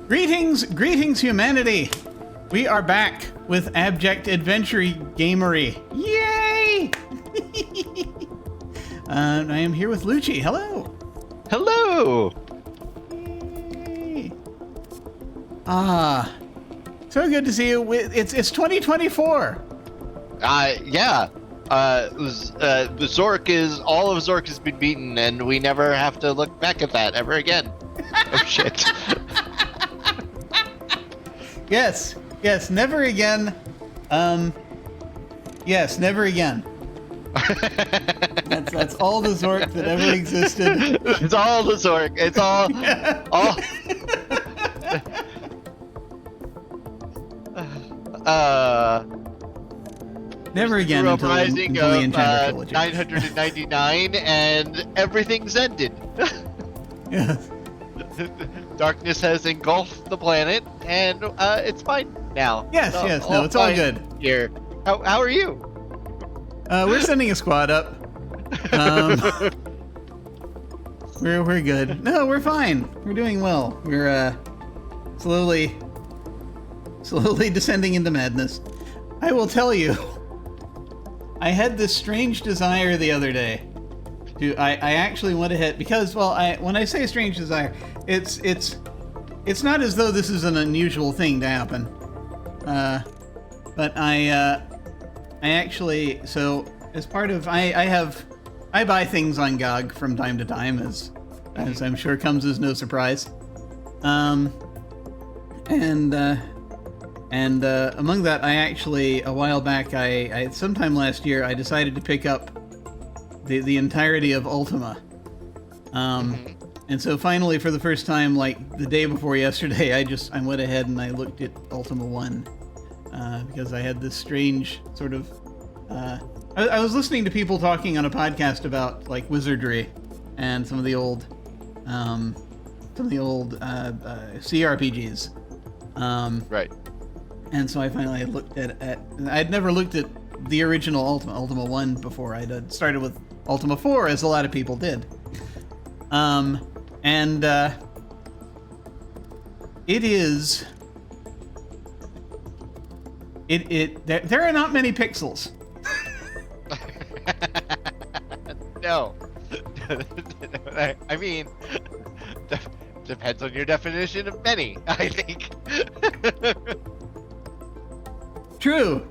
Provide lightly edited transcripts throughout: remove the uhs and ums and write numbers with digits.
Greetings, humanity! We are back with Abject Adventure Gamery. Yay! I am here with Lucci. Hello. Hello. Yay. So good to see you. It's 2024. Yeah. Zork is all of Zork has been beaten, and we never have to look back at that ever again. Oh shit. Yes, never again. Yes, never again. That's all the Zork that ever existed. It's all the Zork. It's all. Never again until Rising the of Enchanter trilogy. 999, and everything's ended. Yes. Darkness has engulfed the planet, and it's fine now. Yes, no, it's all good. Here. How are you? We're sending a squad up. We're good. No, we're fine. We're doing well. We're slowly descending into madness. I will tell you, I had this strange desire the other day. I actually went ahead because, well, when I say strange desire, it's not as though this is an unusual thing to happen. But I actually, so as part of I buy things on GOG from time to time, as I'm sure comes as no surprise. And among that, I actually, a while back, I sometime last year, I decided to pick up the entirety of Ultima. And so finally, for the first time, like the day before yesterday, I went ahead and I looked at Ultima 1, because I had this strange sort of, I was listening to people talking on a podcast about like wizardry and some of the old CRPGs. Right. And so I finally looked at I'd never looked at the original Ultima 1 before. I'd started with Ultima 4, as a lot of people did. It is... There are not many pixels. No. I mean, depends on your definition of many, I think. True.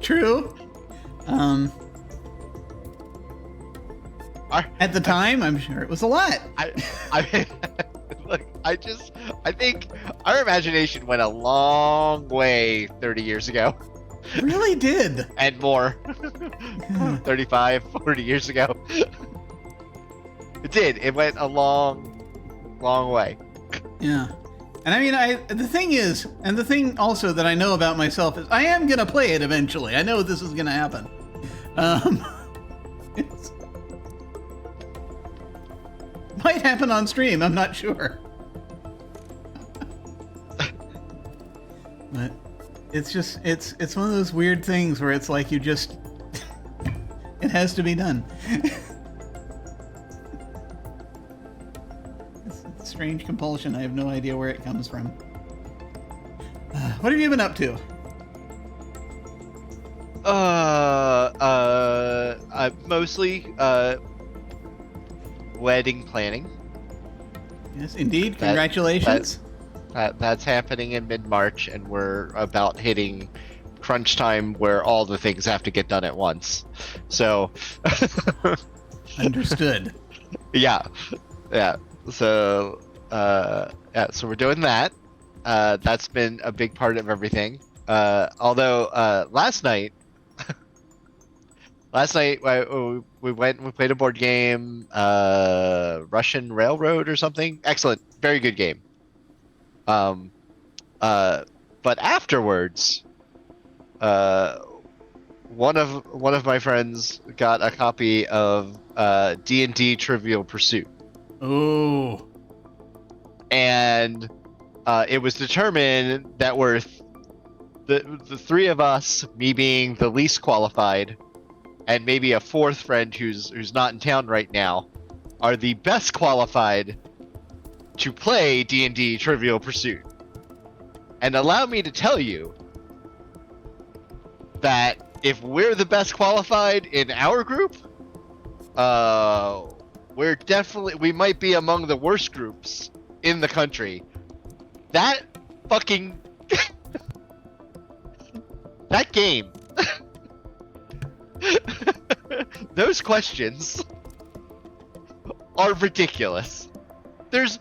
At the time, I'm sure it was a lot. I mean, look, I think our imagination went a long way 30 years ago. It really did. And more. 35, 40 years ago. It did. It went a long, long way. Yeah. And I mean, the thing also that I know about myself is I am going to play it eventually. I know this is going to happen. Might happen on stream, I'm not sure. But it's just, it's one of those weird things where it's like you just, it has to be done. It's a strange compulsion. I have no idea where it comes from. What have you been up to? Mostly, wedding planning. Yes, indeed. Congratulations. That's happening in mid-March, and we're about hitting crunch time where all the things have to get done at once. So, understood. Yeah. So, so we're doing that. That's been a big part of everything. Although last night we went and we played a board game, Russian Railroad or something. Excellent, very good game. But afterwards, one of my friends got a copy of D&D Trivial Pursuit. Oh. And it was determined that the three of us, me being the least qualified, and maybe a fourth friend who's not in town right now, are the best qualified to play D&D Trivial Pursuit. And allow me to tell you that if we're the best qualified in our group, we might be among the worst groups in the country. That fucking that game. Those questions are ridiculous. There's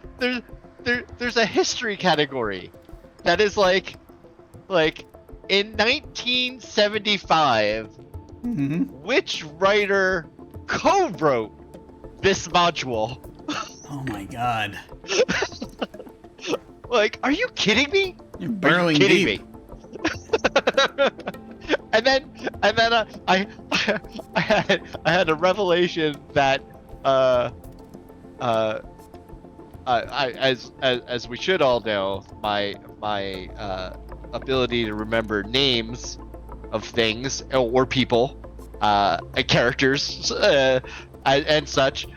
a history category that is like in 1975, which writer co-wrote this module? Oh my god. Like, are you kidding me? You're burrowing deep. and then I had a revelation that as we should all know, my ability to remember names of things or people, and characters, and such,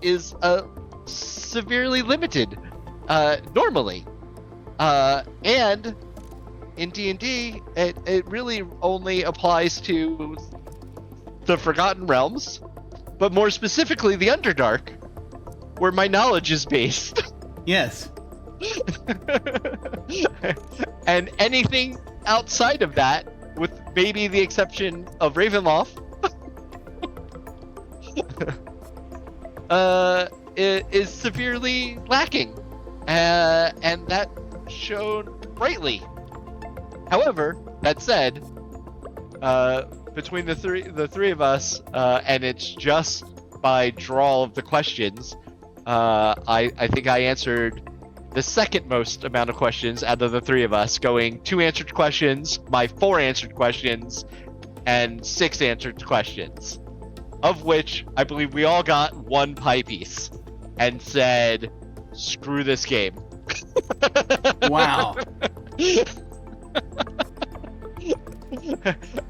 is severely limited normally, and in D&D, it really only applies to the Forgotten Realms, but more specifically the Underdark, where my knowledge is based. Yes. And anything outside of that, with maybe the exception of Ravenloft, it is severely lacking, and that shown brightly. However, that said, between the three of us, and it's just by draw of the questions, I think I answered the second most amount of questions out of the three of us, going 2 answered questions, my 4 answered questions, and 6 answered questions, of which I believe we all got 1 pie piece and said, screw this game. Wow.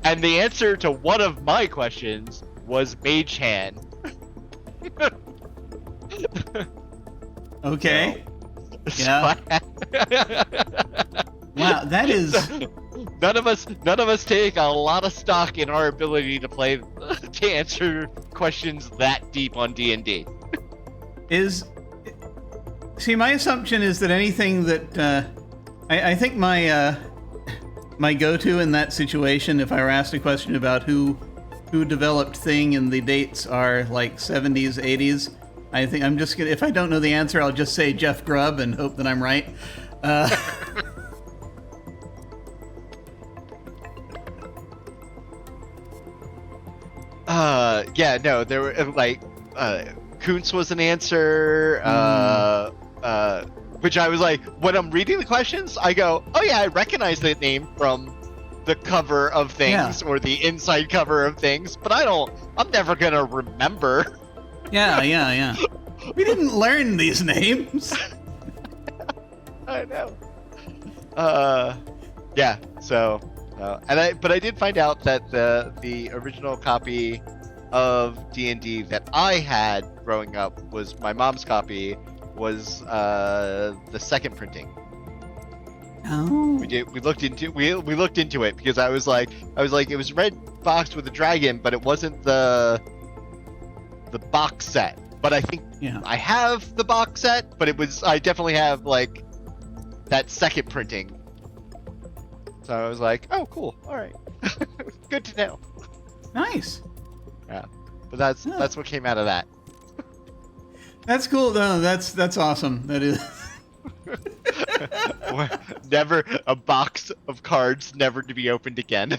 And the answer to one of my questions was Mage Hand. Okay. So, Yeah. Wow, that is. None of us take a lot of stock in our ability to answer questions that deep on D&D. See, my assumption is that anything that I think my my go-to in that situation, if I were asked a question about who developed Thing and the dates are like 70s, 80s, I think I'm just gonna, if I don't know the answer, I'll just say Jeff Grubb and hope that I'm right. Yeah, no, there were like Kuntz was an answer, which I was like, when I'm reading the questions, I go, oh yeah, I recognize that name from the cover of Things, or the inside cover of Things, but I'm never gonna remember. Yeah. We didn't learn these names. I know. Yeah. So, but I did find out that the original copy of D&D that I had growing up was my mom's copy. Was the second printing. Oh. We looked into it because I was like it was red box with a dragon, but it wasn't the box set. But I think I have the box set, but I definitely have like that second printing. So I was like, oh cool, all right. Good to know. Nice. Yeah. But that's what came out of that. That's cool. No, that's awesome. That is. Never a box of cards, never to be opened again.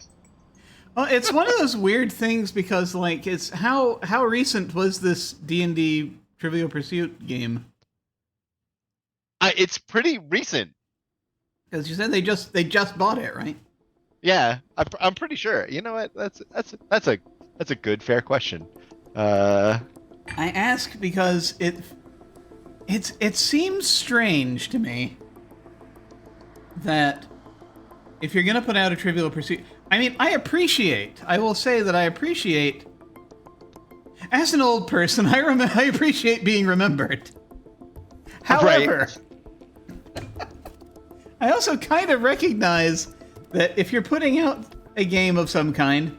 Well, it's one of those weird things because, like, it's how recent was this D&D Trivial Pursuit game? It's pretty recent. Because you said they just bought it, right? Yeah, I'm pretty sure. You know what? That's a good, fair question. I ask because it seems strange to me that if you're gonna put out a Trivial Pursuit, I mean, I will say that I appreciate, as an old person, I appreciate being remembered. However, I also kind of recognize that if you're putting out a game of some kind,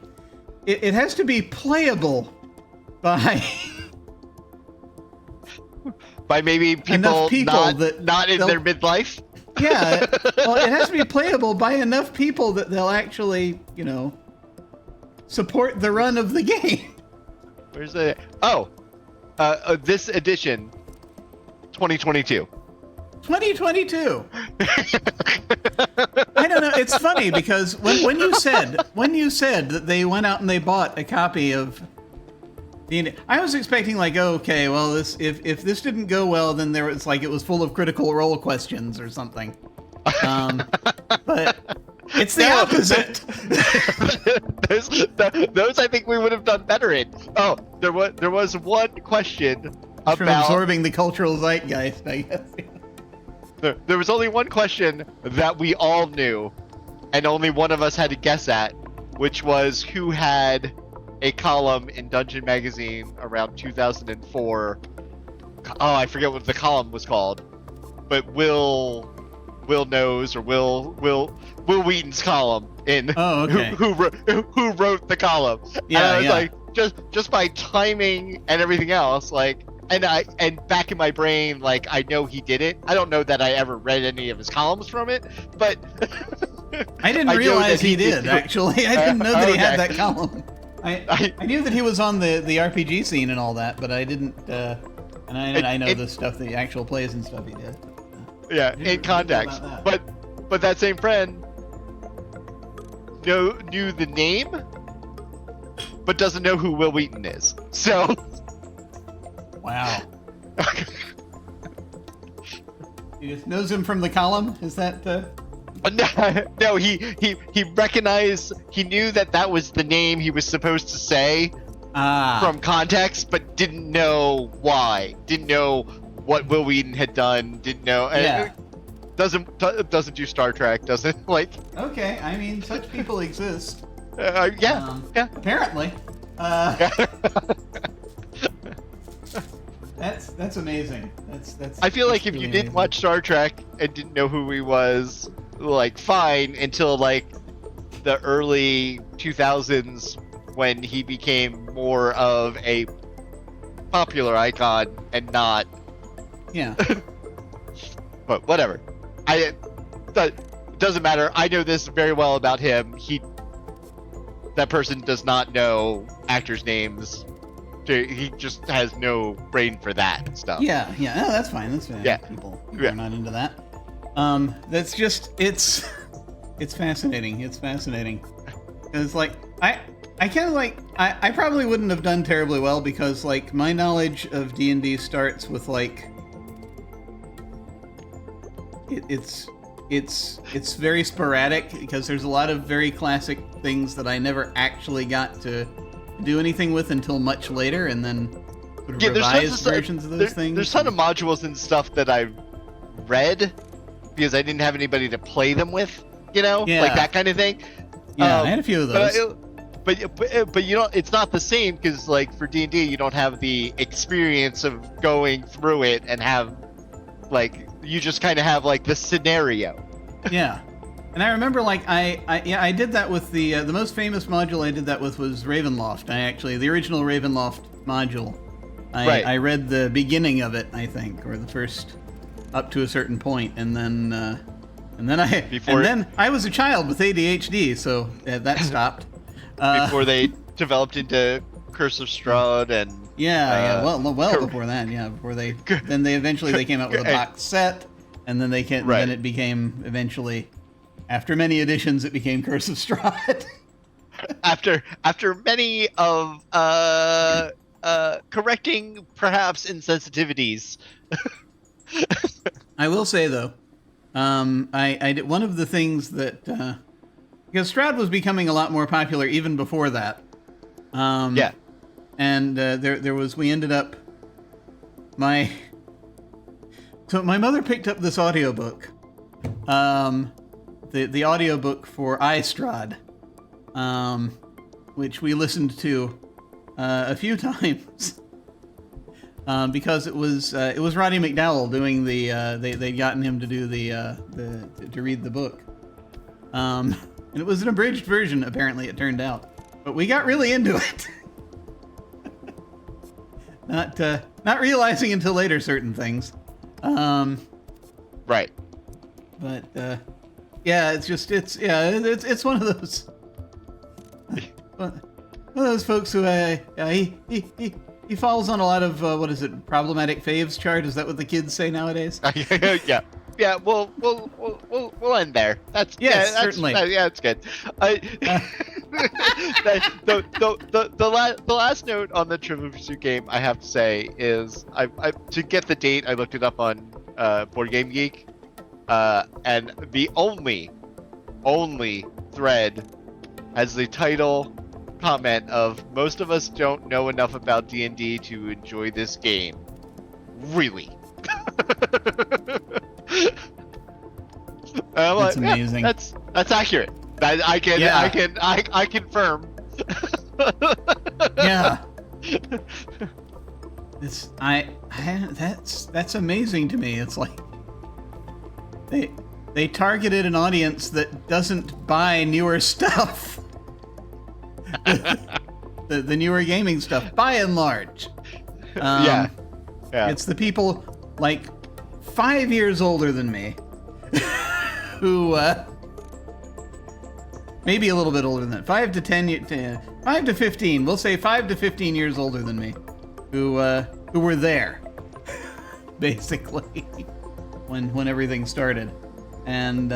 it has to be playable by by maybe enough people not in their midlife. Yeah, well, it has to be playable by enough people that they'll actually, support the run of the game. Where's the? This edition, 2022. 2022. I don't know. It's funny because when you said that they went out and they bought a copy of the, I was expecting like, oh, okay, well, if this didn't go well, then it was full of Critical Role questions or something. But it's the opposite. those I think we would have done better in. Oh, there was one question about from absorbing the cultural zeitgeist, I guess. There was only one question that we all knew, and only one of us had to guess at, which was who had a column in Dungeon Magazine around 2004. Oh, I forget what the column was called, but Will knows, or Will Wheaton's column in oh, okay. who wrote the column. Yeah, and I was yeah. like, just by timing and everything else, like, and back in my brain, like, I know he did it. I don't know that I ever read any of his columns from it, but I didn't realize he did. Actually, I didn't know that he had that column. I knew that he was on the RPG scene and all that, but I didn't. And I know the stuff, the actual plays and stuff he did. Yeah, in context. But that same friend knew the name, but doesn't know who Will Wheaton is. So. Wow. He just knows him from the column? Is that? No, he recognized. He knew that was the name he was supposed to say from context, but didn't know why. Didn't know what Will Wheaton had done. Didn't know. Yeah. Doesn't do Star Trek. Doesn't like. Okay, I mean, such people exist. Yeah. Apparently. That's amazing. That's. I feel like if really you didn't amazing. watch Star Trek and didn't know who he was, like, fine, until like the early 2000s when he became more of a popular icon and not. Yeah. But whatever. That doesn't matter. I know this very well about him. That person does not know actors' names. He just has no brain for that stuff. Yeah. No, that's fine. That's fine. Yeah. People are not into that. That's just it's fascinating. It's fascinating. It's like I kind of like I probably wouldn't have done terribly well because like my knowledge of D&D starts with like it's very sporadic because there's a lot of very classic things that I never actually got to do anything with until much later, and then sort of revised versions of those things. There's a ton of modules and stuff that I read because I didn't have anybody to play them with, like that kind of thing. Yeah, I had a few of those. But it's not the same because like for D&D you don't have the experience of going through it and have like you just kind of have like the scenario. Yeah. And I remember, like, I did that with the most famous module I did that with was Ravenloft. The original Ravenloft module. I read the beginning of it, I think, or the first up to a certain point, and then I was a child with ADHD, so that stopped. Before they developed into Curse of Strahd and well before that, before they eventually came out with a box set, and then then it became eventually. After many editions, it became Curse of Strahd. after many of correcting perhaps insensitivities. I will say though, I did one of the things that because Strahd was becoming a lot more popular even before that. And we ended up my mother picked up this audiobook. The audiobook for Strahd, which we listened to a few times. because it was Roddy McDowell doing they'd gotten him to do to read the book. And it was an abridged version, apparently, it turned out. But we got really into it. Not realizing until later certain things. Right. But yeah, it's one of those folks who he falls on a lot of what is it, problematic faves chart? Is that what the kids say nowadays? Yeah. Yeah, we'll end there. That's yes, that's, certainly. That's good. The last note on the Trivial Pursuit game I have to say is I to get the date I looked it up on Board Game Geek, and the only thread has the title comment of "Most of us don't know enough about D&D to enjoy this game." Really. That's amazing. Yeah, that's accurate. I confirm. Yeah. That's amazing to me. It's like they targeted an audience that doesn't buy newer stuff. the newer gaming stuff, by and large. Yeah. It's the people like 5 years older than me, who maybe a little bit older than that, 5 to 15. We'll say 5 to 15 years older than me, who were there, basically, when everything started, and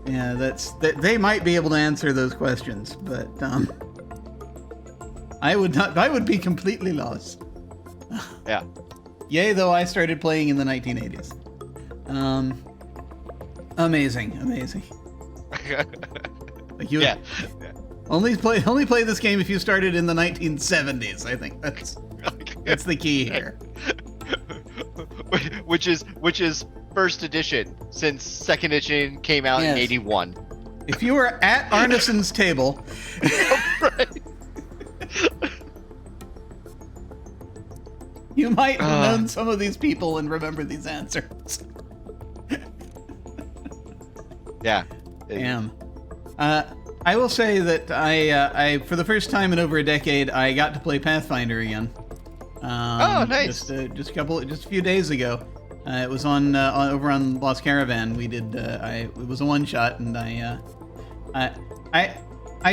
yeah, they might be able to answer those questions, but I would not. I would be completely lost. Yeah. Yay, though I started playing in the 1980s. Amazing. Like you only play this game if you started in the 1970s. I think that's the key here. Which is first edition, since second edition came out in 81. If you were at Arneson's table, right. You might have known some of these people and remember these answers. Yeah. Damn. I will say that I for the first time in over a decade, I got to play Pathfinder again. Oh, nice. Just a few days ago. It was on over on Lost Caravan. We did. It was a one shot, and I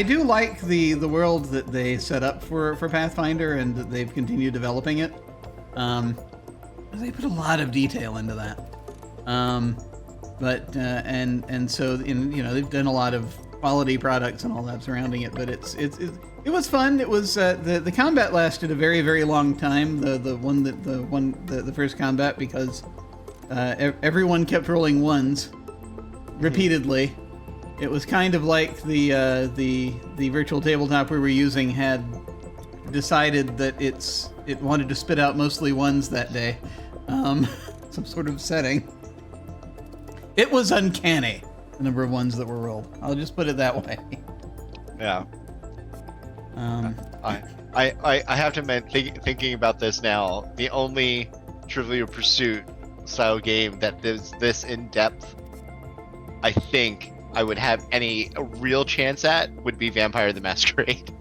do like the world that they set up for Pathfinder, and that they've continued developing it. They put a lot of detail into that. But so they've done a lot of quality products and all that surrounding it. But it was fun. It was the combat lasted a very, very long time. The first combat, because everyone kept rolling ones repeatedly. It was kind of like the virtual tabletop we were using had decided that it wanted to spit out mostly ones that day. Some sort of setting. It was uncanny, the number of ones that were rolled. I'll just put it that way. Yeah. I have to admit, thinking about this now, the only Trivial Pursuit style game that is this in depth, I think I would have any real chance at, would be Vampire the Masquerade.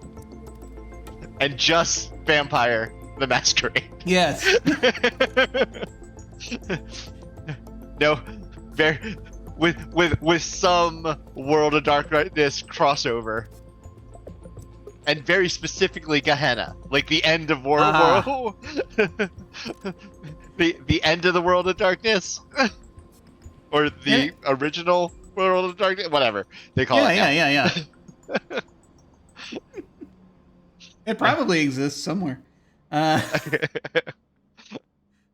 And just Vampire the Masquerade. Yes. No, with some World of Darkness crossover, and very specifically Gehenna, like the end of World, the end of the World of Darkness, or the original World of Darkness, whatever they call it. Yeah. It probably exists somewhere.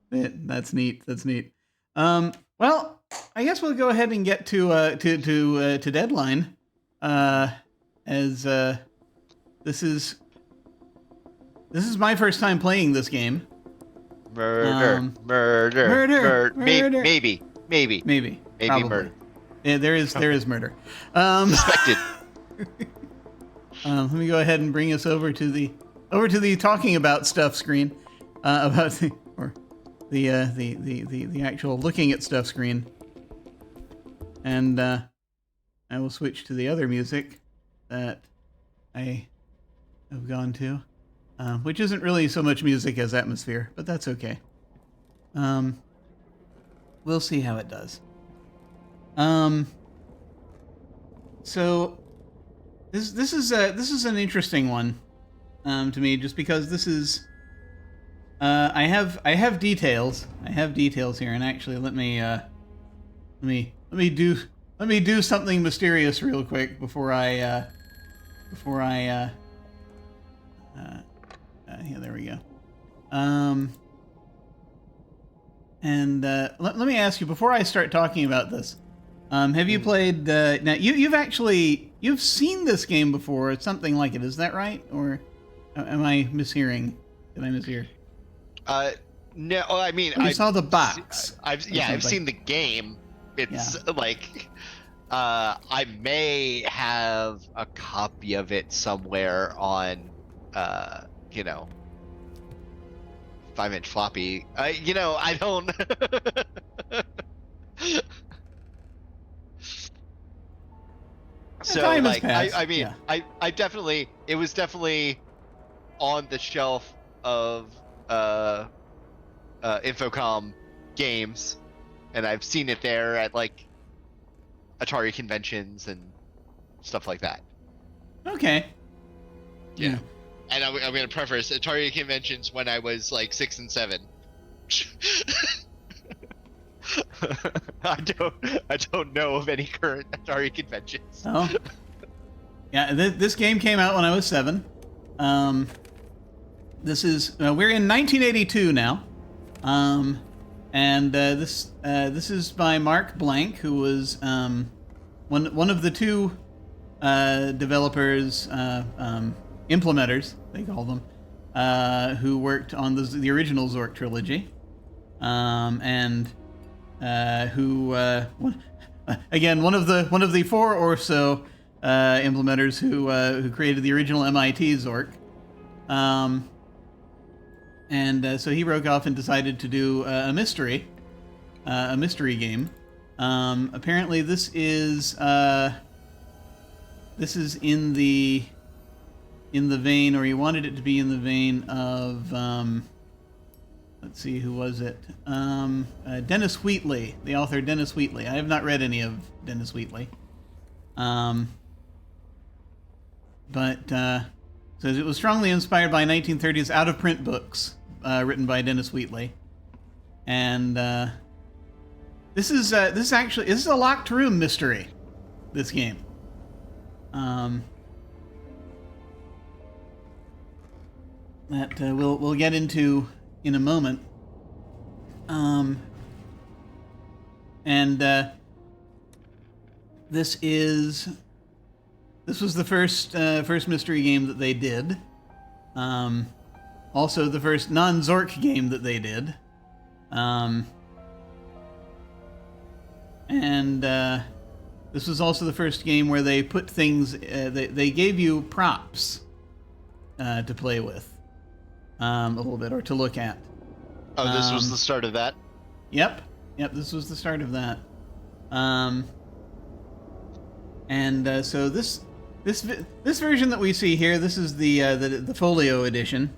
That's neat. Well, I guess we'll go ahead and get to Deadline, as this is my first time playing this game. Murder. Maybe probably. murder. Yeah, there is murder. Suspected. Let me go ahead and bring us over to the talking about stuff screen, or the actual looking at stuff screen. And I will switch to the other music that I have gone to, which isn't really so much music as atmosphere, but that's okay. We'll see how it does. So this is an interesting one to me, just because this is I have details. I have details here, and actually let me do something mysterious real quick before I yeah, there we go. And let me ask you before I start talking about this. Have you played? Now you've seen this game before, or something like it. Is that right, or am I mishearing? Did I mishear? No. I mean, I saw the box. I've seen the game. It's like I may have a copy of it somewhere on 5-inch floppy. I don't. So like, I mean, yeah. I definitely, it was definitely on the shelf of Infocom games, and I've seen it there at like Atari conventions and stuff like that. Okay. Yeah. And I'm going to preface Atari conventions when I was like 6 and 7. I don't know of any current Atari conventions. Oh. Yeah, this game came out when I was 7. This is we're in 1982 now. And this is by Mark Blank, who was one of the two developers, implementers, they call them, who worked on the original Zork trilogy, and who again one of the 4 or so implementers who created the original MIT Zork, and so he broke off and decided to do a mystery game. Apparently, this is in the vein, or he wanted it to be in the vein of, let's see, who was it? Dennis Wheatley, the author Dennis Wheatley. I have not read any of Dennis Wheatley. But says it was strongly inspired by 1930s out-of-print books written by Dennis Wheatley. And this is a locked room mystery, this game. That we'll get into in a moment. And this was the first mystery game that they did. Also the first non-Zork game that they did. And this was also the first game where they put things. They gave you props to play with. A little bit, or to look at. Oh, this was the start of that? Yep, this was the start of that. And so this version that we see here, this is the folio edition.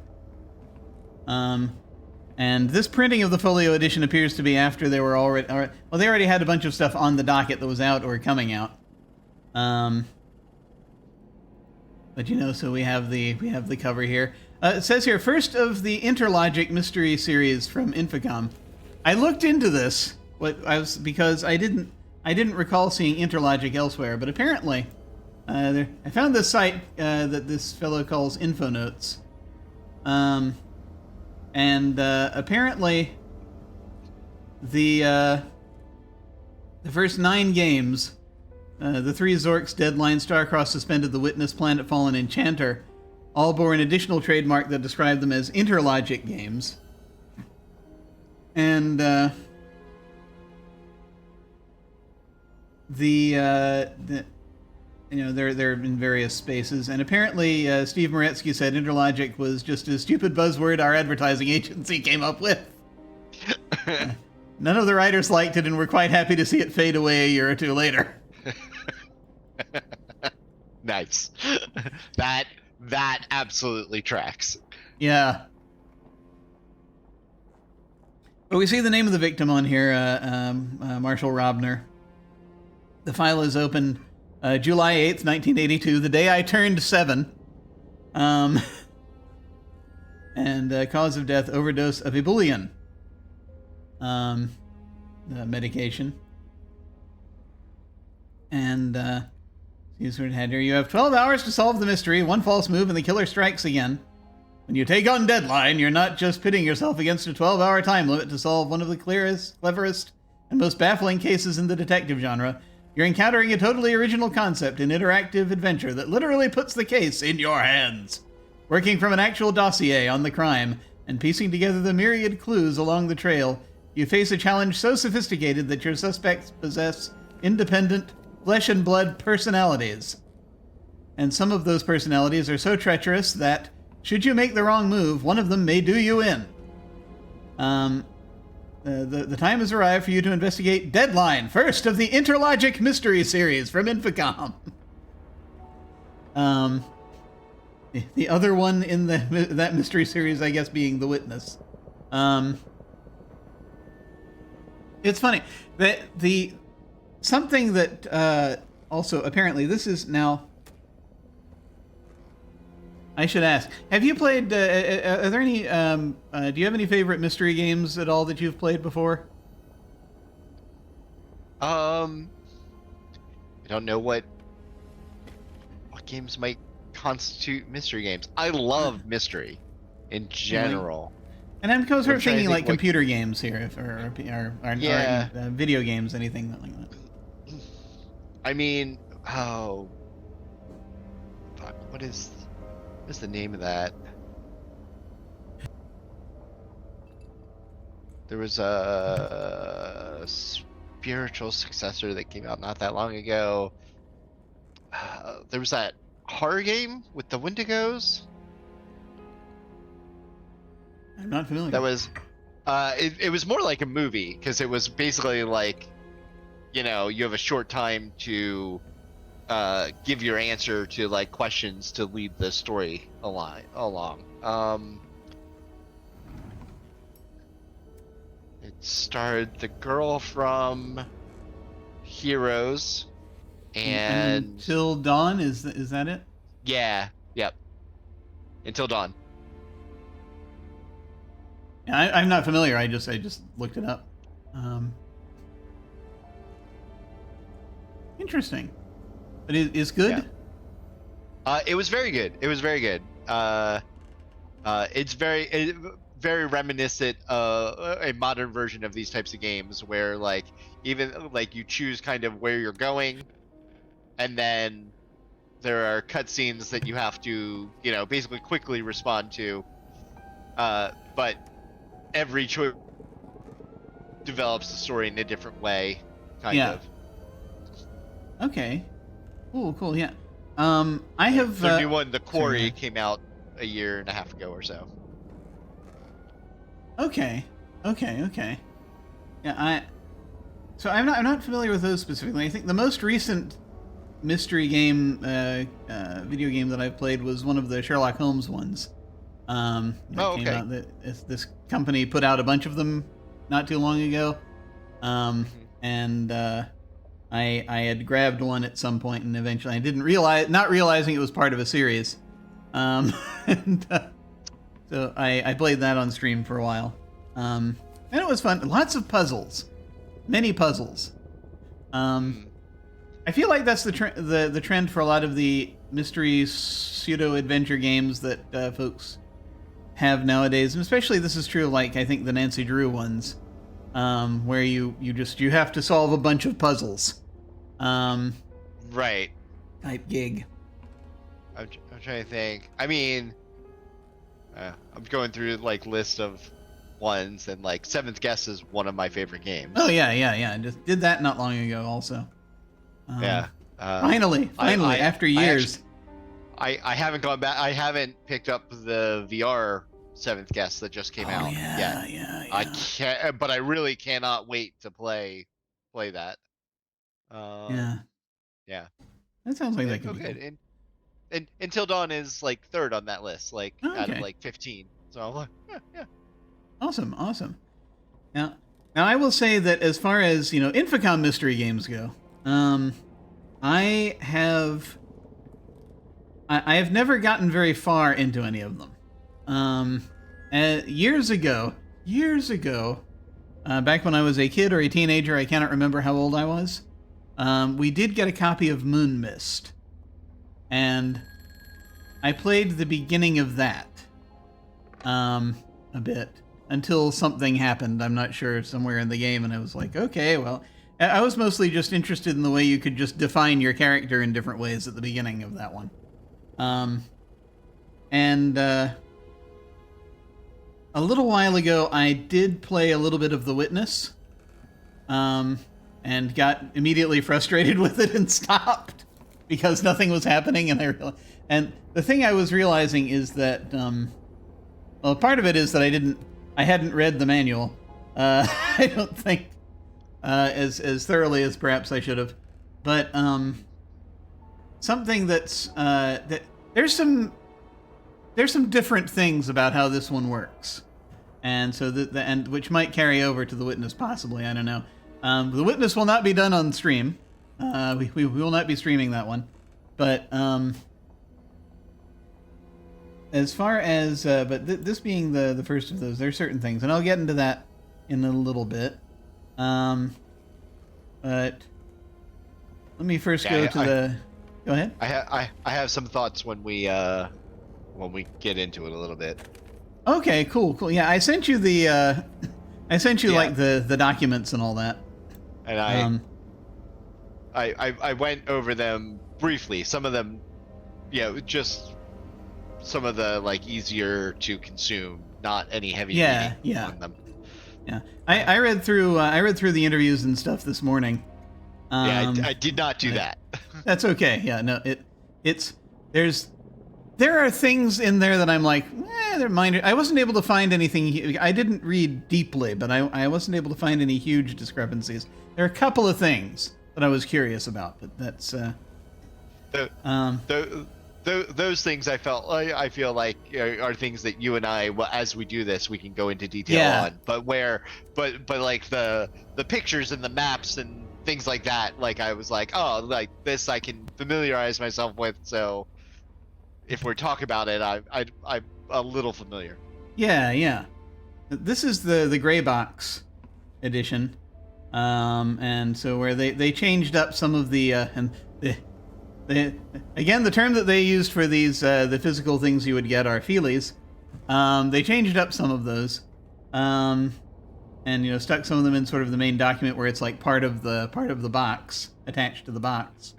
And this printing of the folio edition appears to be after they were already... Well, they already had a bunch of stuff on the docket that was out or coming out. But so we have the cover here. It says here, first of the Interlogic mystery series from Infocom. I looked into this, because I didn't recall seeing Interlogic elsewhere, but apparently, I found this site that this fellow calls Infonotes, and apparently, the first 9 games, the 3 Zorks, Deadline, Starcross, Suspended, The Witness, Planet Fallen, Enchanter, all bore an additional trademark that described them as Interlogic games. And they're in various spaces. And apparently, Steve Moretsky said Interlogic was just a stupid buzzword our advertising agency came up with. None of the writers liked it and were quite happy to see it fade away a year or two later. Nice. That absolutely tracks. Yeah. But we see the name of the victim on here, Marshall Robner. The file is open July 8th, 1982, the day I turned 7. And cause of death, overdose of ebullient medication. And here's what it had here. You have 12 hours to solve the mystery. One false move and the killer strikes again. When you take on deadline, you're not just pitting yourself against a 12-hour time limit to solve one of the clearest, cleverest, and most baffling cases in the detective genre. You're encountering a totally original concept in interactive adventure that literally puts the case in your hands. Working from an actual dossier on the crime and piecing together the myriad clues along the trail, you face a challenge so sophisticated that your suspects possess independent, flesh and blood personalities. And some of those personalities are so treacherous that, should you make the wrong move, one of them may do you in. The time has arrived for you to investigate Deadline, first of the Interlogic mystery series from Infocom. The other one in that mystery series, I guess, being The Witness. It's funny that something that also apparently this is now. I should ask: have you played? Are there any? Do you have any favorite mystery games at all that you've played before? I don't know what games might constitute mystery games. I love mystery in general. And I'm sort of thinking like what... computer games here, or video games, anything like that. I mean, oh, fuck, what's the name of that? There was a spiritual successor that came out not that long ago. There was that horror game with the Wendigos. I'm not familiar. That was, it was more like a movie because it was basically like, you have a short time to give your answer to like questions to lead the story along. It starred the girl from Heroes and Until Dawn. Is that it? Yeah. Yep. Until Dawn. Yeah, I'm not familiar. I just looked it up. Interesting. But it's good? Yeah. It was very good. It's very reminiscent of a modern version of these types of games where like even like you choose kind of where you're going and then there are cutscenes that you have to, basically quickly respond to. But every choice develops the story in a different way, kind of. Okay. Cool, yeah. I have... The new one, The Quarry, came out a year and a half ago or so. Okay. Yeah, So I'm not familiar with those specifically. I think the most recent mystery game, video game that I've played was one of the Sherlock Holmes ones. Came out. This company put out a bunch of them not too long ago. And I had grabbed one at some point, and eventually I didn't not realizing it was part of a series. So I played that on stream for a while. And it was fun. Lots of puzzles. Many puzzles. I feel like that's the trend for a lot of the mystery pseudo-adventure games that folks have nowadays. And especially this is true of, like, I think the Nancy Drew ones, where you have to solve a bunch of puzzles. Right. Type gig. I'm trying to think. I mean, I'm going through like list of ones, and like Seventh Guess is one of my favorite games. Oh yeah. I just did that not long ago, also. Finally, after years. I haven't gone back. I haven't picked up the VR Seventh Guest that just came Oh out. yeah. I can't, but I really cannot wait to play that. Yeah. Yeah. That sounds like that could be good. cool. And Until Dawn is like third on that list, like Oh, out of okay. like 15. So I'm like, yeah. Awesome. Now I will say that as far as, Infocom mystery games go, I have never gotten very far into any of them. Years ago, back when I was a kid or a teenager, I cannot remember how old I was. We did get a copy of Moon Mist, and I played the beginning of that a bit until something happened. I'm not sure, somewhere in the game, and I was like, okay, well, I was mostly just interested in the way you could just define your character in different ways at the beginning of that one. And a little while ago, I did play a little bit of The Witness, and got immediately frustrated with it and stopped because nothing was happening. And the thing I was realizing is that, well, part of it is that I hadn't read the manual. I don't think as thoroughly as perhaps I should have. But something that's that there's some different things about how this one works, and so and which might carry over to The Witness possibly. I don't know. The Witness will not be done on stream. We will not be streaming that one. But as far as this being the first of those, there are certain things, and I'll get into that in a little bit. But let me first go ahead. I have some thoughts when we get into it a little bit. Okay, cool. Yeah, I sent you the like the documents and all that. And I went over them briefly. Some of them, just some of the like easier to consume, not any heavy reading on them. Yeah, I read through the interviews and stuff this morning. I did not do that. That's okay. Yeah, no, there are things in there that I'm like, they're minor. I wasn't able to find anything. I didn't read deeply, but I wasn't able to find any huge discrepancies. There are a couple of things that I was curious about, but that's those things I feel like are things that you and I, as we do this, we can go into detail on. But like the pictures and the maps and things like that, like I was like, oh, like this I can familiarize myself with. So if we're talking about it, I'm a little familiar. Yeah. This is the gray box edition, and so where they changed up some of the again, the term that they used for these the physical things you would get are feelies. They changed up some of those, and stuck some of them in sort of the main document where it's like part of the box attached to the box,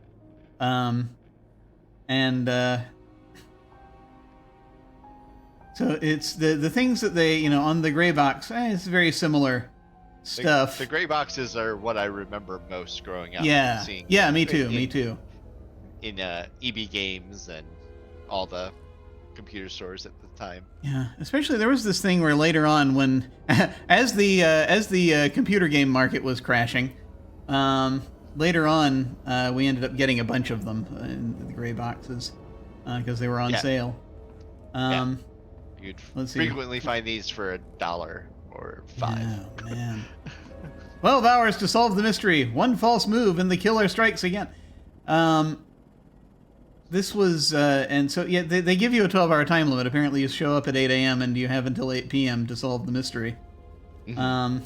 so it's the things that they on the gray box. It's very similar stuff. The gray boxes are what I remember most growing up. Yeah, seeing me too. In EB Games and all the computer stores at the time. Yeah, especially there was this thing where later on, when as the computer game market was crashing, later on we ended up getting a bunch of them in the gray boxes because they were on sale. You'd frequently find these for $1 or $5. Oh man. 12 hours to solve the mystery. One false move and the killer strikes again. This was, and so, they give you a 12-hour time limit. Apparently, you show up at 8 a.m. and you have until 8 p.m. to solve the mystery. Mm-hmm.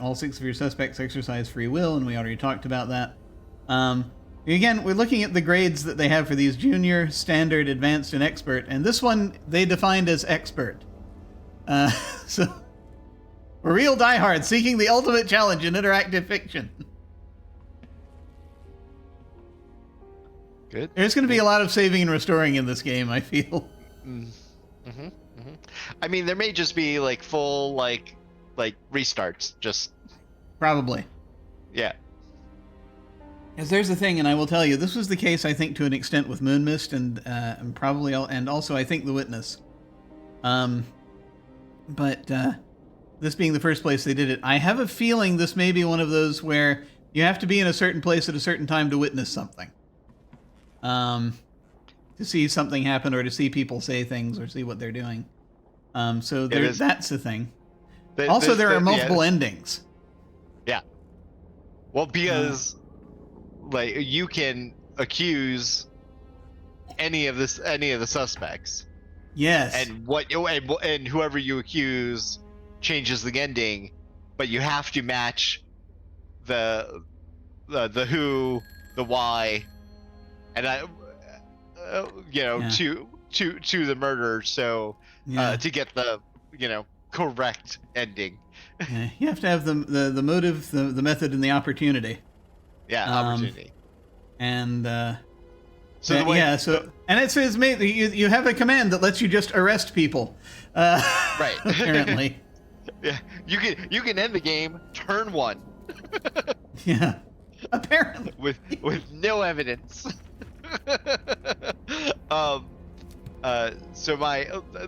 All 6 of your suspects exercise free will, and we already talked about that. Again, we're looking at the grades that they have for these: junior, standard, advanced, and expert. And this one, they defined as expert. So, we're real diehards seeking the ultimate challenge in interactive fiction. Good. There's going to be a lot of saving and restoring in this game, I feel. I mean, there may just be like full like restarts, just probably. Yeah. Because there's the thing, and I will tell you, this was the case, I think, to an extent with Moonmist and probably, and also I think The Witness. But this being the first place they did it, I have a feeling this may be one of those where you have to be in a certain place at a certain time to witness something. To see something happen or to see people say things or see what they're doing. So that's the thing. Also, there are multiple endings. Yeah. Well, because like you can accuse any of the suspects. Yes. And whoever you accuse changes the ending, but you have to match the who, the why, and to the murder. So to get the correct ending. Yeah, you have to have the motive, the method, and the opportunity. Yeah, opportunity. And so and it says you have a command that lets you just arrest people. Right. Apparently. Yeah, you can end the game turn 1. Yeah. Apparently. With no evidence. So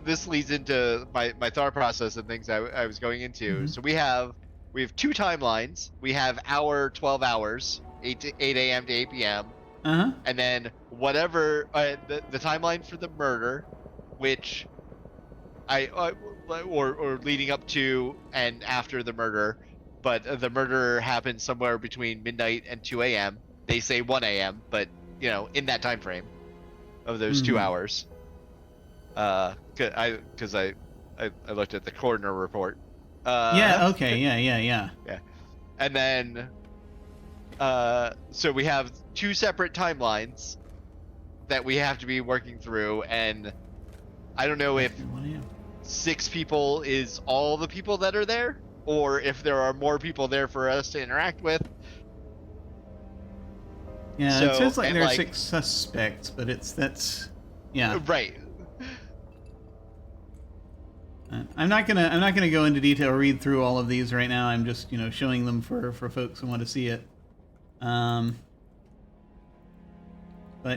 this leads into my thought process and things I was going into. Mm-hmm. So we have 2 timelines. We have our 12 hours, 8 a.m. to 8 p.m. Uh-huh. And then whatever the timeline for the murder, which or leading up to and after the murder, but the murder happened somewhere between midnight and 2 a.m. They say 1 a.m., but in that time frame of those 2 hours. Because I looked at the coroner report. Yeah. Okay. Yeah. Yeah. And then, so we have 2 separate timelines that we have to be working through, and I don't know if 6 people is all the people that are there, or if there are more people there for us to interact with. Yeah, it says like there are 6 suspects, but yeah. Right. I'm not gonna go into detail or read through all of these right now. I'm just showing them for folks who want to see it. But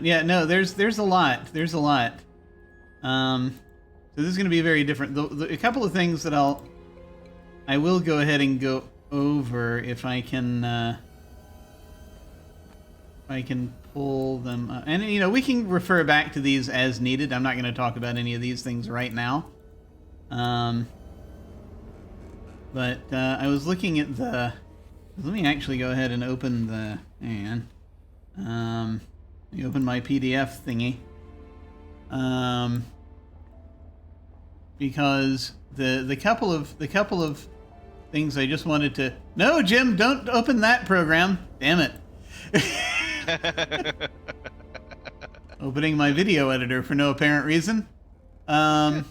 yeah, no, there's a lot. There's a lot. So this is gonna be very different. A couple of things that I will go ahead and go over if I can pull them up. And we can refer back to these as needed. I'm not going to talk about any of these things right now. But I was looking at let me actually go ahead and open let me open my PDF thingy. Because the couple of things I just wanted to... No, Jim, don't open that program. Damn it. Opening my video editor for no apparent reason. But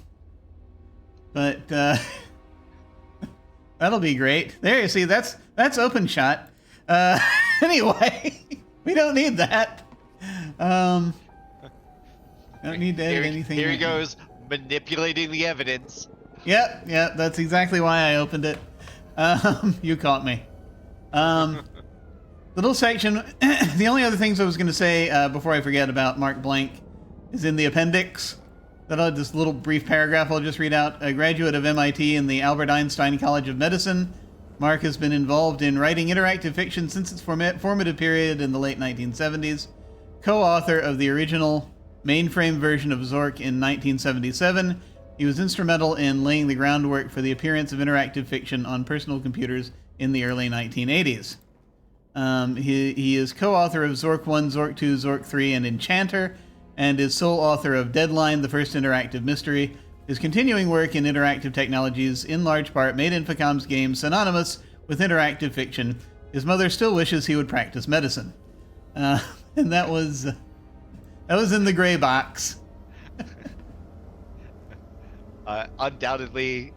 that'll be great. There, you see, that's OpenShot. Anyway, we don't need that. Don't need to edit anything. Here he goes, manipulating the evidence. Yep, that's exactly why I opened it. You caught me. Little section. The only other things I was going to say before I forget about Mark Blank is in the appendix. This little brief paragraph I'll just read out. A graduate of MIT and the Albert Einstein College of Medicine, Mark has been involved in writing interactive fiction since its formative period in the late 1970s. Co-author of the original mainframe version of Zork in 1977, he was instrumental in laying the groundwork for the appearance of interactive fiction on personal computers in the early 1980s. He is co-author of Zork 1, Zork 2, Zork 3, and Enchanter, and is sole author of Deadline, the first interactive mystery. His continuing work in interactive technologies, in large part, made Infocom's games synonymous with interactive fiction. His mother still wishes he would practice medicine. And that was in the gray box. Undoubtedly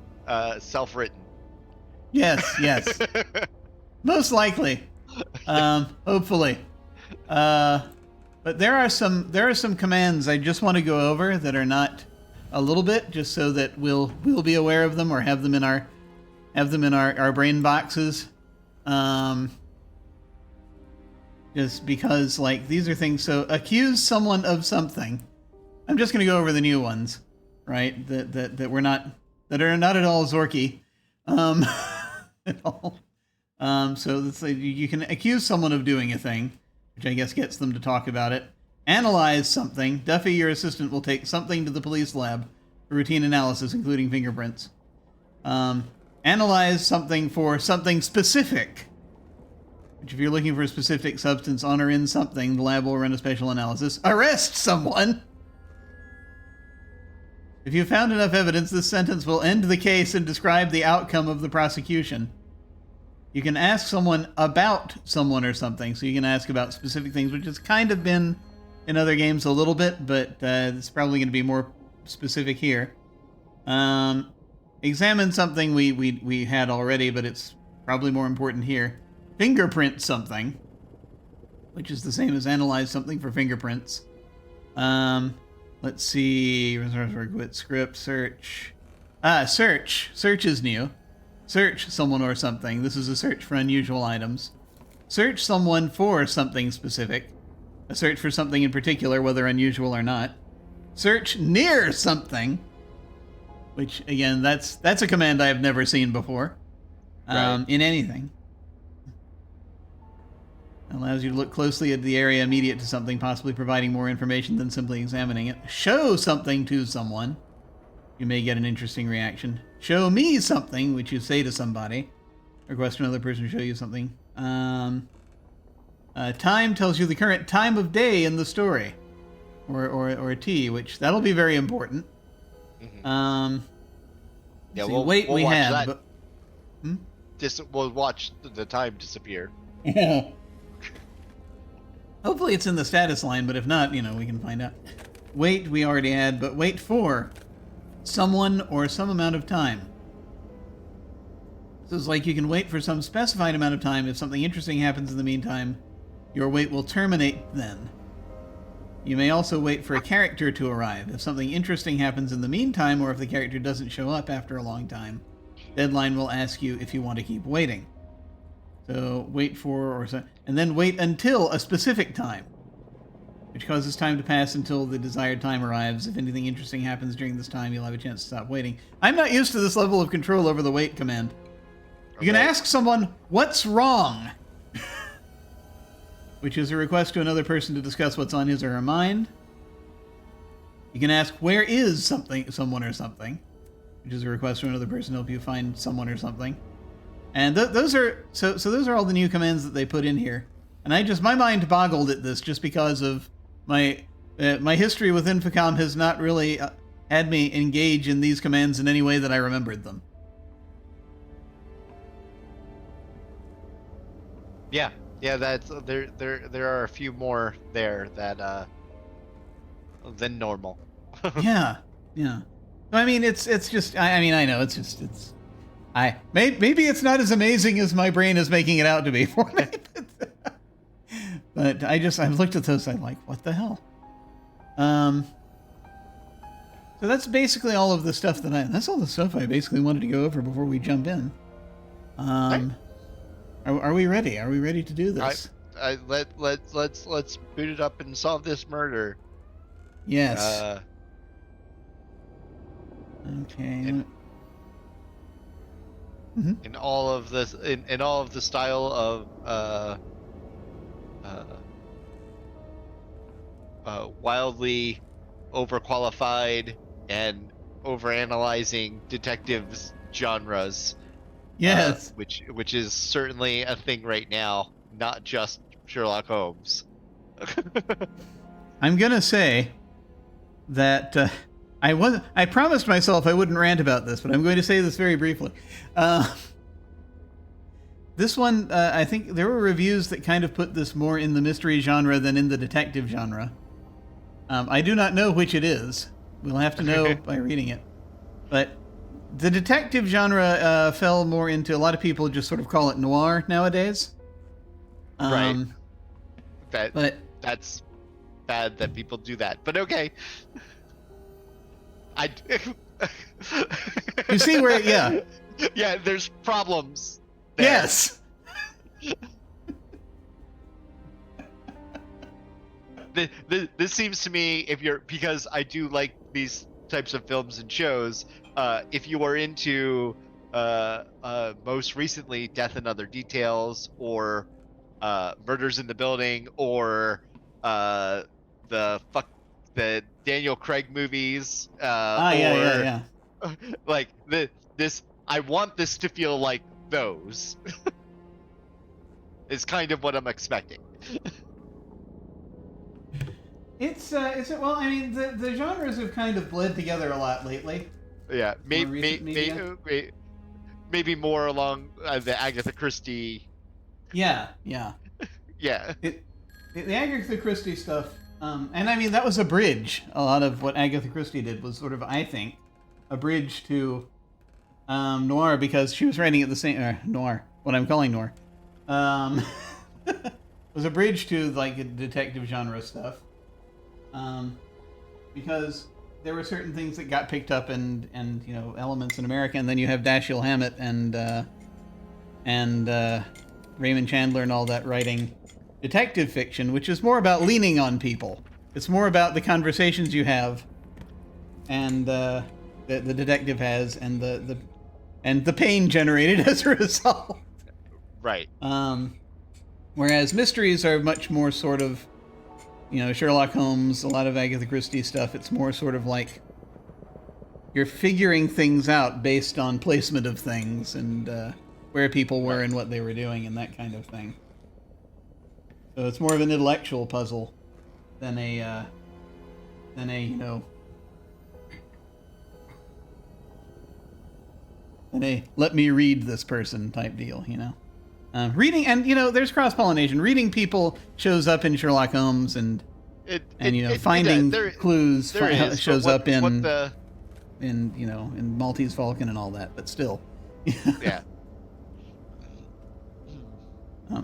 self-written. Yes. Most likely. Hopefully. But there are some commands I just want to go over that are not a little bit, just so that we'll be aware of them or have them in our brain boxes. just because, like, these are things. So accuse someone of something. I'm just going to go over the new ones, right? That we're not, that are not at all Zorky, at all. So let's say you can accuse someone of doing a thing, which I guess gets them to talk about it. Analyze something. Duffy, your assistant, will take something to the police lab for routine analysis, including fingerprints. Analyze something for something specific. Which, if you're looking for a specific substance on or in something, the lab will run a special analysis. Arrest someone! If you've found enough evidence, this sentence will end the case and describe the outcome of the prosecution. You can ask someone about someone or something, so you can ask about specific things, which has kind of been in other games a little bit, but it's probably going to be more specific here. Examine something we had already, but it's probably more important here. Fingerprint something, which is the same as analyze something for fingerprints. Let's see. Quit script. Search. Search. Search is new. Search someone or something. This is a search for unusual items. Search someone for something specific. A search for something in particular, whether unusual or not. Search near something. Which, again, that's a command I have never seen before. Right. In anything. Allows you to look closely at the area immediate to something, possibly providing more information than simply examining it. Show something to someone. You may get an interesting reaction. Show me something, which you say to somebody. Request another person to show you something. Time tells you the current time of day in the story. Or T, which that'll be very important. Mm-hmm. Yeah, see, we'll wait, we watch had, that. but We'll watch the time disappear. yeah. Hopefully it's in the status line, but if not, we can find out. Wait, we already had, but wait for someone or some amount of time. So it's like you can wait for some specified amount of time. If something interesting happens in the meantime, your wait will terminate then. You may also wait for a character to arrive. If something interesting happens in the meantime, or if the character doesn't show up after a long time, deadline will ask you if you want to keep waiting. So wait for, and then wait until a specific time, which causes time to pass until the desired time arrives. If anything interesting happens during this time, you'll have a chance to stop waiting. I'm not used to this level of control over the wait command. You can ask someone, what's wrong? Which is a request to another person to discuss what's on his or her mind. You can ask, where is someone or something? Which is a request to another person to help you find someone or something. And those are those are all the new commands that they put in here. And my mind boggled at this just because of my history with Infocom has not really had me engage in these commands in any way that I remembered them. Yeah, that's there are a few more there that than normal. Yeah. I mean, it's just I mean, I know it's maybe it's not as amazing as my brain is making it out to be for me. But I've looked at those, I'm like, what the hell? So that's basically all of the stuff that's all the stuff I basically wanted to go over before we jump in. Are we ready? Are we ready to do this? Let's boot it up and solve this murder. Yes. Okay. In all of this, in all of the style of wildly overqualified and overanalyzing detectives genres. Yes. Which is certainly a thing right now, not just Sherlock Holmes. I'm gonna say that I promised myself I wouldn't rant about this, but I'm going to say this very briefly. This one, I think there were reviews that kind of put this more in the mystery genre than in the detective genre. I do not know which it is. We'll have to know by reading it. But the detective genre fell more into, a lot of people just sort of call it noir nowadays. Right. That's bad that people do that, but okay. You see where, yeah. Yeah, there's problems there. Yes. this seems to me, because I do like these types of films and shows. If you are into most recently Death and Other Details, or Murders in the Building, or the Daniel Craig movies, Yeah. like this, I want this to feel like those. Is kind of what I'm expecting. It's well, I mean, the genres have kind of bled together a lot lately. Yeah, Media. maybe more along the Agatha Christie. Yeah. Yeah. The Agatha Christie stuff, and I mean that was a bridge. A lot of what Agatha Christie did was sort of, I think, a bridge to noir, because she was writing at the same noir. What I'm calling noir. Was a bridge to like detective genre stuff, because there were certain things that got picked up and elements in America, and then you have Dashiell Hammett and Raymond Chandler and all that writing detective fiction, which is more about leaning on people. It's more about the conversations you have, and the detective has, and the pain generated as a result. Right. Whereas mysteries are much more sort of, Sherlock Holmes, a lot of Agatha Christie stuff. It's more sort of like you're figuring things out based on placement of things and where people were and what they were doing and that kind of thing. So it's more of an intellectual puzzle than a let me read this person type deal, reading, and there's cross-pollination. Reading people shows up in Sherlock Holmes, and finding clues shows up in Maltese Falcon and all that. But still, yeah.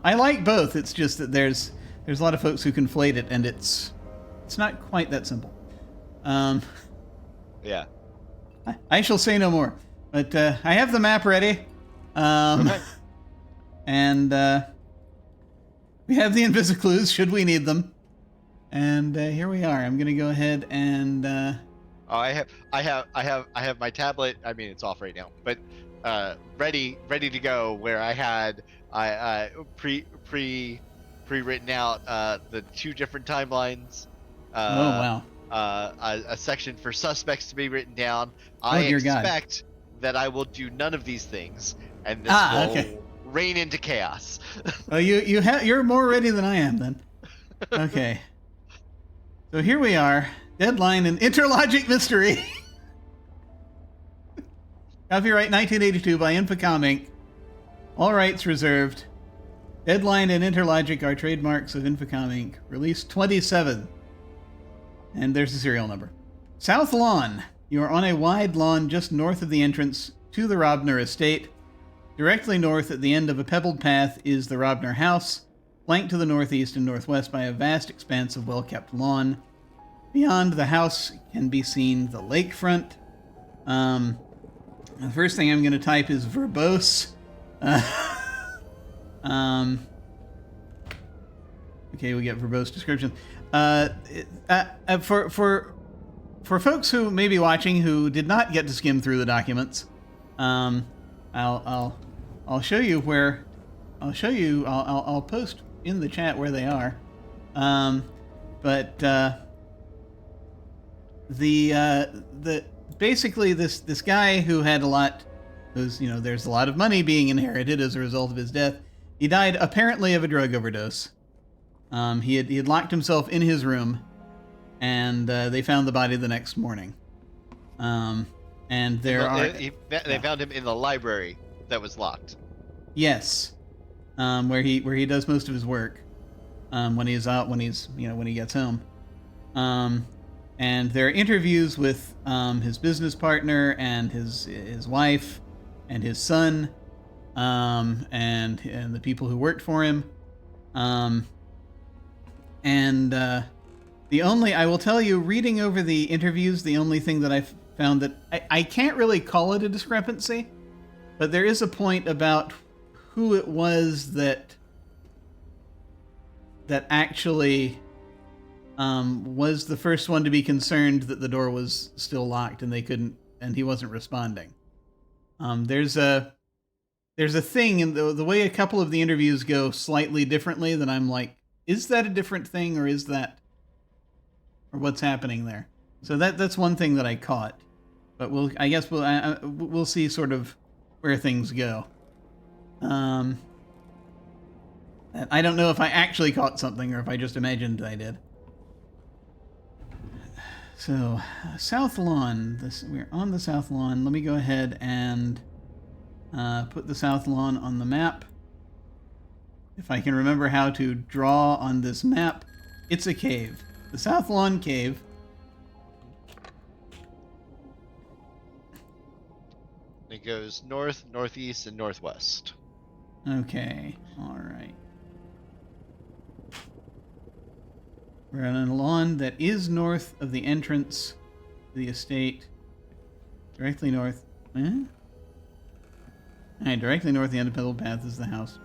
I like both. It's just that there's a lot of folks who conflate it, and it's not quite that simple. Yeah. I shall say no more. But I have the map ready. Okay. And we have the Invisiclues, should we need them. And here we are. I'm gonna go ahead and I have my tablet. I mean, it's off right now, but ready to go. Where I had pre-written out the 2 different timelines. Oh wow. A section for suspects to be written down. I expect that I will do none of these things, and this will rain into chaos. Oh, you're more ready than I am then. Okay. So here we are. Deadline and Interlogic Mystery. Copyright 1982 by Infocom Inc. All rights reserved. Deadline and Interlogic are trademarks of Infocom Inc. Release 27. And there's the serial number. South Lawn. You are on a wide lawn just north of the entrance to the Robner estate. Directly north at the end of a pebbled path is the Robner house, flanked to the northeast and northwest by a vast expanse of well-kept lawn. Beyond the house can be seen the lakefront. The first thing I'm going to type is verbose. Okay, we get verbose description. For folks who may be watching who did not get to skim through the documents, I'll show you where. I'll post in the chat where they are. Basically this guy who had a lot, there's a lot of money being inherited as a result of his death. He died apparently of a drug overdose. He had locked himself in his room, and they found the body the next morning. And they found him in the library that was locked. Yes, where he does most of his work when he gets home. And there are interviews with his business partner and his wife and his son, and the people who worked for him. I will tell you, reading over the interviews, the only thing that I've found that I can't really call it a discrepancy, but there is a point about who it was that actually was the first one to be concerned that the door was still locked and he wasn't responding. There's a thing in the way a couple of the interviews go slightly differently that I'm like, is that a different thing or or what's happening there? So that's one thing that I caught, but we'll see sort of where things go. I don't know if I actually caught something or if I just imagined I did. So, South Lawn. We're on the South Lawn. Let me go ahead and put the South Lawn on the map. If I can remember how to draw on this map, it's a cave. The South Lawn Cave. It goes north, northeast, and northwest. Okay, all right. We're on a lawn that is north of the entrance to the estate. Directly north. Alright, directly north, the end of Pebble Path is the house.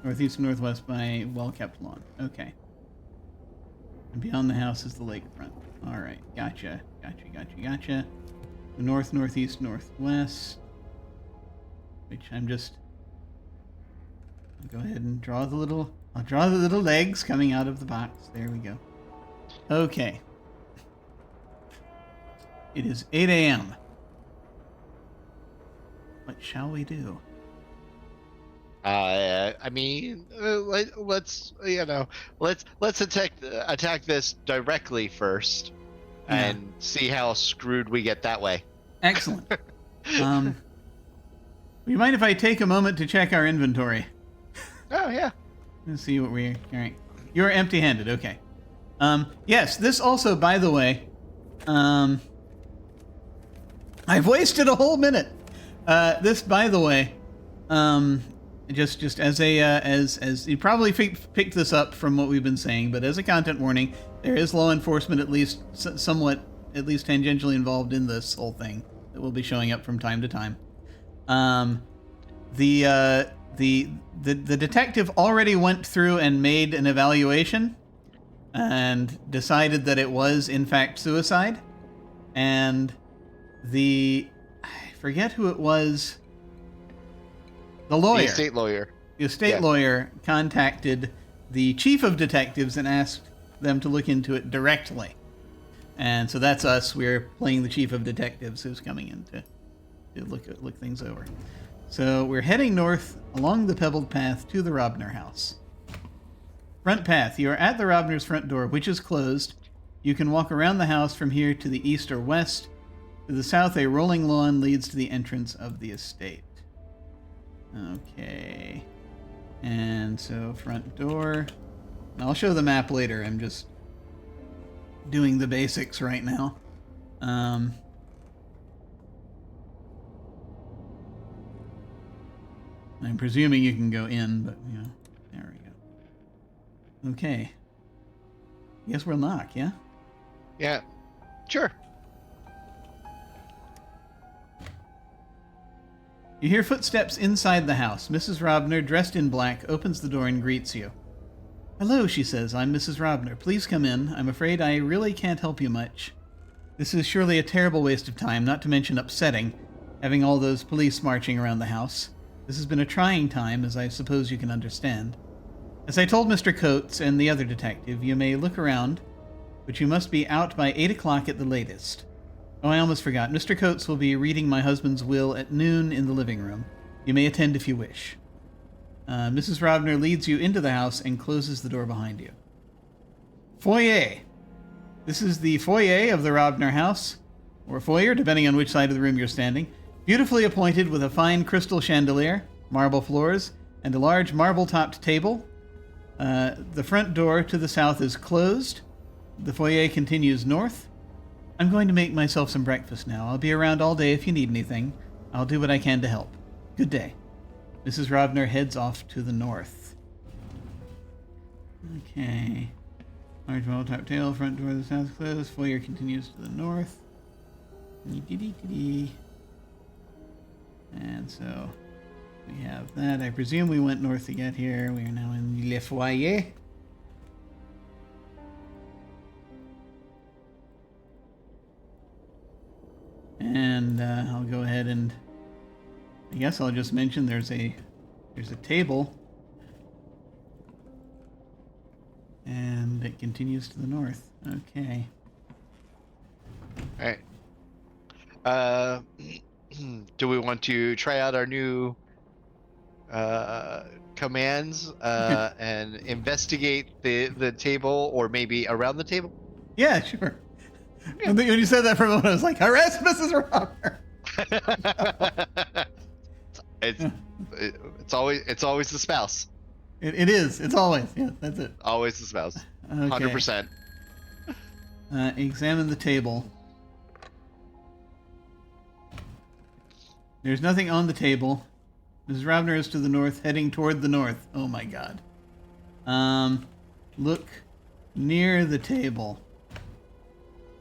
Northeast and northwest by well-kept lawn. Okay. And beyond the house is the lakefront. Alright, gotcha. North, northeast, northwest. Which I'll go ahead and draw I'll draw the little legs coming out of the box. There we go. Okay. It is 8 a.m. What shall we do? I mean, let's attack this directly first, and see how screwed we get that way. Excellent. Do you mind if I take a moment to check our inventory? Oh yeah. Let's see what we're carrying. You're empty-handed. Okay. Yes. This also, by the way, I've wasted a whole minute. This, by the way, just as as you probably picked this up from what we've been saying, but as a content warning, there is law enforcement at least somewhat, at least tangentially involved in this whole thing that will be showing up from time to time. The detective already went through and made an evaluation and decided that it was in fact suicide, and I forget who it was. The lawyer. The estate lawyer. The estate lawyer contacted the chief of detectives and asked them to look into it directly. And so that's us. We're playing the chief of detectives who's coming in to look things over. So we're heading north along the pebbled path to the Robner house. Front path. You are at the Robner's front door, which is closed. You can walk around the house from here to the east or west. To the south, a rolling lawn leads to the entrance of the estate. Okay. And so, front door. I'll show the map later. I'm just doing the basics right now. I'm presuming you can go in, but, there we go. Okay. Guess we'll knock, yeah? Yeah. Sure. You hear footsteps inside the house. Mrs. Robner, dressed in black, opens the door and greets you. Hello, she says. I'm Mrs. Robner. Please come in. I'm afraid I really can't help you much. This is surely a terrible waste of time, not to mention upsetting, having all those police marching around the house. This has been a trying time, as I suppose you can understand. As I told Mr. Coates and the other detective, you may look around, but you must be out by 8 o'clock at the latest. Oh, I almost forgot. Mr. Coates will be reading my husband's will at noon in the living room. You may attend if you wish. Mrs. Robner leads you into the house and closes the door behind you. Foyer. This is the foyer of the Robner house, or foyer, depending on which side of the room you're standing. Beautifully appointed with a fine crystal chandelier, marble floors, and a large marble-topped table. The front door to the south is closed. The foyer continues north. I'm going to make myself some breakfast now. I'll be around all day if you need anything. I'll do what I can to help. Good day. Mrs. Robner heads off to the north. Okay. Large marble-topped table, front door to the south closed. Foyer continues to the north. And so we have that. I presume we went north to get here. We are now in Le Foyer. I guess I'll just mention there's a table, and it continues to the north. Okay. All right. Do we want to try out our new commands and investigate the table, or maybe around the table? Yeah, sure. When you said that for a moment, I was like, harass Mrs. Robner. It's always the spouse. It is. It's always. Yeah, that's it. Always the spouse. Okay. 100%. Examine the table. There's nothing on the table. Mrs. Robner is to the north, heading toward the north. Oh my god. Look near the table.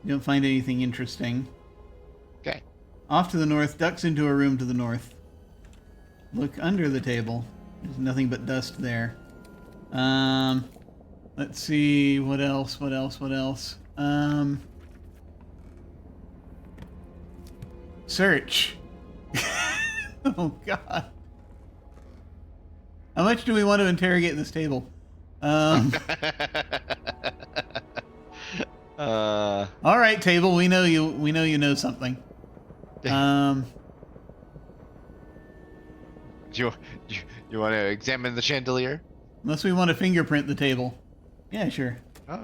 You don't find anything interesting. Okay. Off to the north, ducks into a room to the north. Look under the table. There's nothing but dust there. Let's see, what else? Search. Oh god. How much do we want to interrogate this table? All right, table. We know you. We know you know something. Do you want to examine the chandelier? Unless we want to fingerprint the table. Yeah, sure. Oh.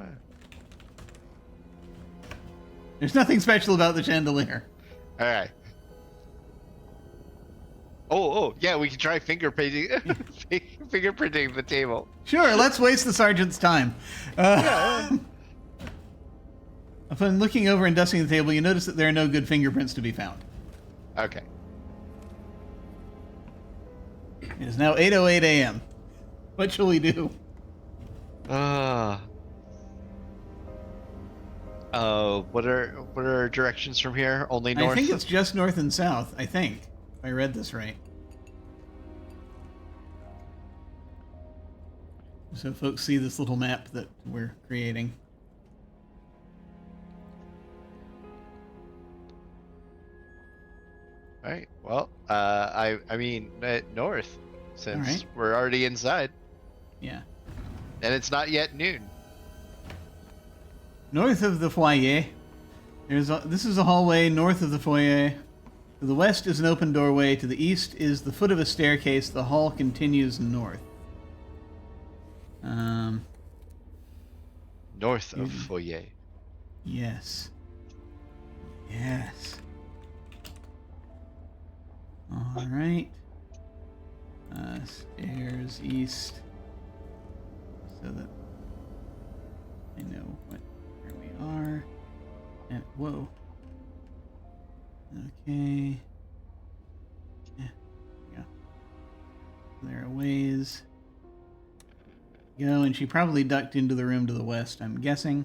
There's nothing special about the chandelier. All right. Oh, yeah. We can try fingerprinting the table. Sure. Let's waste the sergeant's time. Upon looking over and dusting the table, you notice that there are no good fingerprints to be found. Okay. It is now 8:08 a.m. What shall we do? What are directions from here? Only north? I think it's just north and south, I think. If I read this right. So folks see this little map that we're creating. All right. Well, I mean north, since right. we're already inside, Yeah. and it's not yet noon. North of the foyer, this is a hallway north of the foyer. To the west is an open doorway. To the east is the foot of a staircase. The hall continues north. North of foyer. Yes. Yes. All right. Stairs east, so that I know where we are. And whoa. Okay. Yeah. Yeah. There are ways. Go, and she probably ducked into the room to the west, I'm guessing.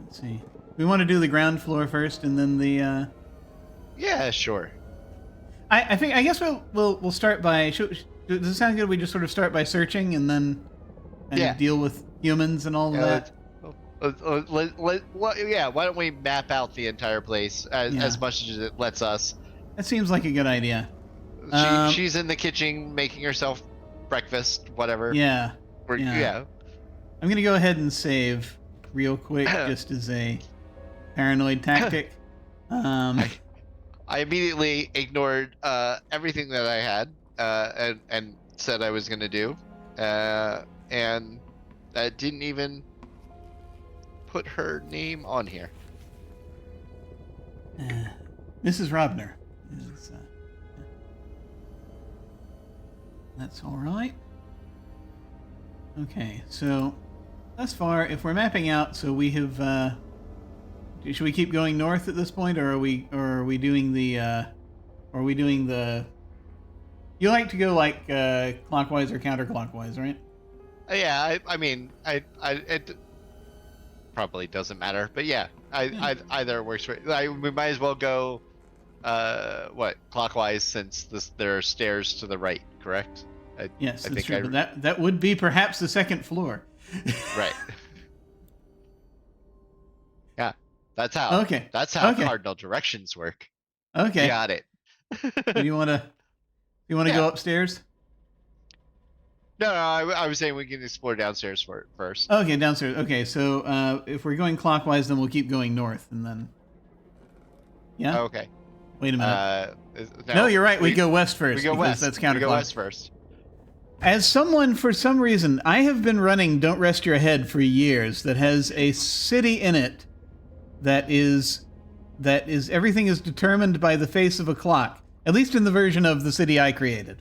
Let's see. We want to do the ground floor first, and then the. Yeah, sure. I guess we'll start by. Does it sound good? We just sort of start by searching, and then deal with humans and all of that. Yeah. Why don't we map out the entire place as much as it lets us? That seems like a good idea. She's in the kitchen making herself breakfast, whatever. Yeah. Yeah. I'm gonna go ahead and save real quick, just as a paranoid tactic. I immediately ignored everything that I had and said I was gonna do, and I didn't even put her name on here. Mrs. Robner. That's all right. Okay, so thus far, if we're mapping out, so we have. Should we keep going north at this point, or are we doing the? You like to go like clockwise or counterclockwise, right? Yeah, I mean, it probably doesn't matter, but yeah, either works for. We might as well go, clockwise, since there are stairs to the right, correct? Yes, that's true. But that would be perhaps the second floor. Right. Yeah, That's how. Okay. That's how Okay. cardinal directions work. Okay. Got it. Do you want to? Yeah. Go upstairs? No, I was saying we can explore downstairs first. Okay, downstairs. Okay, so if we're going clockwise, then we'll keep going north, and then. Yeah. Okay. Wait a minute. No, No, you're right. We go west first. We go because west. That's We go counterclockwise. west first. As someone, for some reason, I have been running Don't Rest Your Head for years that has a city in it that is everything is determined by the face of a clock, at least in the version of the city I created.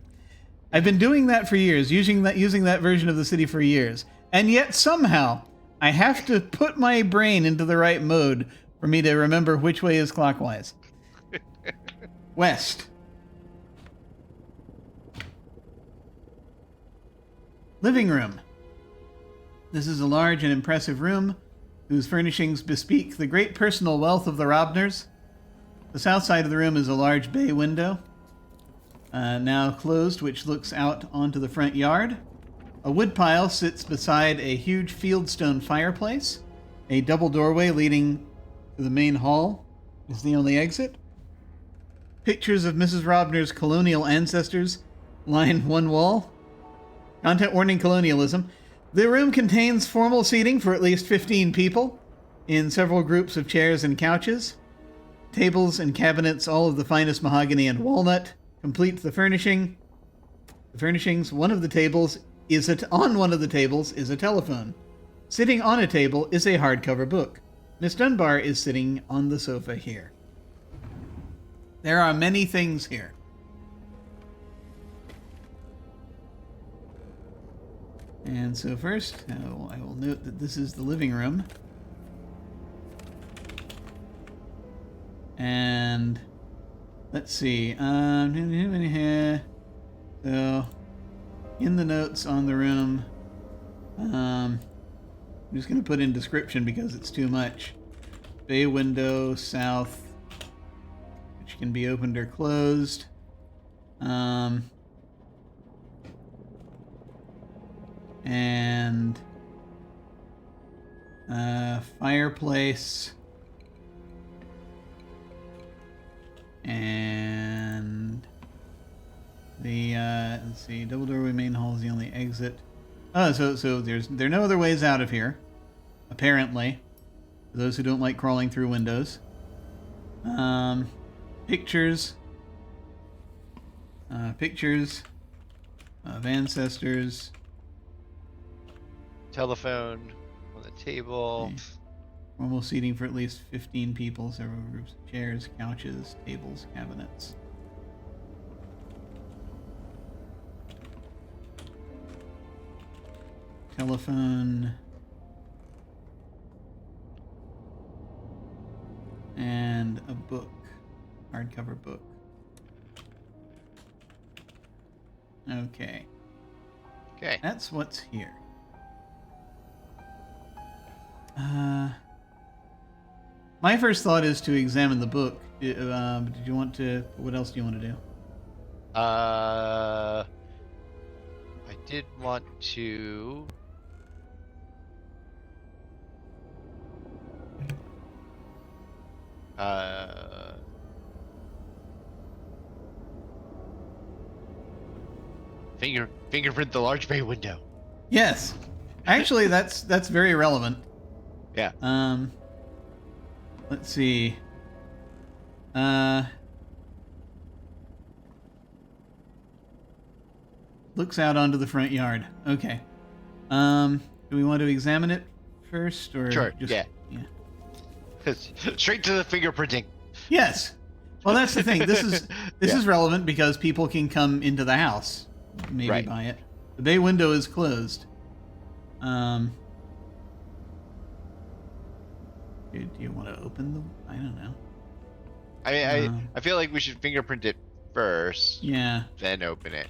I've been doing that for years, using that version of the city for years, and yet somehow I have to put my brain into the right mode for me to remember which way is clockwise. West. Living room. This is a large and impressive room whose furnishings bespeak the great personal wealth of the Robners. The south side of the room is a large bay window, now closed, which looks out onto the front yard. A woodpile sits beside a huge fieldstone fireplace. A double doorway leading to the main hall is the only exit. Pictures of Mrs. Robner's colonial ancestors line one wall. Content warning: colonialism. The room contains formal seating for at least 15 people in several groups of chairs and couches. Tables and cabinets, all of the finest mahogany and walnut, complete the furnishing. The furnishings. On one of the tables is a telephone. Sitting on a table is a hardcover book. Miss Dunbar is sitting on the sofa here. There are many things here. And so first, I will note that this is the living room. And let's see. So in the notes on the room, I'm just going to put in description because it's too much. Bay window south, which can be opened or closed. And fireplace, and the let's see, double doorway main hall is the only exit. Oh, so there are no other ways out of here, apparently, for those who don't like crawling through windows. Pictures of ancestors. Telephone on the table. Okay. Normal seating for at least 15 people, several groups of chairs, couches, tables, cabinets. Telephone. And a book. Hardcover book. Okay. Okay. That's what's here. My first thought is to examine the book. Did you want to? What else do you want to do? I did want to. Fingerprint the large bay window. Yes, actually, that's very relevant. Yeah. Let's see. Looks out onto the front yard. Okay. Do we want to examine it first, or Sure. just, Yeah. Straight to the fingerprinting. Yes. Well, that's the thing. This is Yeah. relevant because people can come into the house, maybe Right. by it. The bay window is closed. Do you want to open the? I don't know. I feel like we should fingerprint it first, Yeah. then open it.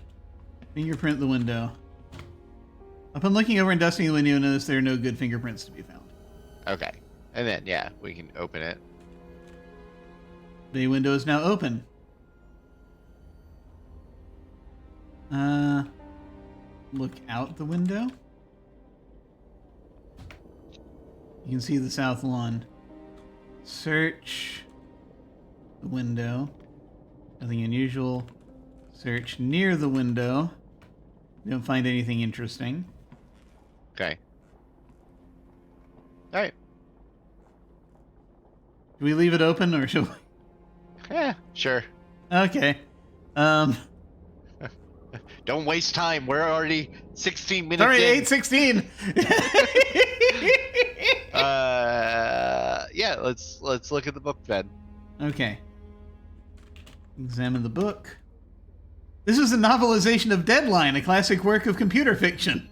Fingerprint the window. Upon looking over and dusting the window, you notice there are no good fingerprints to be found. Okay. And then, yeah, we can open it. Bay window is now open. Look out the window. You can see the south lawn. Search the window. Nothing unusual. Search near the window. Don't find anything interesting. Okay. All right. Do we leave it open or should we? Yeah, sure. Okay. Don't waste time. We're already 16 minutes Sorry, in. 8:16. Yeah, let's look at the book then. Okay. Examine the book. This is a novelization of Deadline, a classic work of computer fiction.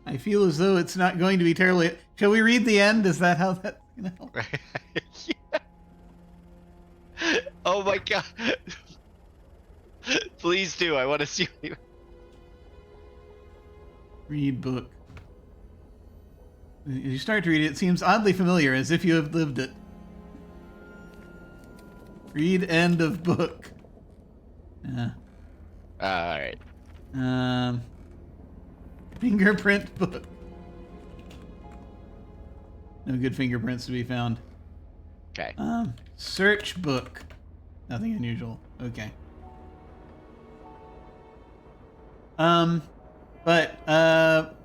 I feel as though it's not going to be terribly... Shall we read the end? Is that how that's going to help? Yeah. Oh my god. Please do. I want to see. Read book. As you start to read it, it seems oddly familiar, as if you have lived it. Read end of book. Alright. Fingerprint book. No good fingerprints to be found. Okay. Search book. Nothing unusual. Okay. But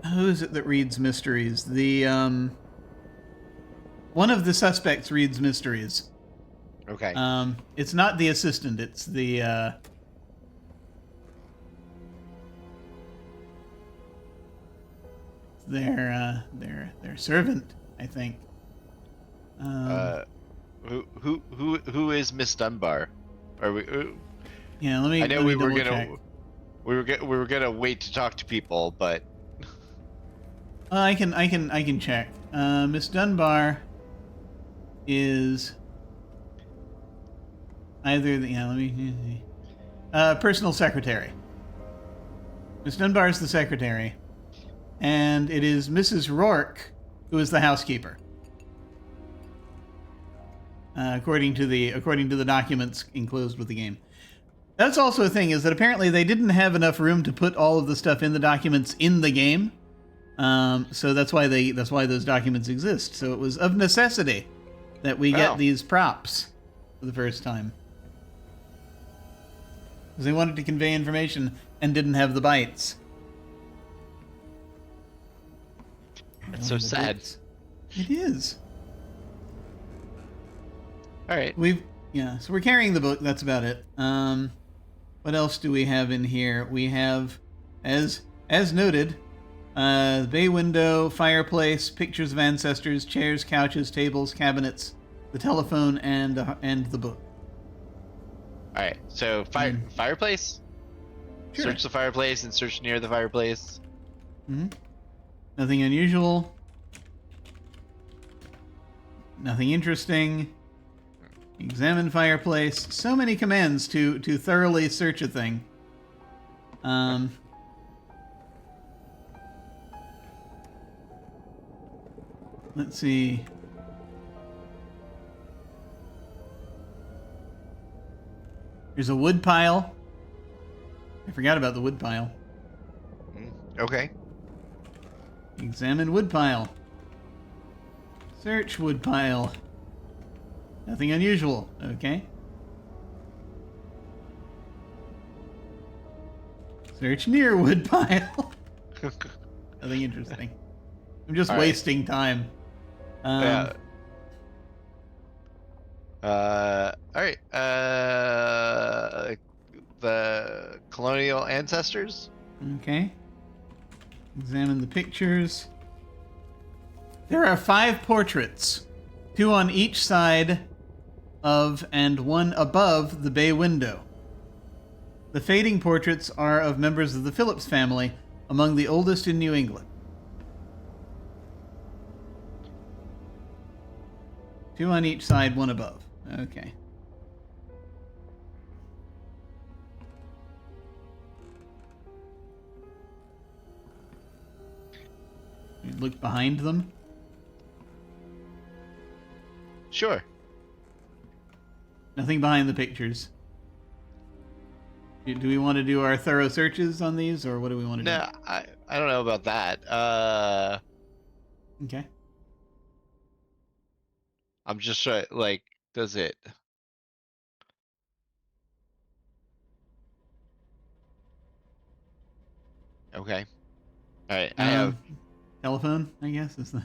who is it that reads mysteries? The one of the suspects reads mysteries. Okay. It's not the assistant. It's the their servant, I think. Who is Miss Dunbar? Are we? Yeah, let me. I know let me we were double gonna. check. We were gonna wait to talk to people, but I can check. Miss Dunbar is either the let me personal secretary. Miss Dunbar is the secretary, and it is Mrs. Rourke who is the housekeeper. According to the documents enclosed with the game. That's also a thing, is that apparently they didn't have enough room to put all of the stuff in the documents in the game. So that's why those documents exist. So it was of necessity that we get these props for the first time. Because they wanted to convey information and didn't have the bytes. it's so sad. It is. All right. So we're carrying the book. That's about it. What else do we have in here? We have, as noted, the bay window, fireplace, pictures of ancestors, chairs, couches, tables, cabinets, the telephone, and the book. All right. So fireplace. Sure. Search the fireplace and search near the fireplace. Mm-hmm. Nothing unusual. Nothing interesting. Examine fireplace. So many commands to thoroughly search a thing. Let's see. There's a wood pile. I forgot about the wood pile. Okay. Examine wood pile. Search wood pile. Nothing unusual. Okay. Search near wood pile. Nothing interesting. I'm just wasting time. Yeah. All right. The colonial ancestors. Okay. Examine the pictures. There are 5 portraits, 2 on each side of and 1 above the bay window. The fading portraits are of members of the Phillips family, among the oldest in New England. 2 on each side, 1 above. Okay. You look behind them. Sure. Nothing behind the pictures. Do we want to do our thorough searches on these, or what do we want to do? No, I don't know about that. Okay. I'm just trying, like, does it? Okay. All right. I have. Telephone, I guess is the.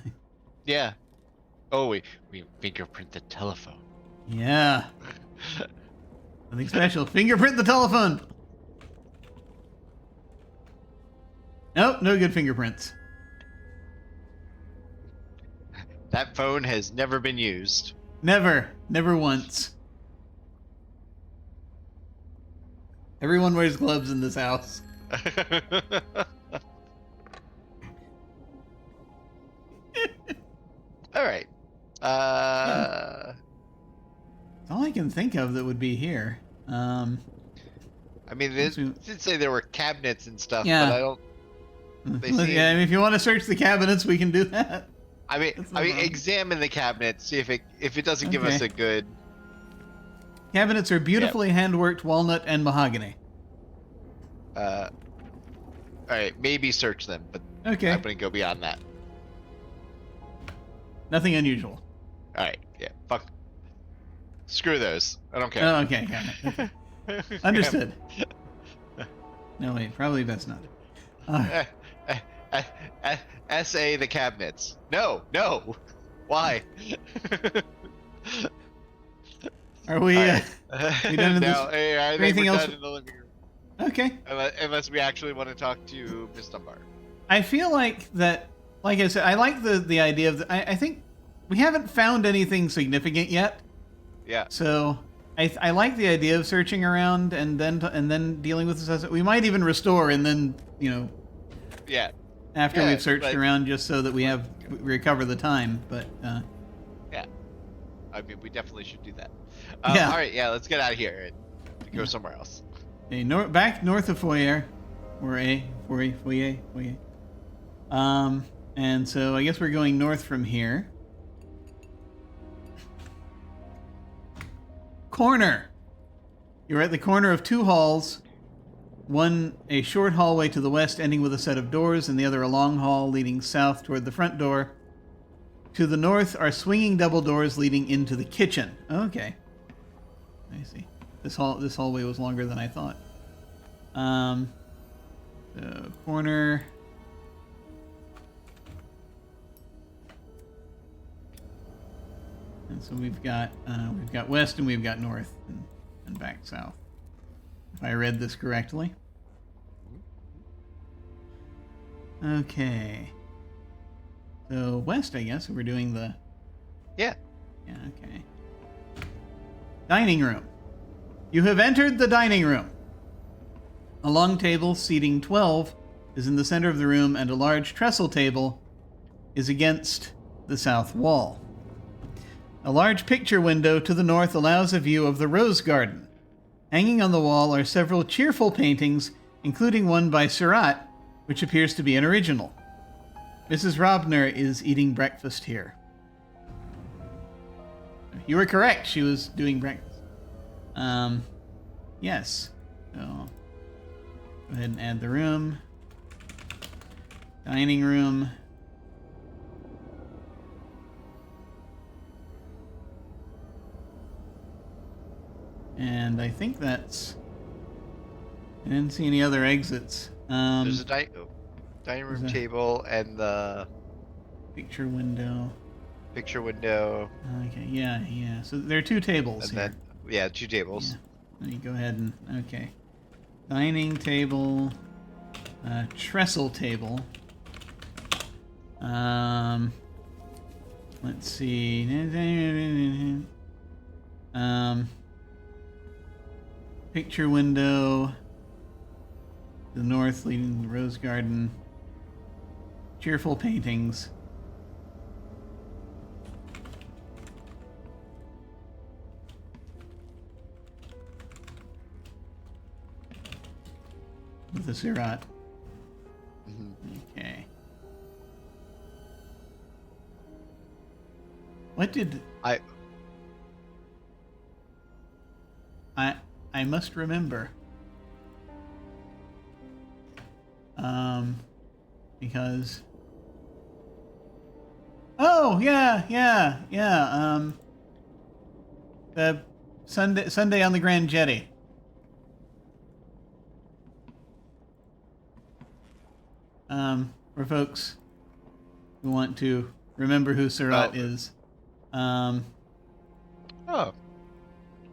Yeah. Oh, we fingerprint the telephone. Yeah. Nothing special. Fingerprint the telephone. Nope, no good fingerprints. That phone has never been used. Never once. Everyone wears gloves in this house. All right. That's all I can think of that would be here. I mean, they did say there were cabinets and stuff, Yeah. but I don't. They seem... Yeah, I mean, if you want to search the cabinets, we can do that. I mean, examine the cabinet, see if it doesn't give us a good. Cabinets are beautifully handworked walnut and mahogany. All right, maybe search them, but okay. I wouldn't go beyond that. Nothing unusual. All right, yeah, fuck. Screw those. I don't care. Oh, okay, got it. Okay. Understood. No, wait, probably best not. SA the cabinets. No. Why? Are we? Right. We done in no, this? I think Anything we're else? done in the living room. Okay. Unless we actually want to talk to Miss Dunbar. I feel like that. Like I said, I like the idea of. I think we haven't found anything significant yet. Yeah. So I like the idea of searching around and then dealing with this. We might even restore and then Yeah. After we've searched around, just so that we recover the time. But yeah. I mean, we definitely should do that. Yeah. All right. Yeah. Let's get out of here and go somewhere else. Okay, back north of foyer, foyer. And so I guess we're going north from here. Corner. You're at the corner of two halls. One, a short hallway to the west ending with a set of doors, and the other a long hall leading south toward the front door. To the north are swinging double doors leading into the kitchen. Okay. I see. This hallway was longer than I thought. So corner. And so we've got west and we've got north and back south. If I read this correctly. Okay. So west, I guess we're doing the. Yeah. Yeah. Okay. Dining room. You have entered the dining room. A long table seating 12 is in the center of the room, and a large trestle table is against the south wall. A large picture window to the north allows a view of the rose garden. Hanging on the wall are several cheerful paintings, including one by Surratt, which appears to be an original. Mrs. Robner is eating breakfast here. You were correct. She was doing breakfast. Yes. So, go ahead and add the room. Dining room. And I think that's... I didn't see any other exits. There's a dining room table and the... Picture window. Picture window. Okay, yeah. So there are two tables and here. Then, two tables. Yeah. Let me go ahead and... Okay. Dining table. Trestle table. Let's see. Picture window. To the north leading to the rose garden. Cheerful paintings. With the Surratt. Okay. What did I must remember. Because oh yeah. the Sunday on the Grand Jetty. For folks who want to remember who Surat is. Oh.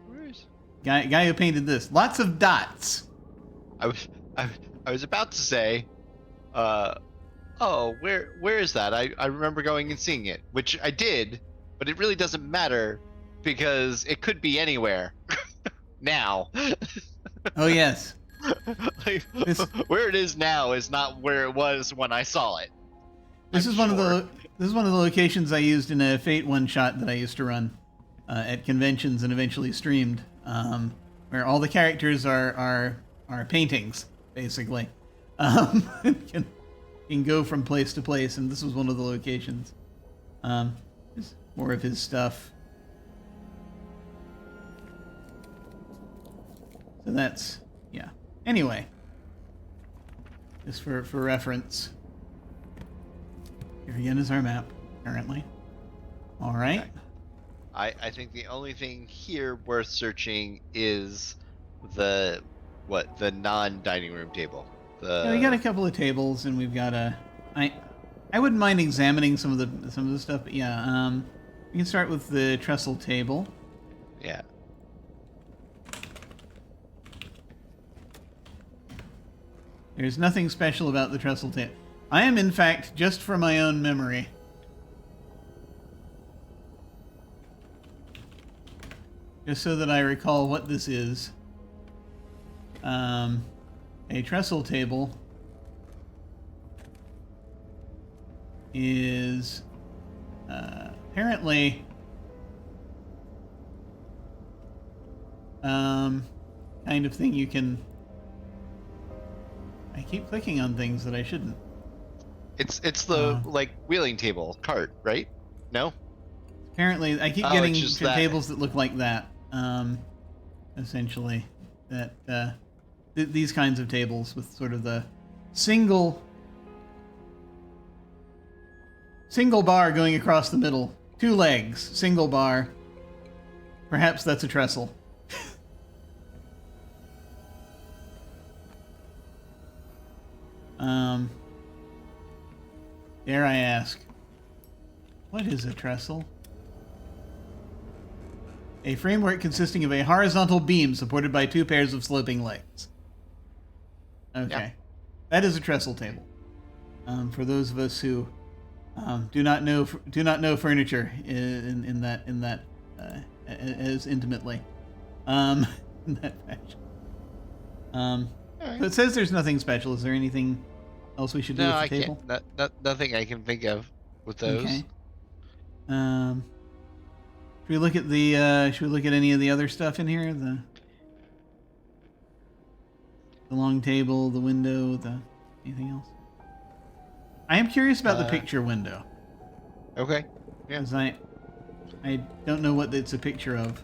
Where is... Guy who painted this. Lots of dots. I was about to say, where is that? I remember going and seeing it, which I did, but it really doesn't matter because it could be anywhere now. Oh yes. Like, where it is now is not where it was when I saw it. This is one of the locations I used in a Fate one shot that I used to run at conventions and eventually streamed, where all the characters are paintings basically. Can go from place to place, and this was one of the locations. More of his stuff. So that's, yeah. Anyway, just for reference. Here again is our map, currently. All right. Okay. I think the only thing here worth searching is the non-dining room table. Yeah, we got a couple of tables, and we've got I wouldn't mind examining some of the stuff, but yeah, we can start with the trestle table. Yeah. There's nothing special about the trestle table. I am, in fact, just for my own memory, just so that I recall what this is. A trestle table is apparently kind of thing you can... I keep clicking on things that I shouldn't. It's the like wheeling table cart, right? No? Apparently, I keep getting tables that look like that. Essentially, that these kinds of tables with sort of the single bar going across the middle, 2 legs, single bar. Perhaps that's a trestle. Dare I ask, what is a trestle? A framework consisting of a horizontal beam supported by 2 pairs of sloping legs. Okay, yeah. That is a trestle table. For those of us who do not know furniture in that as intimately, in that fashion. Right. So it says there's nothing special. Is there anything else we should do with the table? Nothing I can think of with those. Okay. Should we look at the? Should we look at any of the other stuff in here? The long table, the window, anything else? I am curious about the picture window. Okay. Yeah. Because I don't know what it's a picture of.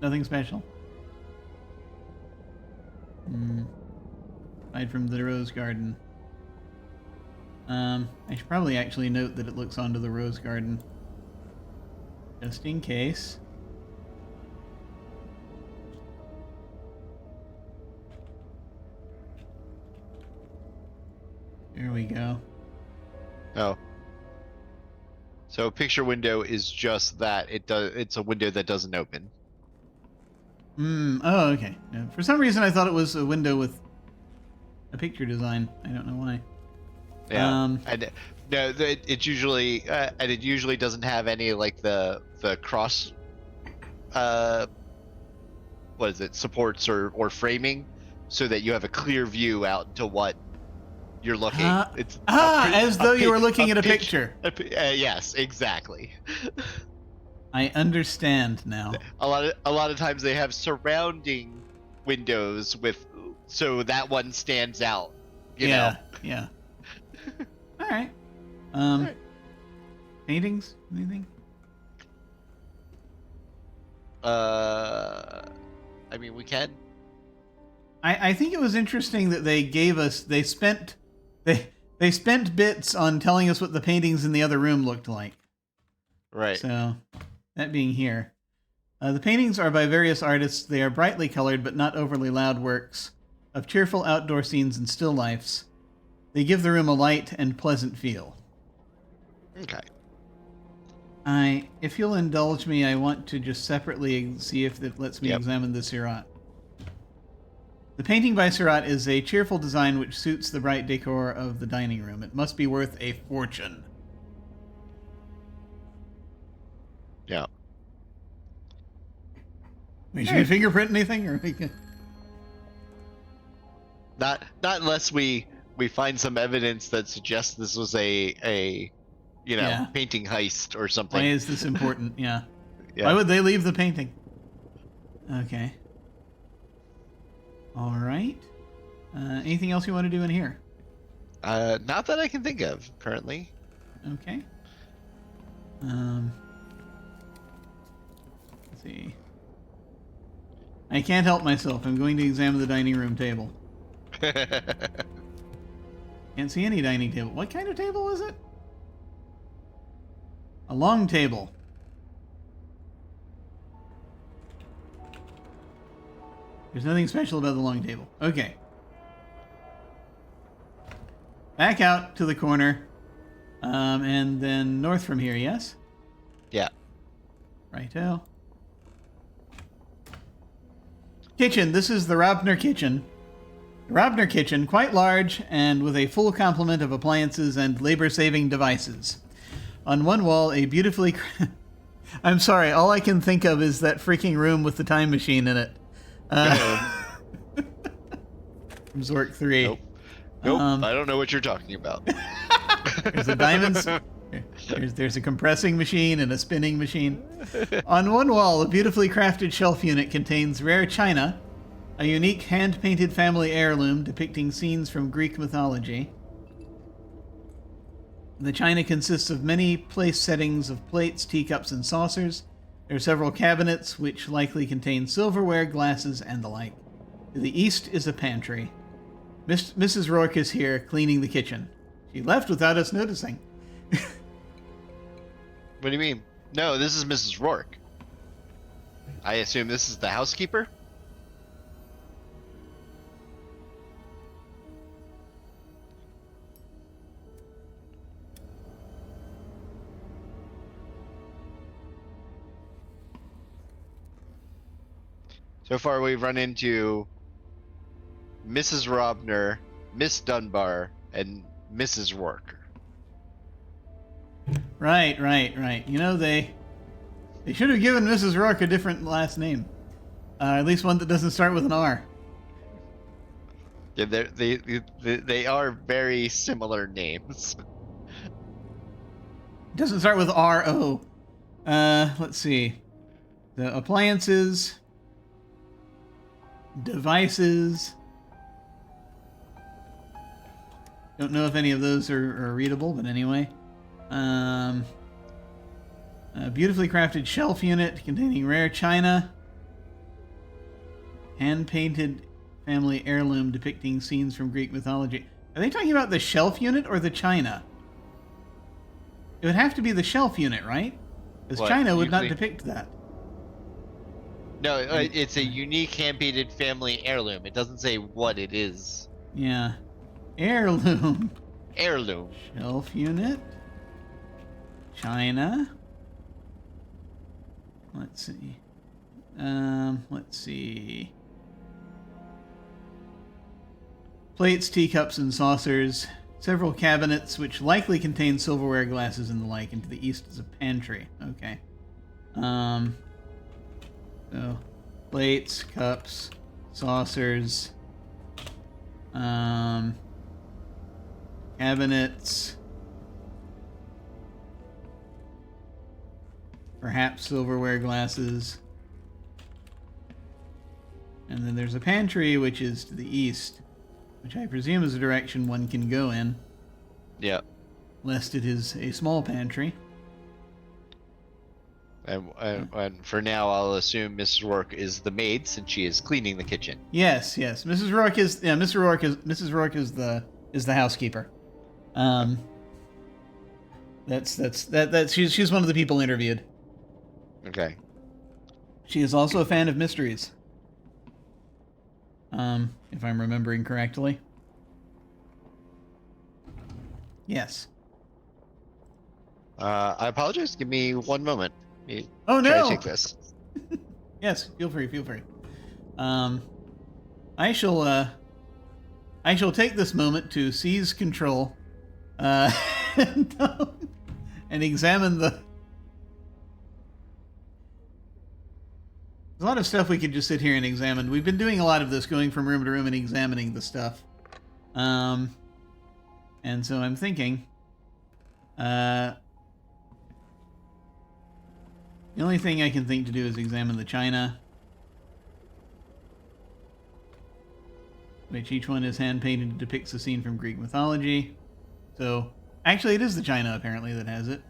Nothing special. Aside from the rose garden. I should probably actually note that it looks onto the rose garden. Just in case. There we go. Oh. So picture window is just that. It's a window that doesn't open. Oh, okay. No, for some reason I thought it was a window with a picture design. I don't know why. Yeah. And no, it usually and it usually doesn't have any like the cross what is it, supports or framing, so that you have a clear view out to what you're looking. It's as though you were looking at a picture. Yes, exactly. I understand now. A lot of times they have surrounding windows so that one stands out. You know? Yeah. All right. Paintings? Anything? I mean, we can. I think it was interesting that they spent bits on telling us what the paintings in the other room looked like. Right. So, that being here. The paintings are by various artists. They are brightly colored but not overly loud works of cheerful outdoor scenes and still lifes. They give the room a light and pleasant feel. Okay. If you'll indulge me, I want to just separately see if it lets me examine the Sirat. The painting by Sirat is a cheerful design which suits the bright decor of the dining room. It must be worth a fortune. Yeah. Wait, should we fingerprint anything? Or Not unless we find some evidence that suggests this was a painting heist or something. Why is this important? Yeah. Yeah. Why would they leave the painting? Okay. All right. Anything else you want to do in here? Not that I can think of currently. Okay. Let's see. I can't help myself. I'm going to examine the dining room table. Can't see any dining table. What kind of table is it? A long table. There's nothing special about the long table. Okay. Back out to the corner. And then north from here, yes? Yeah. Righto. Kitchen. This is the Robner kitchen. The Robner kitchen, quite large and with a full complement of appliances and labor-saving devices. On one wall, a beautifully... I'm sorry, all I can think of is that freaking room with the time machine in it. From Zork 3. Nope. I don't know what you're talking about. There's a diamonds. There's a compressing machine and a spinning machine. On one wall, a beautifully crafted shelf unit contains rare china, a unique hand-painted family heirloom depicting scenes from Greek mythology. The china consists of many place settings of plates, teacups, and saucers. There are several cabinets, which likely contain silverware, glasses, and the like. To the east is a pantry. Mrs. Rourke is here, cleaning the kitchen. She left without us noticing. What do you mean? No, this is Mrs. Rourke. I assume this is the housekeeper? So far, we've run into Mrs. Robner, Miss Dunbar, and Mrs. Rourke. Right. You know, they should have given Mrs. Rourke a different last name. At least one that doesn't start with an R. Yeah, they are very similar names. It doesn't start with R-O. Let's see. The appliances... devices. Don't know if any of those are readable, but anyway. A beautifully crafted shelf unit containing rare china. Hand-painted family heirloom depicting scenes from Greek mythology. Are they talking about the shelf unit or the china? It would have to be the shelf unit, right? Because china would not depict that. No, it's a unique hand-painted family heirloom. It doesn't say what it is. Yeah. Heirloom. Heirloom. Shelf unit. China. Let's see. Let's see. Plates, teacups, and saucers. Several cabinets, which likely contain silverware, glasses, and the like. And to the east is a pantry. Okay. So, plates, cups, saucers, cabinets, perhaps silverware, glasses, and then there's a pantry, which is to the east, which I presume is a direction one can go in. Yeah. Lest it is a small pantry. And for now, I'll assume Mrs. Rourke is the maid since she is cleaning the kitchen. Yes. Mrs. Rourke is Mrs. Rourke is the housekeeper. The She's one of the people interviewed. Okay. She is also a fan of mysteries. If I'm remembering correctly. Yes. I apologize. Give me one moment. Oh Try no! to take this. Yes, feel free, feel free. I shall take this moment to seize control, and examine the... There's a lot of stuff we could just sit here and examine. We've been doing a lot of this, going from room to room and examining the stuff. And so I'm thinking, the only thing I can think to do is examine the china, which each one is hand-painted and depicts a scene from Greek mythology. So, actually it is the china, apparently, that has it.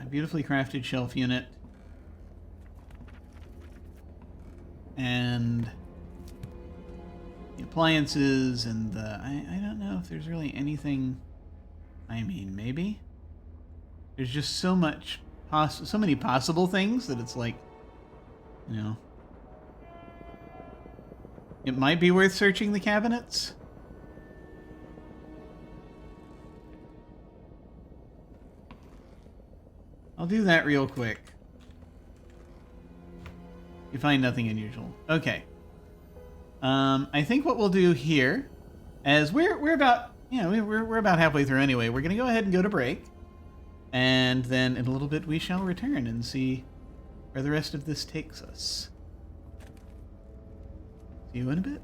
Beautifully crafted shelf unit. And the appliances and the... I don't know if there's really anything... I mean, maybe? There's just so much... so many possible things that it's like... You know... It might be worth searching the cabinets. I'll do that real quick. You find nothing unusual. Okay. I think what we'll do here, as we're about, you know, we're about halfway through anyway. We're gonna go ahead and go to break, and then in a little bit we shall return and see where the rest of this takes us. See you in a bit.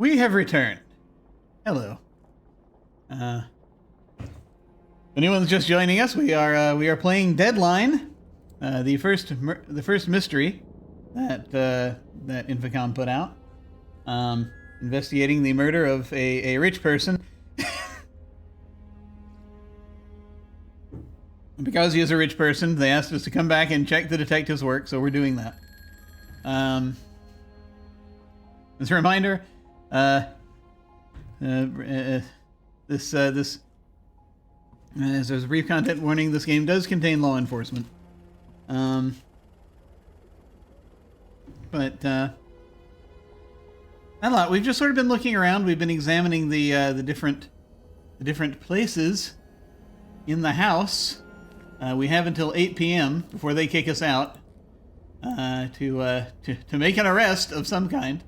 We have returned. Hello. If anyone's just joining us, we are playing Deadline, the first mystery that Infocom put out, investigating the murder of a rich person. Because he is a rich person, they asked us to come back and check the detective's work, so we're doing that. As a reminder, this as a brief content warning, this game does contain law enforcement. But not a lot. We've just sort of been looking around. We've been examining the different places in the house. We have until 8 p.m. before they kick us out to make an arrest of some kind.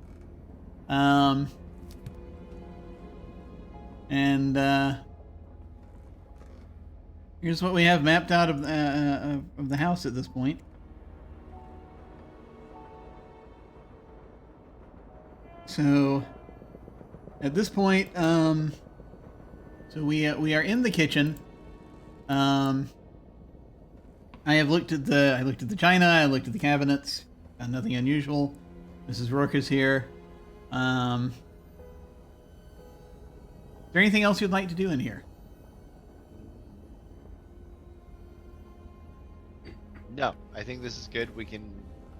Here's what we have mapped out of the house at this point. So at this point, so we are in the kitchen. I looked at the china. I looked at the cabinets. Found nothing unusual. Mrs. Rourke is here. Is there anything else you'd like to do in here? No, I think this is good. We can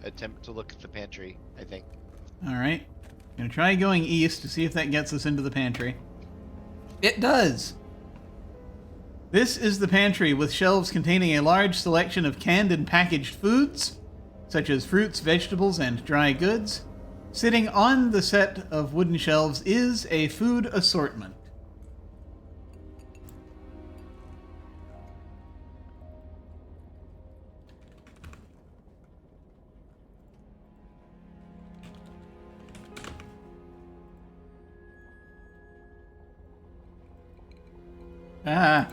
attempt to look at the pantry, I think. All right. I'm going to try going east to see if that gets us into the pantry. It does! This is the pantry, with shelves containing a large selection of canned and packaged foods, such as fruits, vegetables, and dry goods. Sitting on the set of wooden shelves is a food assortment. Ah.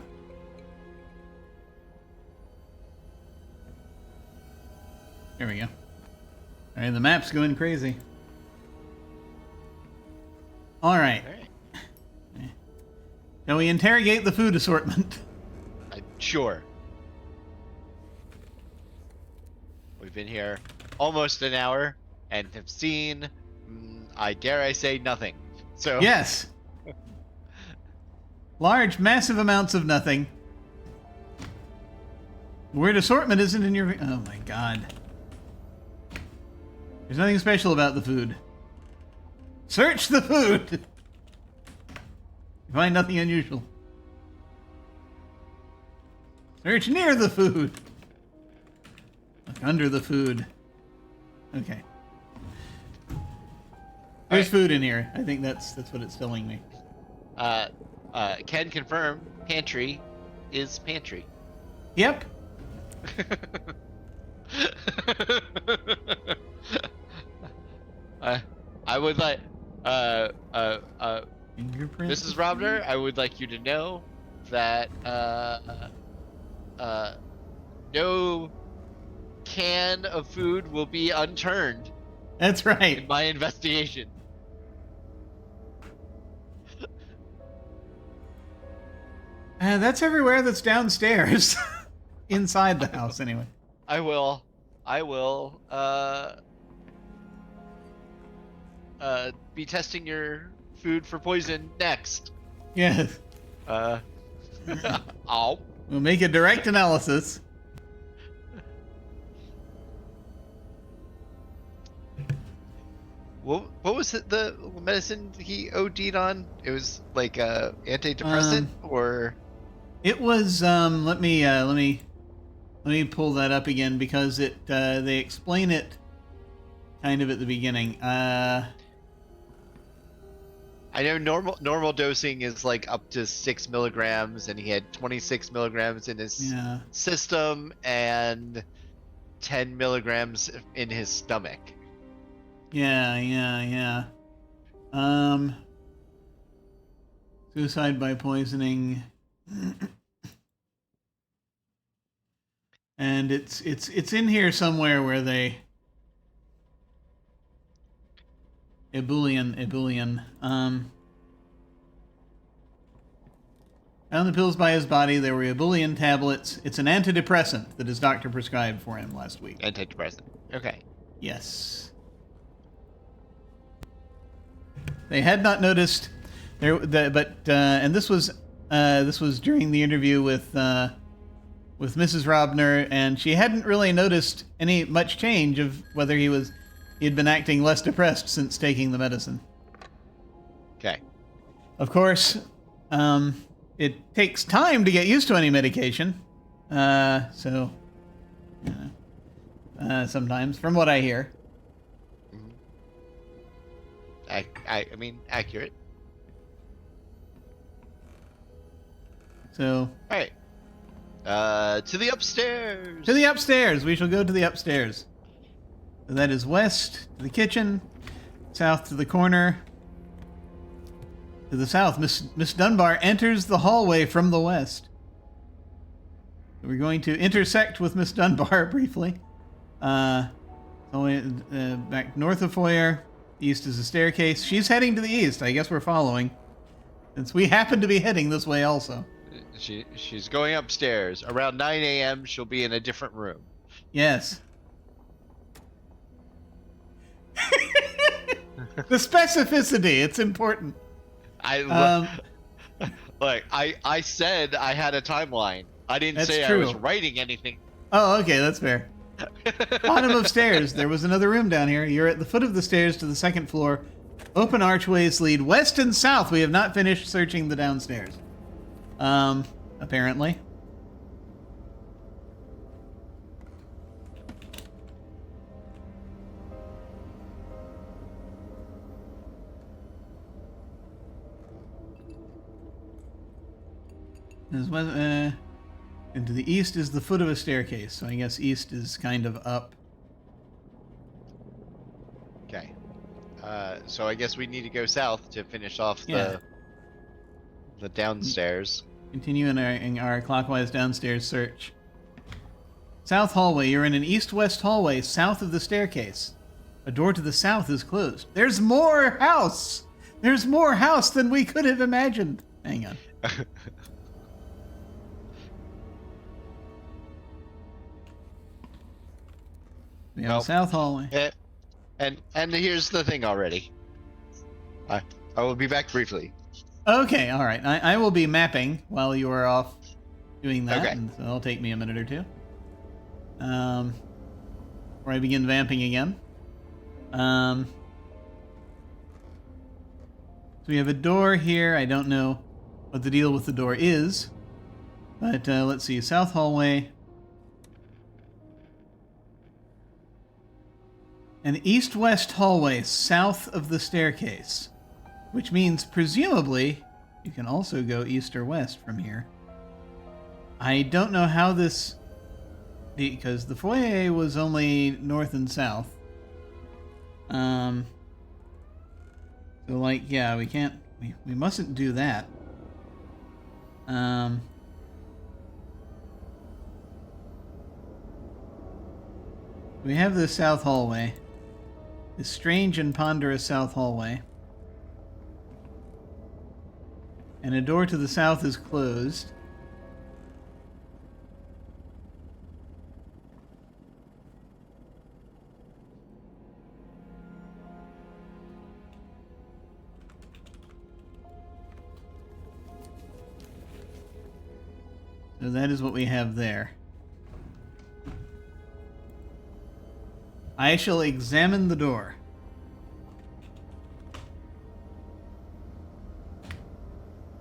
There we go. All right, the map's going crazy. All right. Shall we interrogate the food assortment? Sure. We've been here almost an hour and have seen, I dare I say, nothing. So Yes. Large, massive amounts of nothing. The word assortment isn't in your... Oh my god. There's nothing special about the food. Search the food! You find nothing unusual. Search near the food. Look under the food. Okay. There's food in here. I think that's what it's telling me. Can confirm pantry is pantry. Yep. I would like Fingerprint? Mrs. Robner, I would like you to know that no can of food will be unturned That's right. in my investigation. That's everywhere that's downstairs. Inside the house, anyway. I will be testing your food for poison next. Yes. Ow. We'll make a direct analysis. What was it, the medicine he OD'd on? It was like a antidepressant or... It was let me pull that up again because it they explain it kind of at the beginning. I know normal dosing is like up to 6 milligrams, and he had 26 milligrams in his system and 10 milligrams in his stomach. Yeah. Suicide by poisoning. And it's in here somewhere where they... Ebullient. Found the pills by his body. They were ebullient tablets. It's an antidepressant that his doctor prescribed for him last week. Antidepressant. Okay. Yes. They had not noticed there, and this was during the interview with Mrs. Robner, and she hadn't really noticed any much change of whether he'd been acting less depressed since taking the medicine. Okay. Of course, it takes time to get used to any medication, sometimes, from what I hear. I mean, accurate. So. All right. To the upstairs. To the upstairs. We shall go to the upstairs. So that is west to the kitchen, south to the corner. To the south, Miss Dunbar enters the hallway from the west. So we're going to intersect with Miss Dunbar briefly. Back north of foyer. East is a staircase. She's heading to the east. I guess we're following, since we happen to be heading this way also. She's going upstairs. Around 9 a.m. she'll be in a different room. Yes. The specificity, it's important. I said I had a timeline. I didn't say true. I was writing anything. Oh, okay, that's fair. Bottom of stairs. There was another room down here. You're at the foot of the stairs to the second floor. Open archways lead west and south. We have not finished searching the downstairs. Apparently. And to the east is the foot of a staircase, so I guess east is kind of up. Okay. So I guess we need to go south to finish off the downstairs. Continue in our clockwise downstairs search. South hallway. You're in an east-west hallway south of the staircase. A door to the south is closed. There's more house! There's more house than we could have imagined. Hang on. We have a south hallway. And here's the thing already. I will be back briefly. Okay, all right. I will be mapping while you are off doing that, okay. And so it'll take me a minute or two. Before I begin vamping again. So we have a door here. I don't know what the deal with the door is, but let's see. South hallway. An east-west hallway south of the staircase, which means presumably you can also go east or west from here. I don't know how this, because the foyer was only north and south. So like, yeah, we can't, we mustn't do that. We have the south hallway. This strange and ponderous south hallway. And a door to the south is closed. So that is what we have there. I shall examine the door.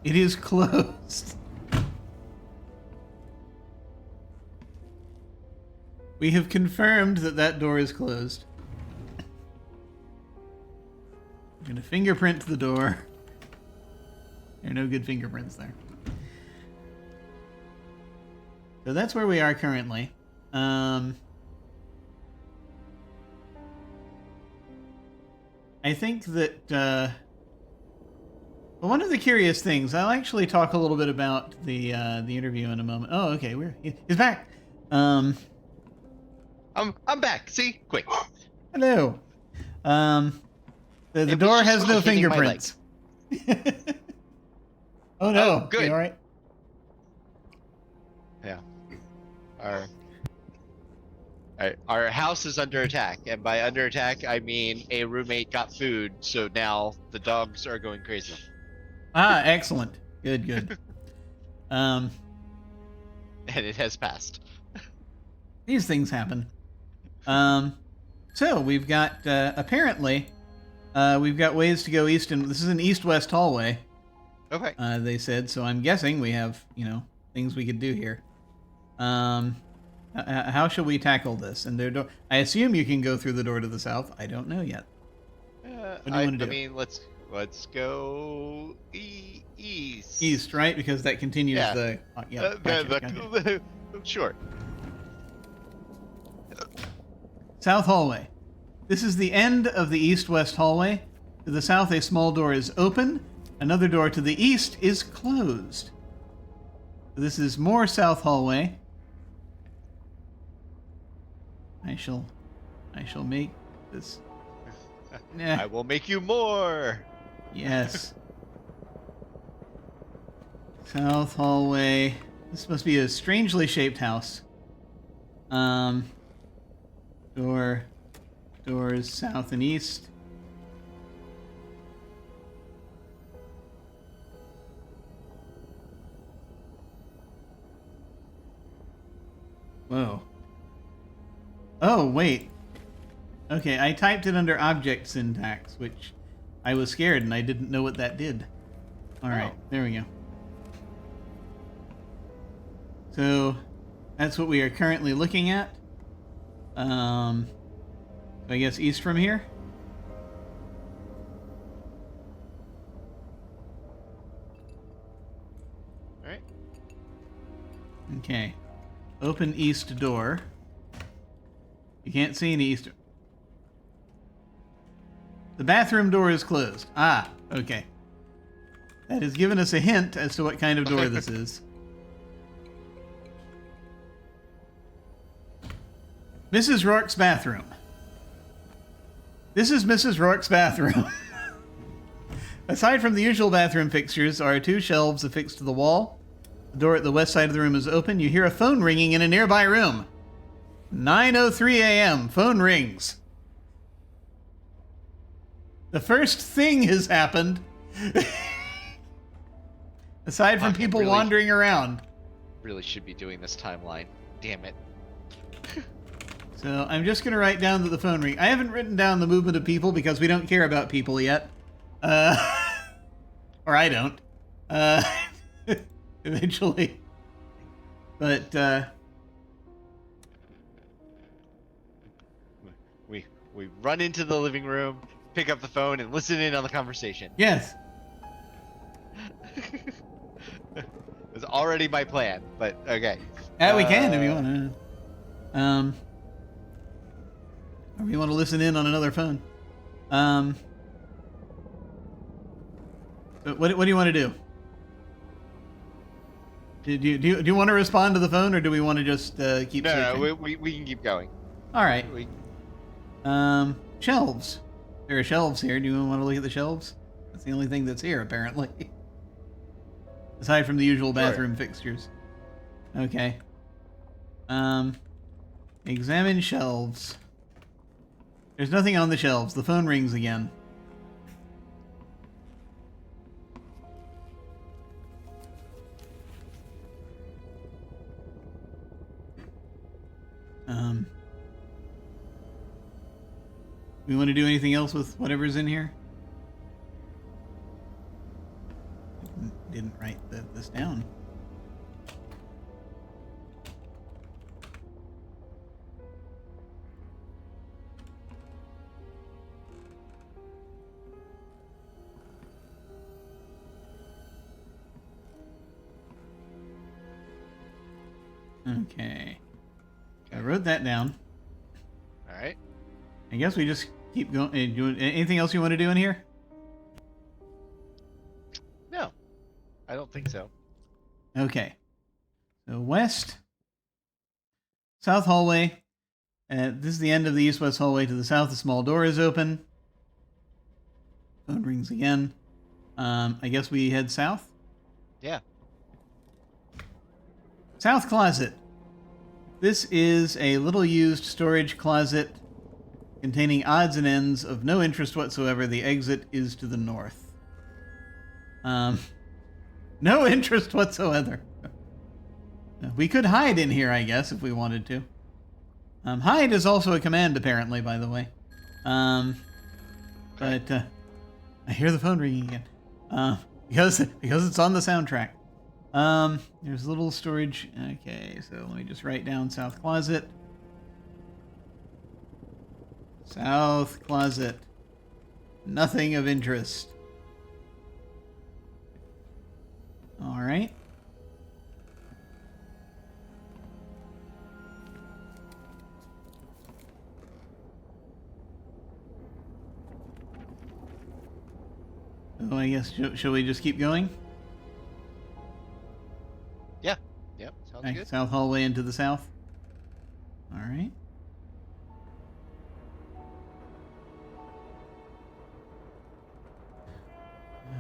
It is closed. We have confirmed that that door is closed. I'm going to fingerprint the door. There are no good fingerprints there. So that's where we are currently. I think that, well, one of the curious things, I'll actually talk a little bit about the interview in a moment. Oh, okay, he's back. I'm back. See, quick. Hello. The It was door just has no hitting my leg. fingerprints. Oh no! Oh, good. You all right? Yeah. Our house is under attack, and by under attack I mean a roommate got food, so now the dogs are going crazy. Ah, excellent. Good, good. Um, And it has passed. these things happen. So we've got apparently we've got ways to go east, and this is an east-west hallway. Okay. They said, so I'm guessing we have things we could do here. How shall we tackle this? And I assume you can go through the door to the south. I don't know yet. What do you want to do? I mean, let's go east. East, right? Because that continues Yeah. the. Yeah. Gotcha. Sure. South hallway. This is the end of the east-west hallway. To the south, a small door is open. Another door to the east is closed. This is more south hallway. I shall make this. I will make you more. Yes. South hallway. This must be a strangely shaped house. Doors south and east. Whoa. Oh, wait. Okay, I typed it under object syntax, which I was scared and I didn't know what that did. Alright, there we go. So, that's what we are currently looking at. So I guess east from here? Alright. Okay. Open east door. You can't see any east. The bathroom door is closed. Ah, okay. That has given us a hint as to what kind of door this is. Mrs. Rourke's bathroom. This is Mrs. Rourke's bathroom. Aside from the usual bathroom fixtures are two shelves affixed to the wall. The door at the west side of the room is open. You hear a phone ringing in a nearby room. 9:03 a.m. Phone rings. The first thing has happened. Aside from people wandering around. Really should be doing this timeline. Damn it. So I'm just going to write down that the phone ring. I haven't written down the movement of people because we don't care about people yet. Or I don't. Eventually. But, We run into the living room, pick up the phone, and listen in on the conversation. yes. It was already my plan, but okay. Yeah, we can if you want to. Or you want to listen in on another phone. But what do you want to do? Do you want to respond to the phone, or do we want to just keep searching? No, we can keep going. All right. Shelves. There are shelves here. Do you want to look at the shelves? That's the only thing that's here, apparently. Aside from the usual bathroom fixtures. Okay. Examine shelves. There's nothing on the shelves. The phone rings again. We want to do anything else with whatever's in here? Didn't write this down. Okay. I wrote that down. All right. I guess we just keep going. Anything else you want to do in here? No, I don't think so. Okay. So west, south hallway. This is the end of the east-west hallway. To the south, a small door is open. Phone rings again. I guess we head south? Yeah. South closet. This is a little used storage closet containing odds and ends of no interest whatsoever. The exit is to the north. No interest whatsoever. We could hide in here, I guess, if we wanted to. Hide is also a command, apparently, by the way. But I hear the phone ringing again. Because it's on the soundtrack. There's a little storage. Okay, so let me just write down south closet. South closet. Nothing of interest. All right. Oh, I guess, shall we just keep going? Yeah. Yep. Sounds Okay, good. south hallway into the south. All right.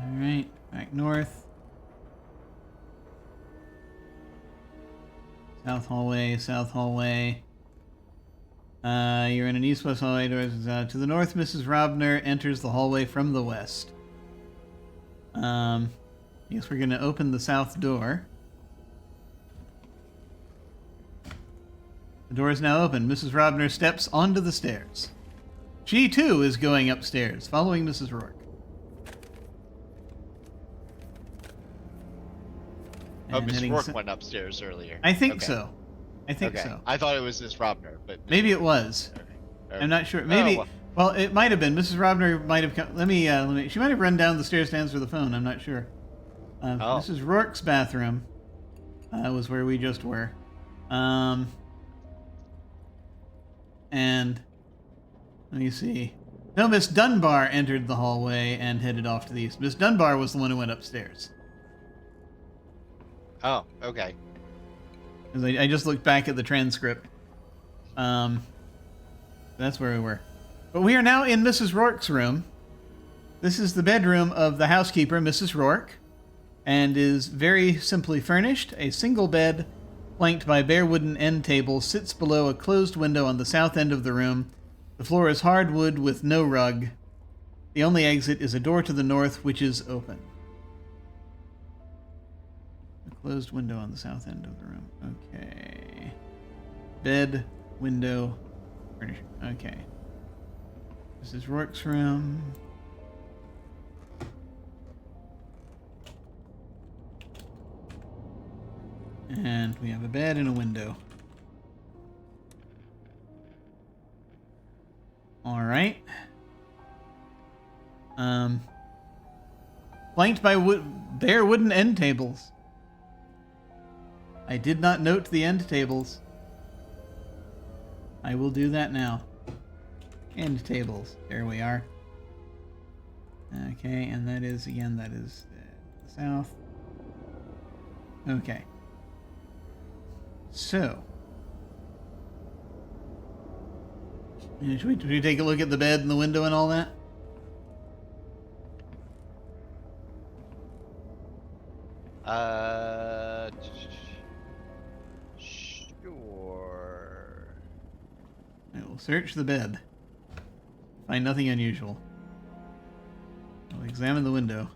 All right, back north. South hallway, south hallway. You're in an east-west hallway. To the north, Mrs. Robner enters the hallway from the west. Yes, we're going to open the south door. The door is now open. Mrs. Robner steps onto the stairs. She, too, is going upstairs, following Mrs. Rourke. Oh, And Miss heading Rourke went upstairs earlier. I think Okay. so. I think Okay. so. I thought it was Miss Robner, but Maybe it was. Okay. I'm not sure. Maybe. Oh, well, it might have been. Mrs. Robner might have come. Let me. She might have run down the stairs to answer the phone. I'm not sure. Mrs. Rourke's bathroom was where we just were. And let me see. No, Miss Dunbar entered the hallway and headed off to the east. Miss Dunbar was the one who went upstairs. Oh, okay. 'Cause I just looked back at the transcript. That's where we were. But we are now in Mrs. Rourke's room. This is the bedroom of the housekeeper, Mrs. Rourke, and is very simply furnished. A single bed, flanked by bare wooden end tables, sits below a closed window on the south end of the room. The floor is hardwood with no rug. The only exit is a door to the north, which is open. A closed window on the south end of the room. Okay. Bed, window, furniture. Okay. This is Rourke's room. And we have a bed and a window. All right. Flanked by bare wooden end tables. I did not note the end tables. I will do that now. End tables. There we are. Okay, and that is, again, that is the south. Okay. So. Should we take a look at the bed and the window and all that? Sure. I will search the bed. Find nothing unusual. I'll examine the window.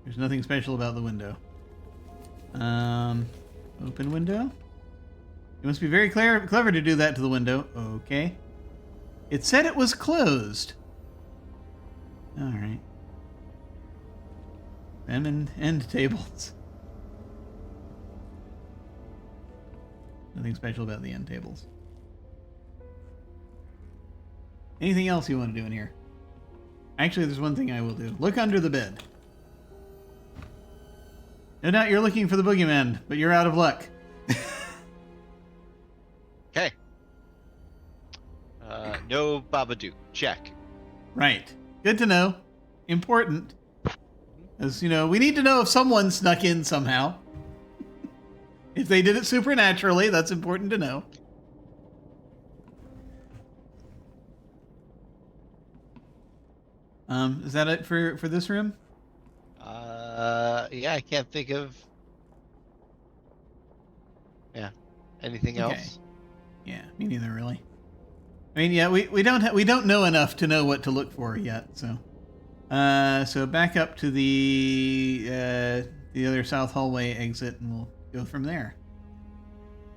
There's nothing special about the window. Open window? You must be very clever to do that to the window. Okay. It said it was closed. Alright. Them and end tables. Nothing special about the end tables. Anything else you want to do in here? Actually, there's one thing I will do. Look under the bed. No doubt you're looking for the boogeyman, but you're out of luck. Okay. No Babadook. Check. Right. Good to know. Important. As you know, we need to know if someone snuck in somehow. If they did it supernaturally, that's important to know. Is that it for this room? Yeah, I can't think of. Yeah, anything Okay. else? Yeah, me neither, really. I mean, yeah, we don't know enough to know what to look for yet. So, so back up to the other south hallway exit, and we'll go from there.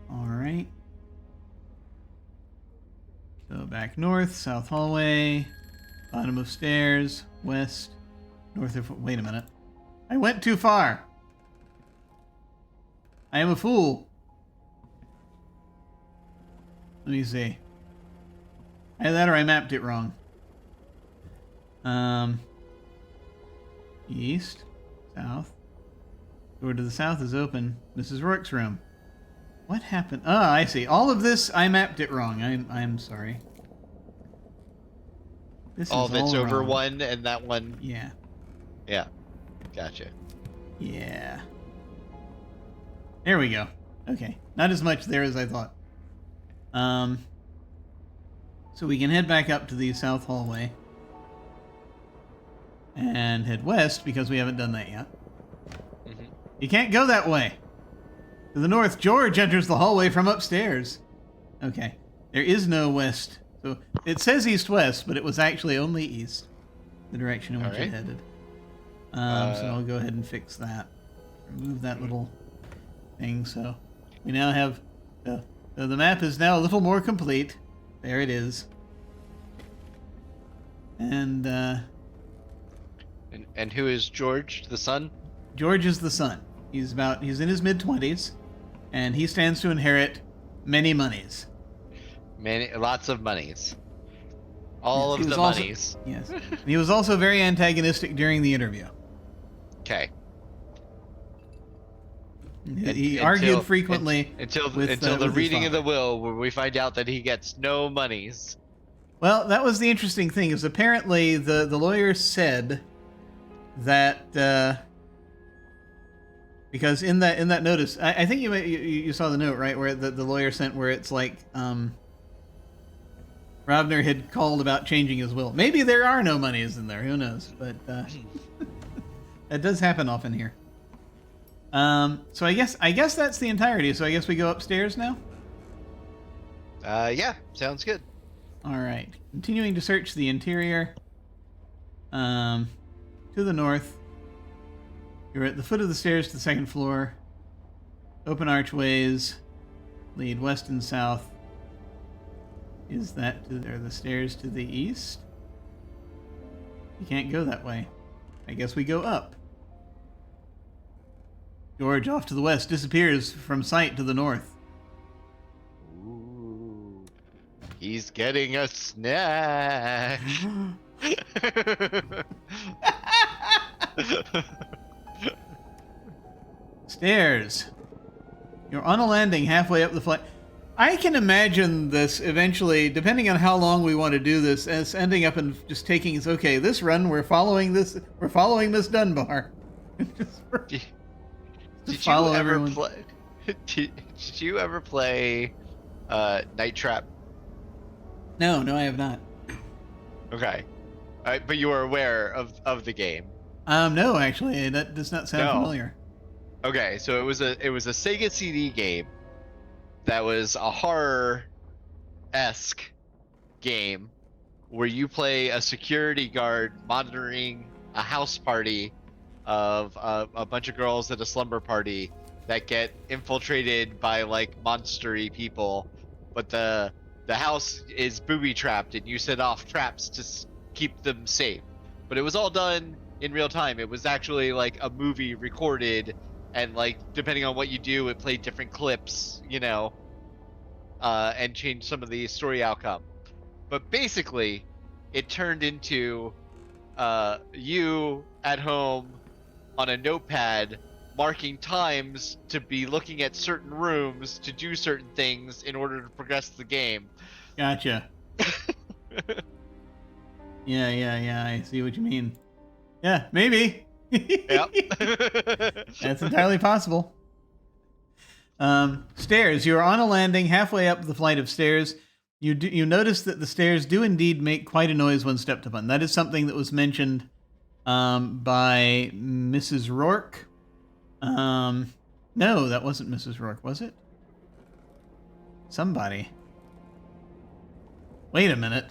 All right. So back north, south hallway, bottom of stairs, west, north of. Wait a minute. I went too far. I am a fool. Let me see. Either that or I mapped it wrong. East, south. Door to the south is open. Mrs. Rourke's room. What happened? Oh, I see. All of this, I mapped it wrong. I'm sorry. This All is of it's all over wrong. one, and that one. Yeah. Yeah, gotcha. Yeah. There we go. Okay. Not as much there as I thought. So we can head back up to the south hallway. And head west because we haven't done that yet. Mm-hmm. You can't go that way. To the north, George enters the hallway from upstairs. Okay. There is no west. So it says east-west, but it was actually only east. The direction in which it headed. So I'll go ahead and fix that. Remove that little thing. So we now have... so the map is now a little more complete. There it is. And who is George, the son? George is the son. He's in his mid-20s, and he stands to inherit many monies. Lots of monies. All Yes, of the monies. Yes. And he was also very antagonistic during the interview. Okay. He argued frequently until with the his reading of father. the will, where we find out that he gets no monies. Well, that was the interesting thing, is apparently the lawyer said that because in that notice, I think you saw the note, right, where the lawyer sent, where it's like Robner had called about changing his will. Maybe there are no monies in there, who knows, but that does happen often here. So I guess that's the entirety. So I guess we go upstairs now? Yeah, sounds good. All right. Continuing to search the interior. To the north. You're at the foot of the stairs to the second floor. Open archways lead west and south. Is that are the stairs to the east? You can't go that way. I guess we go up. George, off to the west, disappears from sight to the north. Ooh, he's getting a snack. Stairs. You're on a landing halfway up the flight. I can imagine this eventually, depending on how long we want to do this, as ending up and just taking, okay, this run, we're following Miss Dunbar. Did you ever play? Did you ever play Night Trap? No, I have not. Okay, but you were aware of the game. No, actually, that does not sound familiar. Okay, so it was a Sega CD game that was a horror-esque game where you play a security guard monitoring a house party of a bunch of girls at a slumber party that get infiltrated by like monstery people, but the house is booby trapped and you set off traps to keep them safe. But it was all done in real time. It was actually like a movie recorded, and like depending on what you do, it played different clips, and changed some of the story outcome. But basically, it turned into you at home on a notepad marking times to be looking at certain rooms to do certain things in order to progress the game. Gotcha. Yeah, I see what you mean. Yeah, maybe. Yep. That's entirely possible. Stairs. You're on a landing halfway up the flight of stairs. You notice that the stairs do indeed make quite a noise when stepped upon. That is something that was mentioned by Mrs. Rourke. No, that wasn't Mrs. Rourke, was it? Somebody. Wait a minute.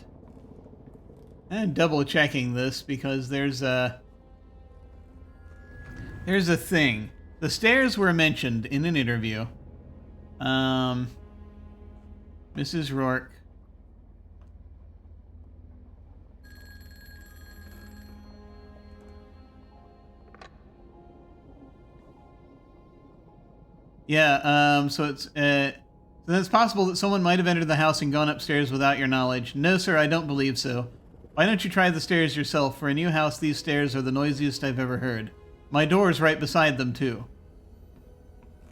I'm double checking this because there's a thing. The stairs were mentioned in an interview. Mrs. Rourke. Yeah, so it's possible that someone might have entered the house and gone upstairs without your knowledge. No, sir, I don't believe so. Why don't you try the stairs yourself? For a new house, these stairs are the noisiest I've ever heard. My door's right beside them, too.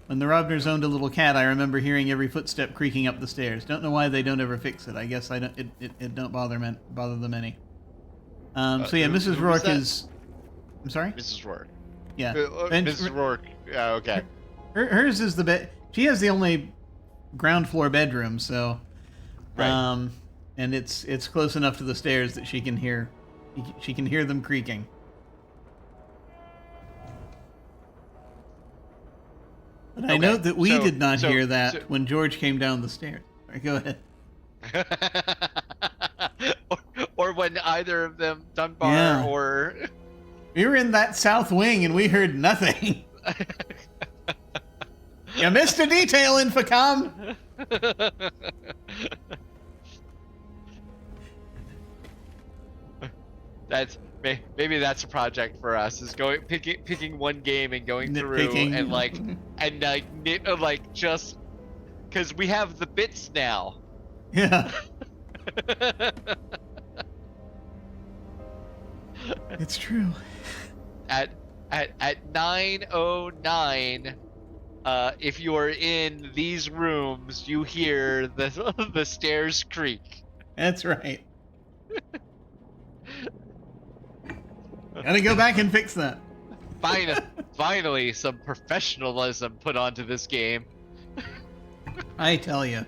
When the Robners owned a little cat, I remember hearing every footstep creaking up the stairs. Don't know why they don't ever fix it. I guess it don't bother them any. So yeah, Mrs. Rourke is... I'm sorry? Mrs. Rourke. Yeah. Mrs. Rourke. Yeah, okay. Hers is the bed. She has the only ground floor bedroom, so... Right. And it's close enough to the stairs that she can hear them creaking. But I note that we did not hear that when George came down the stairs. All right, go ahead. or when either of them, Dunbar or... We were in that south wing and we heard nothing. You missed a detail, Infocom. Maybe that's a project for us, is picking one game and going through and just because we have the bits now. Yeah. It's true. At 9:09, if you are in these rooms, you hear the stairs creak. That's right. Gotta go back and fix that. Finally, some professionalism put onto this game. I tell you.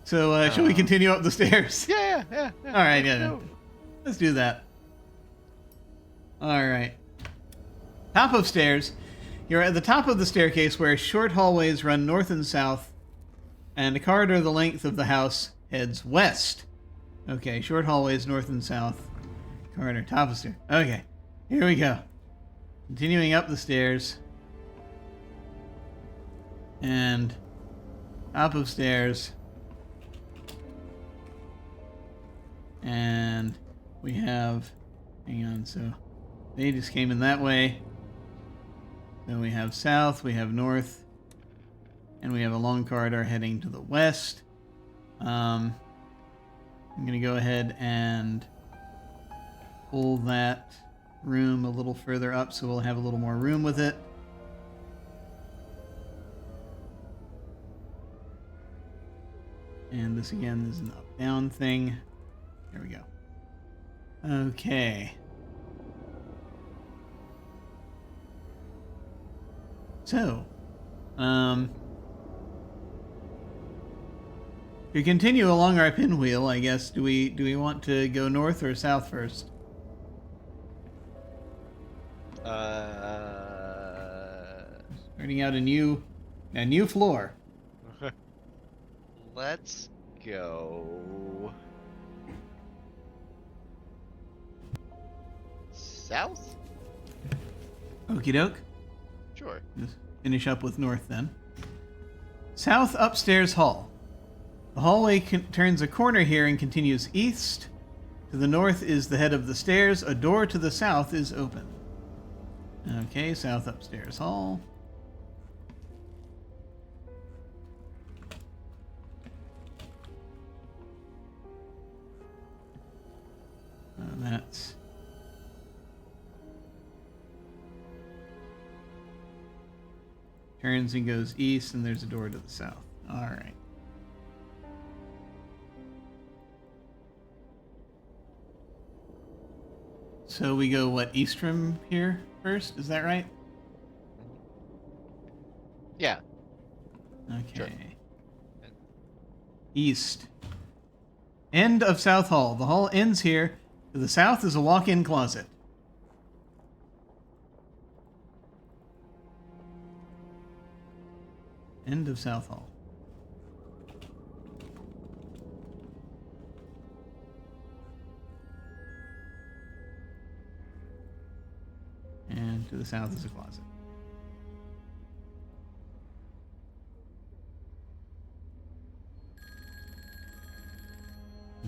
So, shall we continue up the stairs? Yeah. All right, yeah. Let's do that. All right. Top of stairs. You're at the top of the staircase where short hallways run north and south, and a corridor the length of the house heads west. Okay, short hallways north and south. Corridor, top of stairs. Okay, here we go. Continuing up the stairs. And top of stairs. And we have... Hang on, so they just came in that way. Then we have south, we have north, and we have a long corridor heading to the west. I'm going to go ahead and pull that room a little further up so we'll have a little more room with it. And this again is an up-down thing. There we go. Okay. So, to continue along our pinwheel, I guess, do we want to go north or south first? Starting out a new floor. Let's go south. Okie doke. Sure. Just finish up with north then. South upstairs hall. The hallway turns a corner here and continues east. To the north is the head of the stairs. A door to the south is open. Okay, south upstairs hall. That's... Turns and goes east, and there's a door to the south. All right. So we go, what, east from here first? Is that right? Yeah. Okay. Sure. East. End of South Hall. The hall ends here. To the south is a walk-in closet. End of South Hall. And to the south is a closet.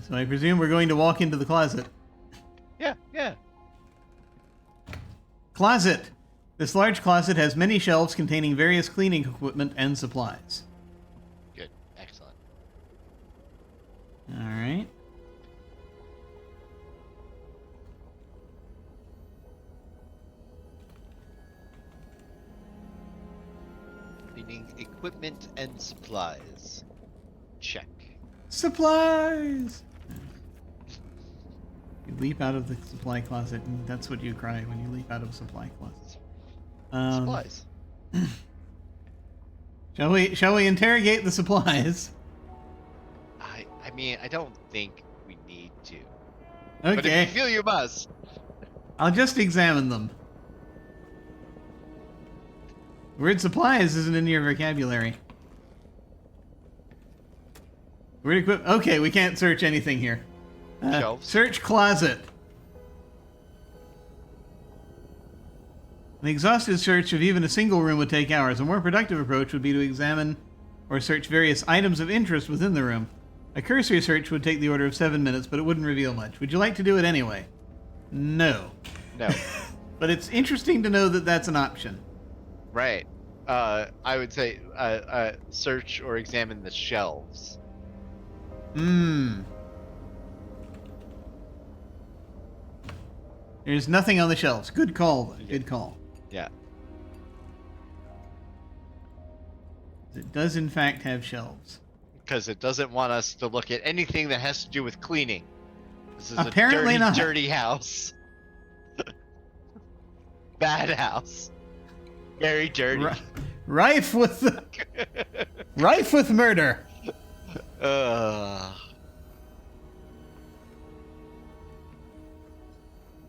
So I presume we're going to walk into the closet. Yeah, yeah. Closet. This large closet has many shelves containing various cleaning equipment and supplies. Good. Excellent. All right. Meaning equipment and supplies. Check. Supplies! You leap out of the supply closet, and that's what you cry when you leap out of a supply closet. Supplies. Shall we interrogate the supplies? I mean, I don't think we need to. Okay. But if you feel you must. I'll just examine them. The word supplies isn't in your vocabulary. Word equip. Okay, we can't search anything here. Shelves. Search closet. An exhaustive search of even a single room would take hours. A more productive approach would be to examine or search various items of interest within the room. A cursory search would take the order of 7 minutes, but it wouldn't reveal much. Would you like to do it anyway? No. No. But it's interesting to know that that's an option. Right. I would say search or examine the shelves. There's nothing on the shelves. Good call. Good call. Yeah. It does, in fact, have shelves. Because it doesn't want us to look at anything that has to do with cleaning. This is Apparently a dirty, not. dirty house. Bad house. Very dirty. Rife with murder. All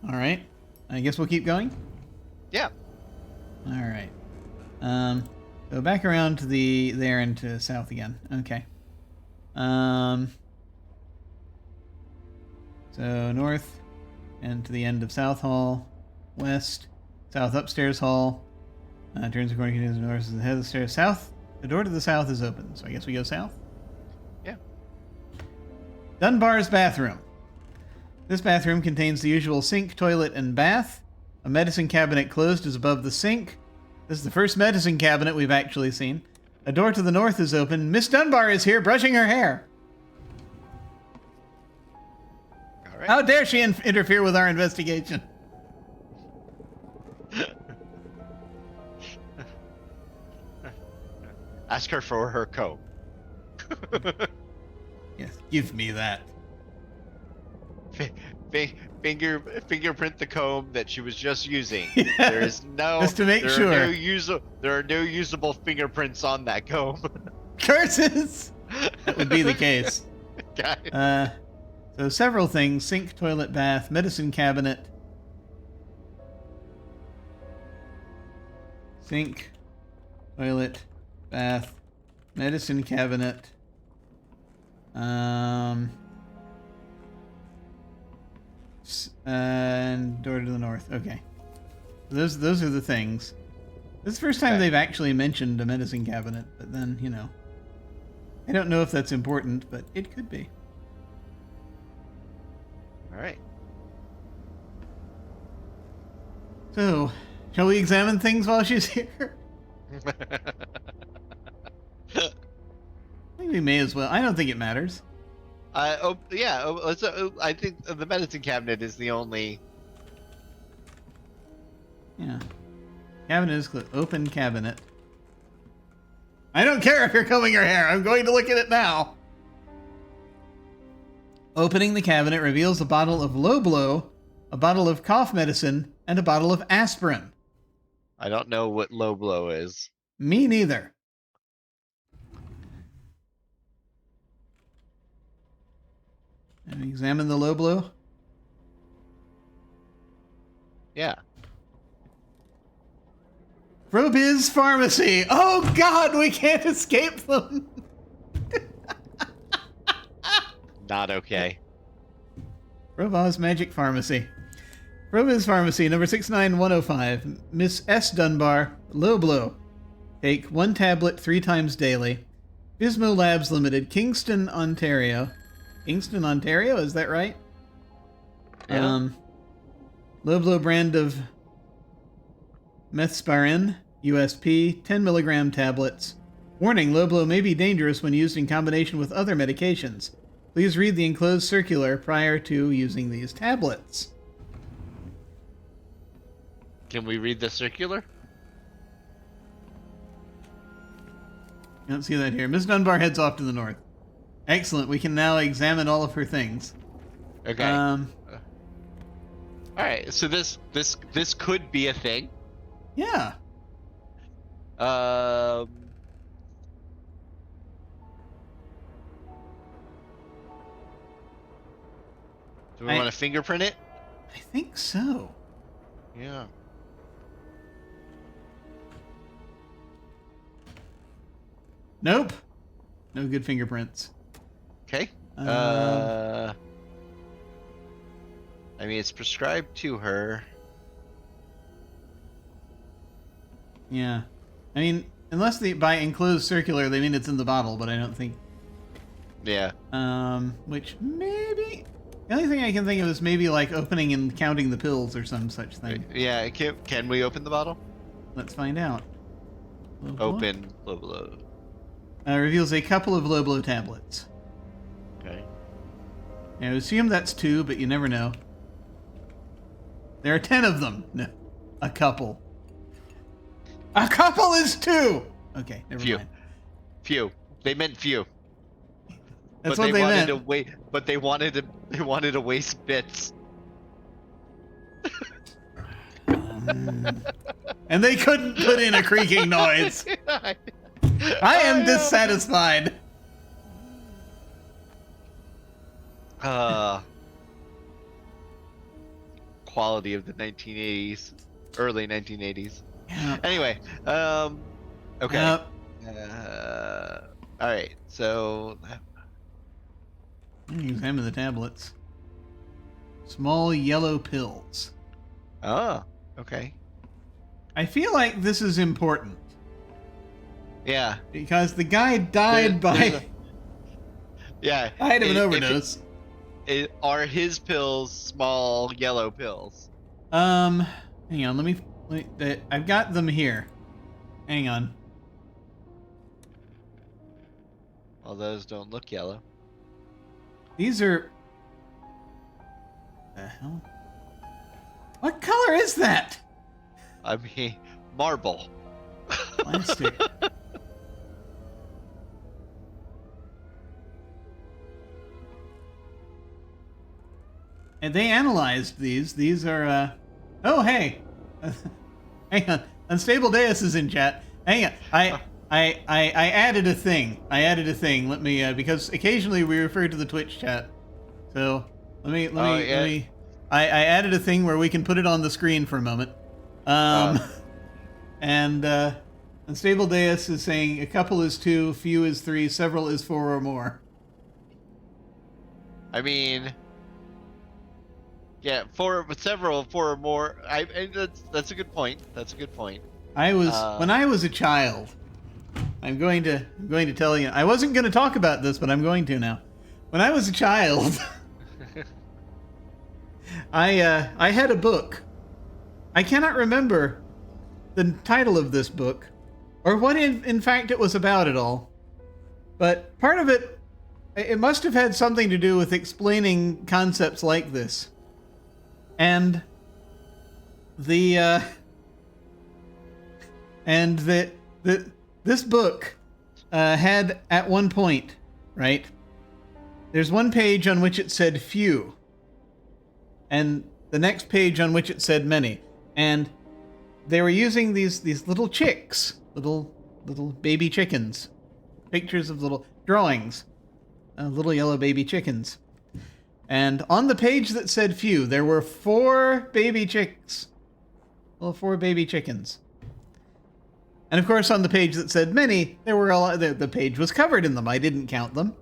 right. I guess we'll keep going. Yeah. All right. Go back around to there and to south again. Okay. So north and to the end of South Hall, west, south upstairs hall. Turns according to the north is the head of the stairs. South. The door to the south is open, so I guess we go south. Yeah. Dunbar's bathroom. This bathroom contains the usual sink, toilet, and bath. A medicine cabinet closed is above the sink. This is the first medicine cabinet we've actually seen. A door to the north is open. Miss Dunbar is here, brushing her hair. All right. How dare she interfere with our investigation? Ask her for her comb. Yes, give me that. Fingerprint the comb that she was just using. Yeah, There is no. just to make sure. There are no usable fingerprints on that comb. Curses! That would be the case. Okay. So several things: sink, toilet, bath, medicine cabinet. Sink, toilet, bath, medicine cabinet. And door to the north. Okay. Those are the things. This is the first time Okay. they've actually mentioned a medicine cabinet, but then, you know. I don't know if that's important, but it could be. All right. So, shall we examine things while she's here? I think we may as well. I don't think it matters. I think the medicine cabinet is the only. Yeah. Cabinet is closed. Open cabinet. I don't care if you're combing your hair. I'm going to look at it now. Opening the cabinet reveals a bottle of low blow, a bottle of cough medicine, and a bottle of aspirin. I don't know what low blow is. Me neither. And examine the low blow. Yeah. Robiz Pharmacy. Oh God, we can't escape them. Not okay. Roboz Magic Pharmacy. Robiz Pharmacy, number 69105. Miss S. Dunbar, low blow. Take 1 tablet 3 times daily. Bismo Labs Limited, Kingston, Ontario. Kingston, Ontario, is that right? Yeah. Low blow brand of methspirine, USP, 10 milligram tablets. Warning, low blow may be dangerous when used in combination with other medications. Please read the enclosed circular prior to using these tablets. Can we read the circular? I don't see that here. Miss Dunbar heads off to the north. Excellent. We can now examine all of her things. Okay. All right. So this could be a thing. Yeah. Do we want to fingerprint it? I think so. Yeah. Nope. No good fingerprints. Okay. I mean, it's prescribed to her. Yeah. I mean, unless by enclosed circular they mean it's in the bottle, but I don't think. Yeah. Which maybe. The only thing I can think of is maybe like opening and counting the pills or some such thing. Yeah. Can we open the bottle? Let's find out. Open low blow. Reveals a couple of low blow tablets. Okay. I assume that's 2, but you never know. There are 10 of them. No, a couple. A couple is 2. Okay, never mind. Few. They meant few. That's but what they meant. But they wanted to waste bits. And they couldn't put in a creaking noise. I am dissatisfied. Quality of the 1980s, early 1980s. Yeah. Anyway, okay. Yep. All right. So, Examine the tablets. Small yellow pills. oh, okay. I feel like this is important Yeah. because the guy died Yeah. died of an overdose. Are his pills small yellow pills? Hang on. Let me. I've got them here. Hang on. Well, those don't look yellow. These are. The hell? What color is that? I mean, marble. Plastic. And they analyzed these. These are. Oh, hey. Hang on. Unstable Deus is in chat. Hang on. I added a thing. Let me because occasionally we refer to the Twitch chat. So let me. I added a thing where we can put it on the screen for a moment. And Unstable Deus is saying a couple is 2, few is 3, several is 4 or more. I mean, yeah, 4 or more. That's a good point. That's a good point. When I was a child. I'm going to tell you. I wasn't going to talk about this, but I'm going to now. When I was a child, I had a book. I cannot remember the title of this book, or what in fact it was about at all. But part of it must have had something to do with explaining concepts like this. And this book had at one point, right? There's one page on which it said few, and the next page on which it said many, and they were using these little chicks, little baby chickens, pictures of little drawings, little yellow baby chickens, And on the page that said few, there were 4 baby chicks. Well, 4 baby chickens. And of course, on the page that said many, there were a lot, the page was covered in them. I didn't count them.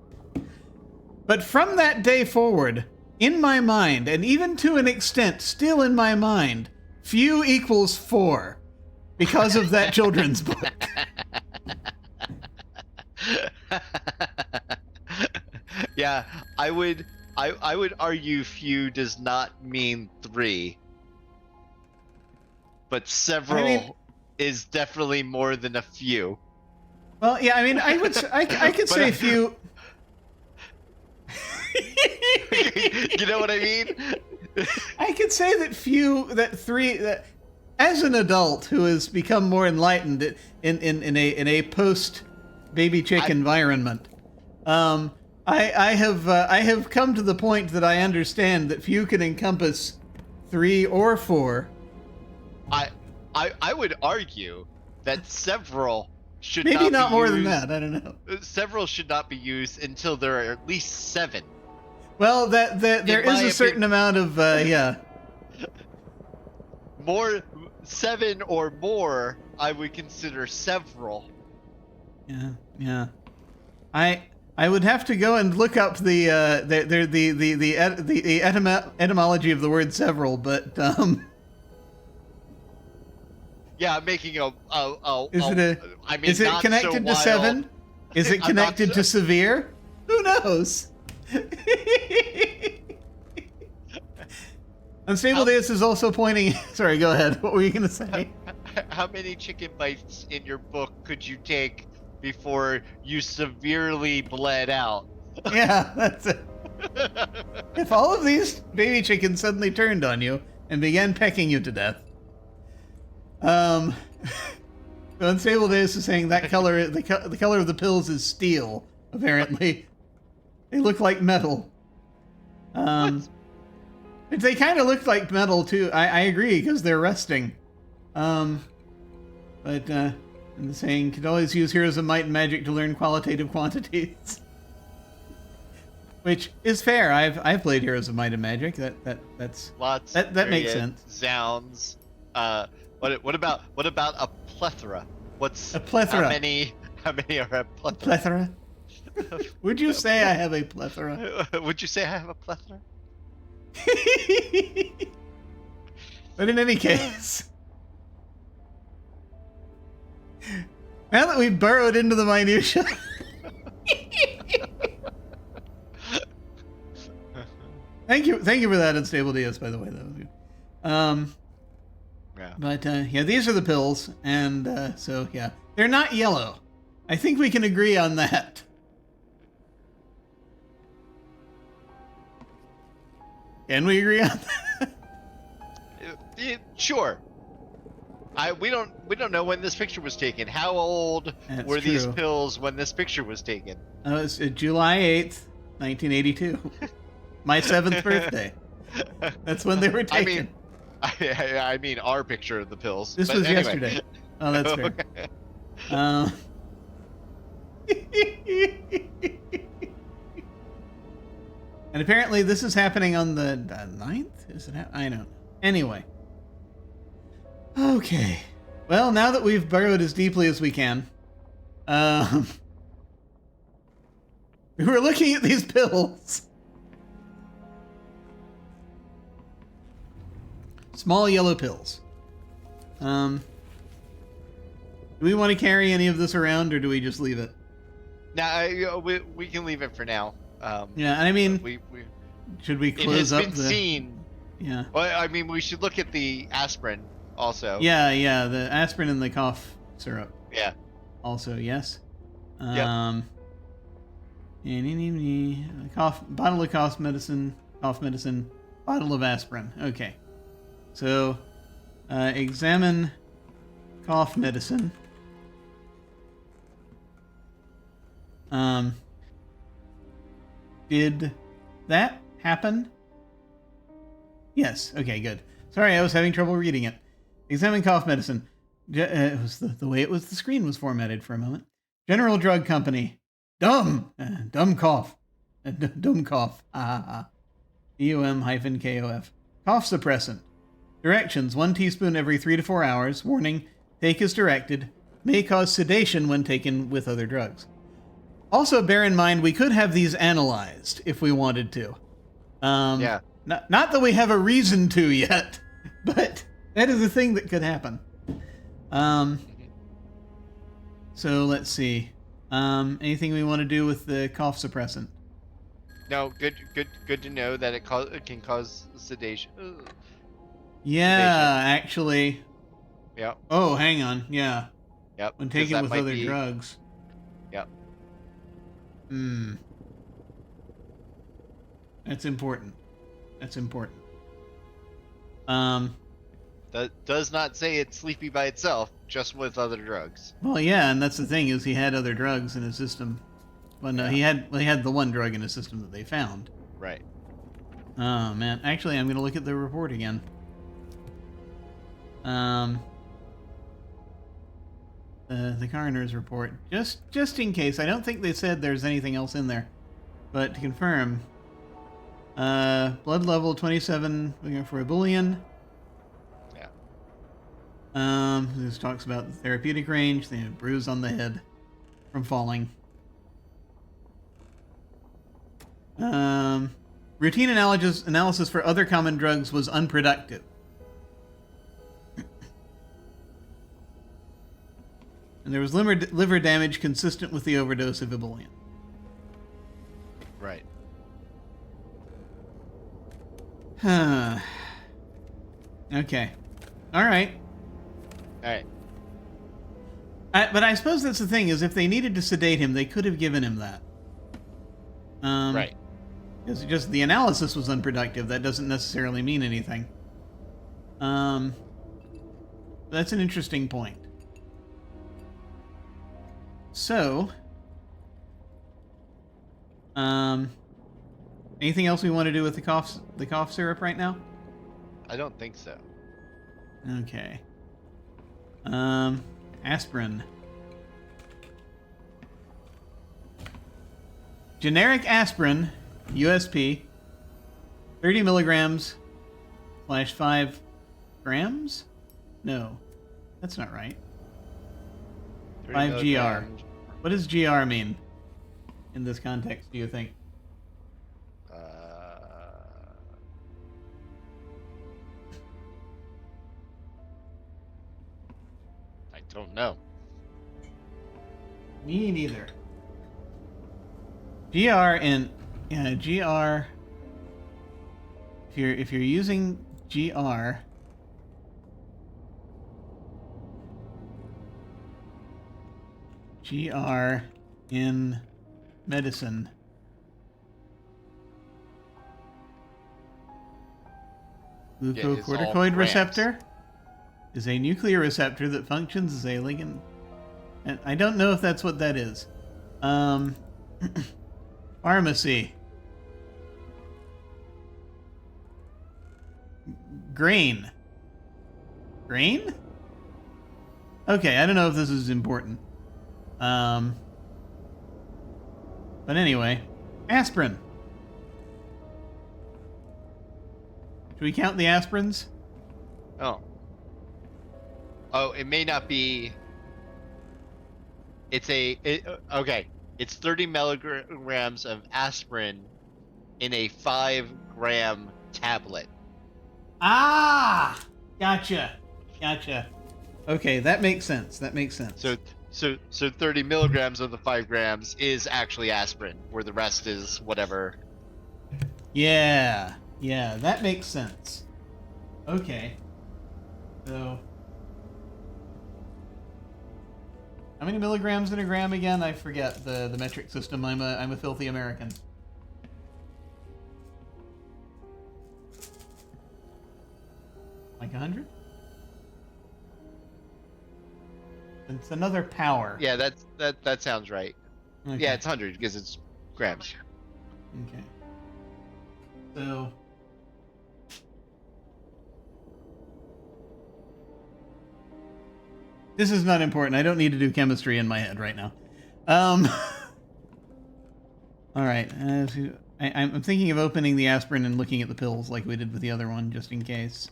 But from that day forward, in my mind, and even to an extent still in my mind, few equals 4 because of that children's book. Yeah, I would argue few does not mean 3, but several is definitely more than a few. Well, yeah, I mean, I could say few. You know what I mean? I could say that as an adult who has become more enlightened in a post baby chick environment, I have come to the point that I understand that few can encompass 3 or 4. I would argue that several should maybe not more used, than that. I don't know. Several should not be used until there are at least 7. Well, there is a certain amount of more 7 or more, I would consider several. Yeah. I would have to go and look up the etymology of the word several, but yeah, I'm making is it connected to 7? Is it connected to severe? Who knows? Unstable Deus is also pointing. Sorry, go ahead. What were you gonna say? How many chicken bites in your book could you take before you severely bled out? Yeah, that's it. If all of these baby chickens suddenly turned on you and began pecking you to death, so Unstable Deus is saying that color, the color of the pills is steel. Apparently, they look like metal. They kind of look like metal too. I agree because they're rusting. But and the saying, could always use Heroes of Might and Magic to learn qualitative quantities. Which is fair. I've played Heroes of Might and Magic. That's lots. That makes sense. Zounds. What about a plethora? What's a plethora? How many are a plethora? Plethora? Would you say I have a plethora? Would you say I have a plethora? But in any case, now that we've burrowed into the minutia, thank you for that, Unstable Deus, by the way. That was good. Yeah. But yeah, these are the pills, and so yeah, they're not yellow. I think we can agree on that. Can we agree on that? Sure. We don't know when this picture was taken. How old were these pills when this picture was taken? It's July 8th, 1982. My 7th birthday. That's when they were taken. I mean our picture of the pills. This was yesterday. Oh, that's fair. And apparently this is happening on the 9th? Is it? I don't know. Anyway. Okay. Well, now that we've burrowed as deeply as we can, we were looking at these pills. Small yellow pills. Do we want to carry any of this around, or do we just leave it? No, we can leave it for now. Yeah, and I mean, should we close up the... It has been seen. Yeah. Well, I mean, we should look at the aspirin also. Yeah, the aspirin and the cough syrup. Yeah. Also, yes. Yep. Bottle of cough medicine, bottle of aspirin. Okay. So, examine cough medicine. Did that happen? Yes. Okay, good. Sorry, I was having trouble reading it. Examine cough medicine. It was the way the screen was formatted for a moment. General Drug Company. Dumb cough. Dumb cough. EUM-KOF. Cough suppressant. Directions: 1 teaspoon every 3 to 4 hours. Warning: take as directed. May cause sedation when taken with other drugs. Also, bear in mind, we could have these analyzed if we wanted to. Yeah. Not that we have a reason to yet, but that is a thing that could happen. So let's see. Anything we want to do with the cough suppressant? No, good to know that it can cause sedation. Ugh. Yeah, Sedation. actually. Yep. Oh, hang on. Yeah. Yep. When 'cause taken that with might other be- drugs. Yep. That's important. That's important. That does not say it's sleepy by itself, just with other drugs. Well, yeah, and that's the thing, is he had other drugs in his system. Well, no, Yeah. he had the one drug in his system that they found. Right. Oh, man. Actually, I'm going to look at the report again. The coroner's report. Just in case. I don't think they said there's anything else in there. But to confirm, blood level 27 looking for a bullion. Yeah. This talks about the therapeutic range, the bruise on the head from falling. Routine analysis for other common drugs was unproductive. And there was liver damage consistent with the overdose of ebullient. Right. Huh. Okay. All right. All right. But I suppose that's the thing, is if they needed to sedate him, they could have given him that. Right. Because just the analysis was unproductive. That doesn't necessarily mean anything. That's an interesting point. So, anything else we want to do with the cough syrup right now? I don't think so. Okay. Aspirin. Generic aspirin, USP, 30 milligrams / 5 grams? No, that's not right. 5 GR. milligrams. What does GR mean in this context, do you think? I don't know. Me neither. GR and GR. If you're using GR, GR in medicine. Glucocorticoid grams. receptor is a nuclear receptor that functions as a ligand. And I don't know if that's what that is. Pharmacy. Grain. Grain? Okay, I don't know if this is important. But anyway, aspirin. Should we count the aspirins? Oh. Oh, it may not be. Okay. It's 30 milligrams of aspirin in a 5-gram tablet. Ah! Gotcha. Okay, that makes sense. So 30 milligrams of the 5 grams is actually aspirin, where the rest is whatever. Yeah, that makes sense. Okay. So, how many milligrams in a gram again? I forget the metric system. I'm a filthy American. Like 100? It's another power. Yeah, that sounds right. Okay. Yeah, it's 100 because it's grams. Okay. So, this is not important. I don't need to do chemistry in my head right now. All right. I'm thinking of opening the aspirin and looking at the pills like we did with the other one, just in case.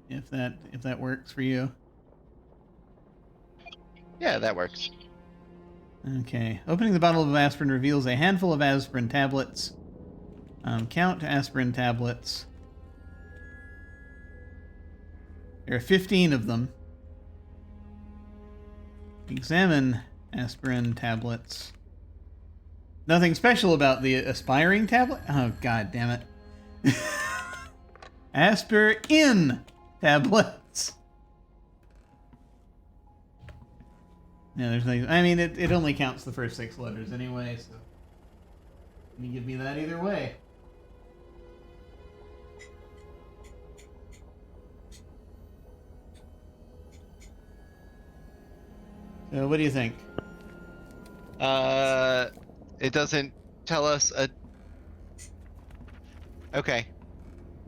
If that works for you. Yeah, that works. Okay. Opening the bottle of aspirin reveals a handful of aspirin tablets. Count aspirin tablets. There are 15 of them. Examine aspirin tablets. Nothing special about the aspiring tablet? Oh, god damn it. Aspirin tablets. No, there's nothing. I mean, it only counts the first 6 letters anyway, so. You can give me that either way. So, what do you think? It doesn't tell us a. Okay.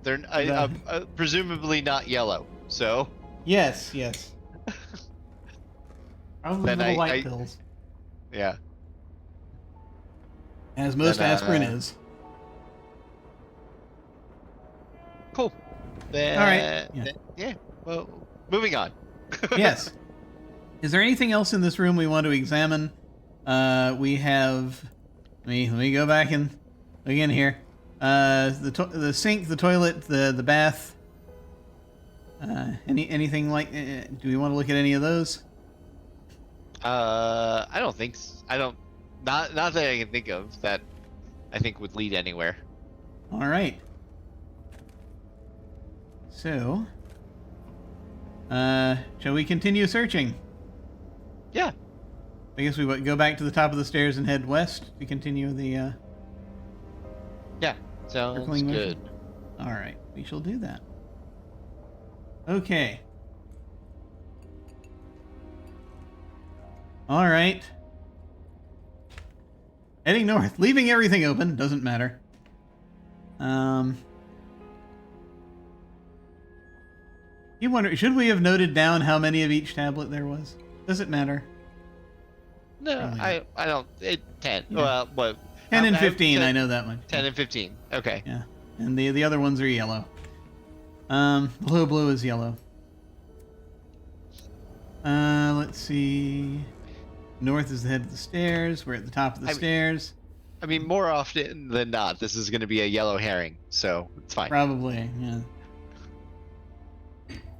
They're presumably not yellow, so. Yes. Probably Then little white pills. Yeah. As most aspirin is. Cool. Then, all right. Yeah. Well, moving on. Yes. Is there anything else in this room we want to examine? We have. Let me go back and look in here. The sink, the toilet, the bath. Anything like? Do we want to look at any of those? I don't think. I don't. Not that I can think of that. I think would lead anywhere. All right. So, shall we continue searching? Yeah. I guess we go back to the top of the stairs and head west to continue the. Yeah. Sounds good. All right, we shall do that. Okay. All right. Heading north, leaving everything open. Doesn't matter. You wonder, should we have noted down how many of each tablet there was? Does it matter? No, I don't. 10. Yeah. Well, what? 10 and 15, I know that much. 10 and 15. Okay. Yeah. And the other ones are yellow. Blue is yellow. Let's see. North is the head of the stairs. We're at the top of the stairs. I mean, more often than not, this is going to be a yellow herring, so it's fine. Probably, yeah.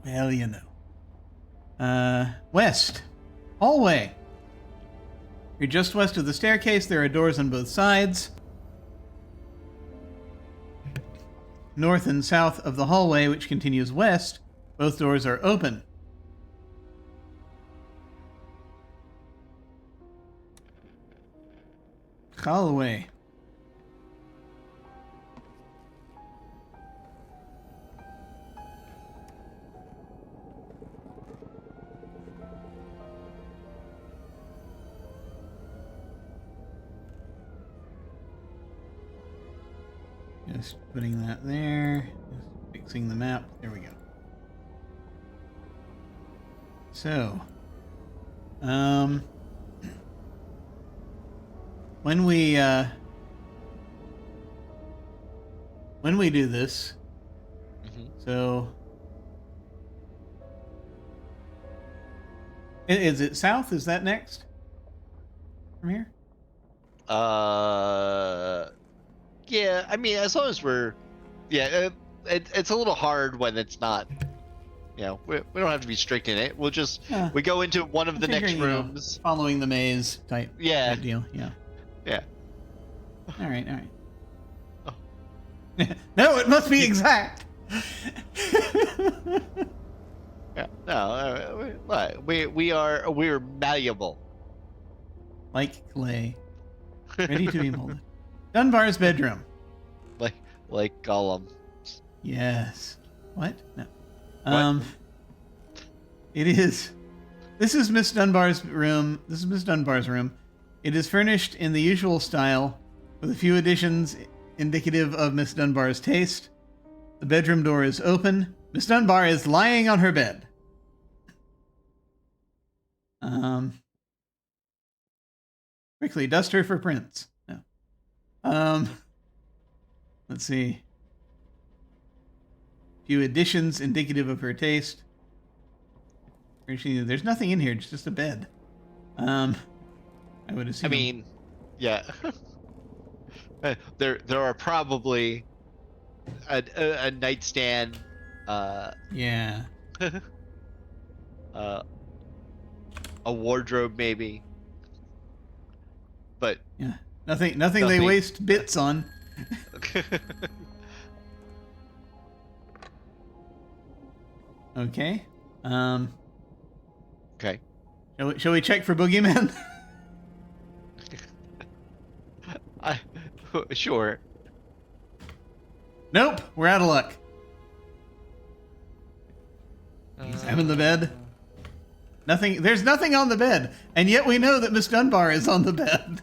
Well, you know. West. Hallway. You're just west of the staircase. There are doors on both sides. North and south of the hallway, which continues west, both doors are open. Hallway. Just putting that there. Just fixing the map. There we go. So, when we do this, so is it south? Is that next from here? Yeah. I mean, as long as we're, it's a little hard when it's not. You know, we don't have to be strict in it. We'll just we go into one of the next rooms, following the maze type. Yeah. Type deal. Yeah. Yeah. All right. Oh. No, it must be exact. Yeah. No. We're malleable. Like clay, ready to be molded. Dunbar's bedroom. Like Gollum. Yes. What? No. What? It is. This is Miss Dunbar's room. This is Miss Dunbar's room. It is furnished in the usual style, with a few additions indicative of Miss Dunbar's taste. The bedroom door is open. Miss Dunbar is lying on her bed. Quickly, dust her for prints. No. Um, let's see. Few additions indicative of her taste. There's nothing in here. It's just a bed. I would assume. I mean, yeah. There are probably a nightstand, yeah. a wardrobe maybe, but Yeah. Nothing they waste bits on. Okay. Okay. Shall we check for boogeyman? Sure. Nope, we're out of luck. Examine the bed. Nothing. There's nothing on the bed, and yet we know that Miss Dunbar is on the bed.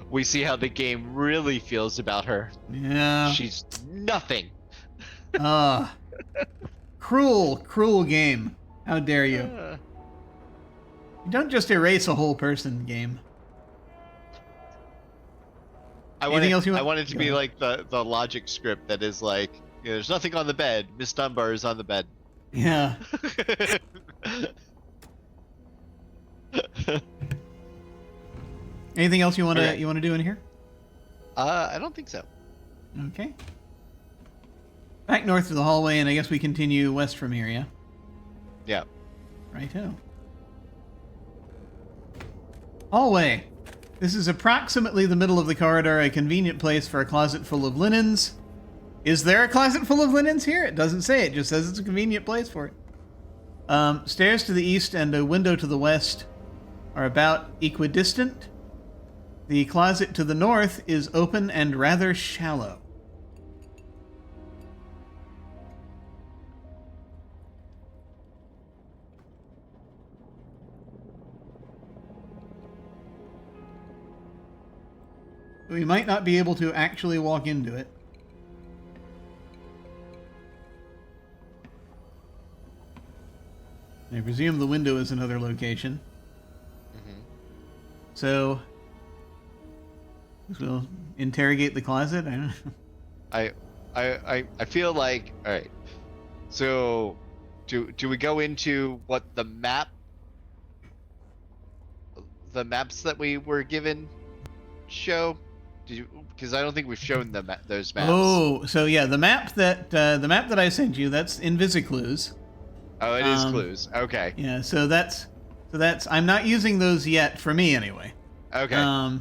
We see how the game really feels about her. Yeah. She's nothing. Cruel game. How dare you? You don't just erase a whole person, game. I want it to be like the logic script that is like, there's nothing on the bed. Miss Dunbar is on the bed. Yeah. Anything else you want to do in here? I don't think so. Okay. Back north through the hallway, and I guess we continue west from here, yeah? Yeah. Righto. Hallway. This is approximately the middle of the corridor, a convenient place for a closet full of linens. Is there a closet full of linens here? It doesn't say. It just says it's a convenient place for it. Stairs to the east and a window to the west are about equidistant. The closet to the north is open and rather shallow. We might not be able to actually walk into it. I presume the window is another location. Mm-hmm. So we'll interrogate the closet. I don't know. I feel like, all right. So do we go into what the maps that we were given show? Because I don't think we've shown them those maps. Oh, so yeah, the map that I sent you, that's Invisiclues. Oh, it is clues. Okay. Yeah, so that's I'm not using those yet for me anyway. Okay.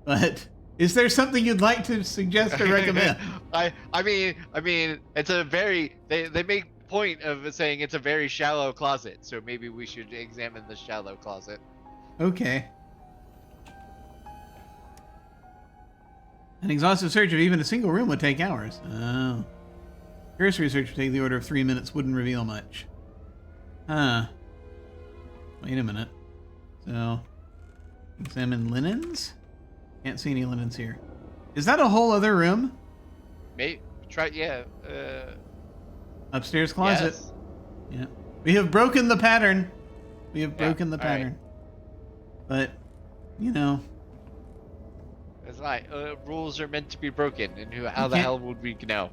But is there something you'd like to suggest or recommend? I mean it's a very they make point of saying it's a very shallow closet, so maybe we should examine the shallow closet. Okay. An exhaustive search of even a single room would take hours. Oh. Cursory search would take the order of 3 minutes, wouldn't reveal much. Huh. Wait a minute. So, examine linens? Can't see any linens here. Is that a whole other room? Maybe try, yeah. Upstairs closet. Yes. Yeah. We have broken the pattern. We have broken the pattern. Right. But, you know. It's like, rules are meant to be broken, and how the hell would we know?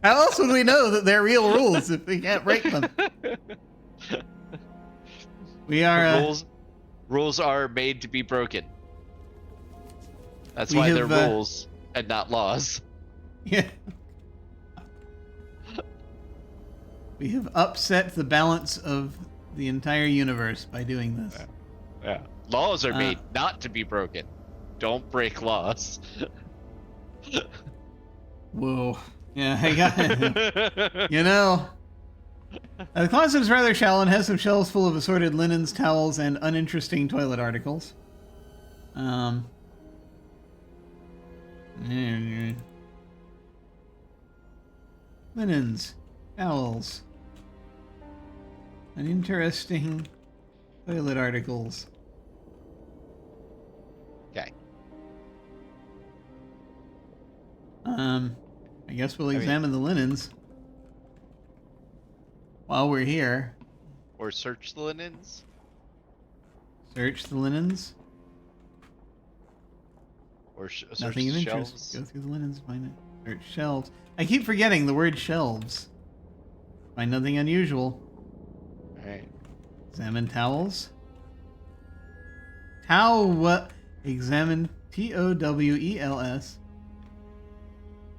How else would we know that they're real rules if we can't break them? We are rules are made to be broken. That's why they're rules and not laws. Yeah. We have upset the balance of the entire universe by doing this. Yeah. Laws are made not to be broken. Don't break laws. Whoa. Yeah, I got it. You know. The closet is rather shallow and has some shelves full of assorted linens, towels, and uninteresting toilet articles. Linens, towels, uninteresting toilet articles. Okay. I guess we'll examine the linens. while we're here. Or search the linens. Search the linens. Or search Nothing of the interest. shelves. Go through the linens, find it. Search shelves. I keep forgetting the word shelves. Find nothing unusual. Alright. Examine towels. Examine Towels.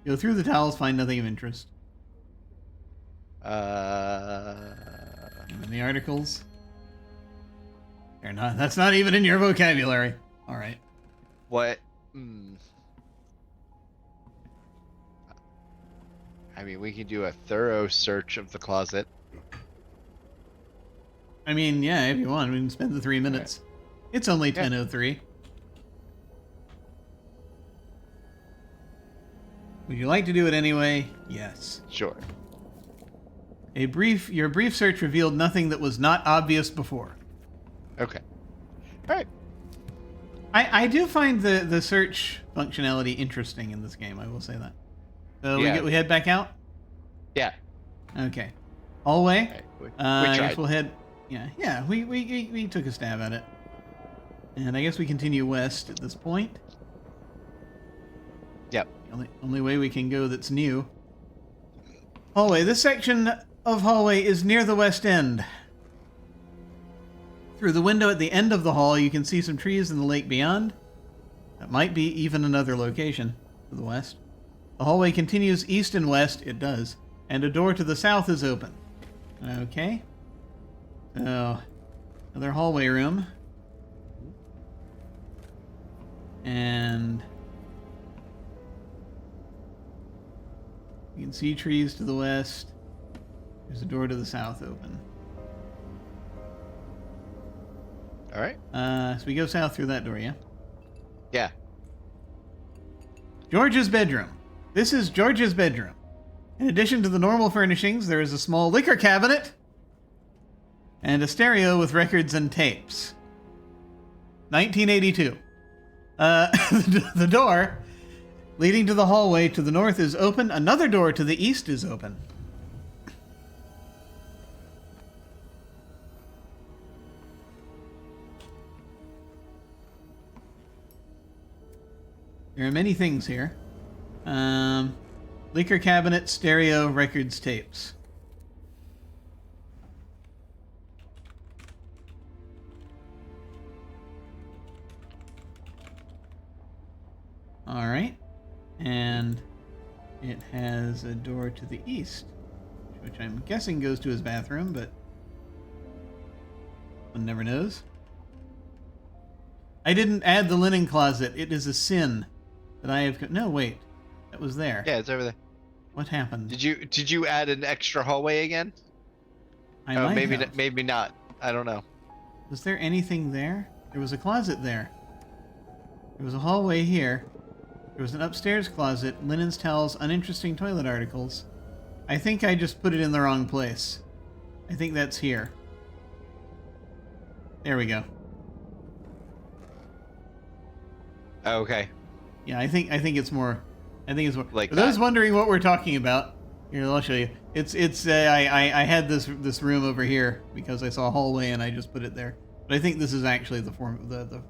Go through the towels, find nothing of interest. And then the articles. They're not. That's not even in your vocabulary. All right. What? I mean, we can do a thorough search of the closet. I mean, yeah, if you want, we can spend the 3 minutes. It's only 10:03. Would you like to do it anyway? Yes. Sure. Your brief search revealed nothing that was not obvious before. Okay. All right. I do find the search functionality interesting in this game. I will say that. So we head back out. Yeah. Okay. Hallway. Right. We I tried. guess we'll head. Yeah. We took a stab at it, and I guess we continue west at this point. Yep. The only way we can go that's new. Hallway. This section of hallway is near the west end. Through the window at the end of the hall, you can see some trees in the lake beyond. That might be even another location to the west. The hallway continues east and west. It does. And a door to the south is open. Okay. So, another hallway room. And you can see trees to the west. There's a door to the south open. All right. So we go south through that door, yeah? Yeah. George's bedroom. This is George's bedroom. In addition to the normal furnishings, there is a small liquor cabinet and a stereo with records and tapes. 1982. The door leading to the hallway to the north is open. Another door to the east is open. There are many things here. Liquor cabinet, stereo, records, tapes. All right. And it has a door to the east, which I'm guessing goes to his bathroom, but one never knows. I didn't add the linen closet. It is a sin that I have... No, wait. That was there. Yeah, it's over there. What happened? Did you add an extra hallway again? I might maybe have. maybe not. I don't know. Was there anything there? There was a closet there. There was a hallway here. There was an upstairs closet, linens, towels, uninteresting toilet articles. I think I just put it in the wrong place. I think that's here. There we go. Okay. Yeah, I think it's more. I think it's more. Like For those that. wondering what we're talking about, here I'll show you. It's I had this room over here because I saw a hallway and I just put it there. But I think this is actually the form of the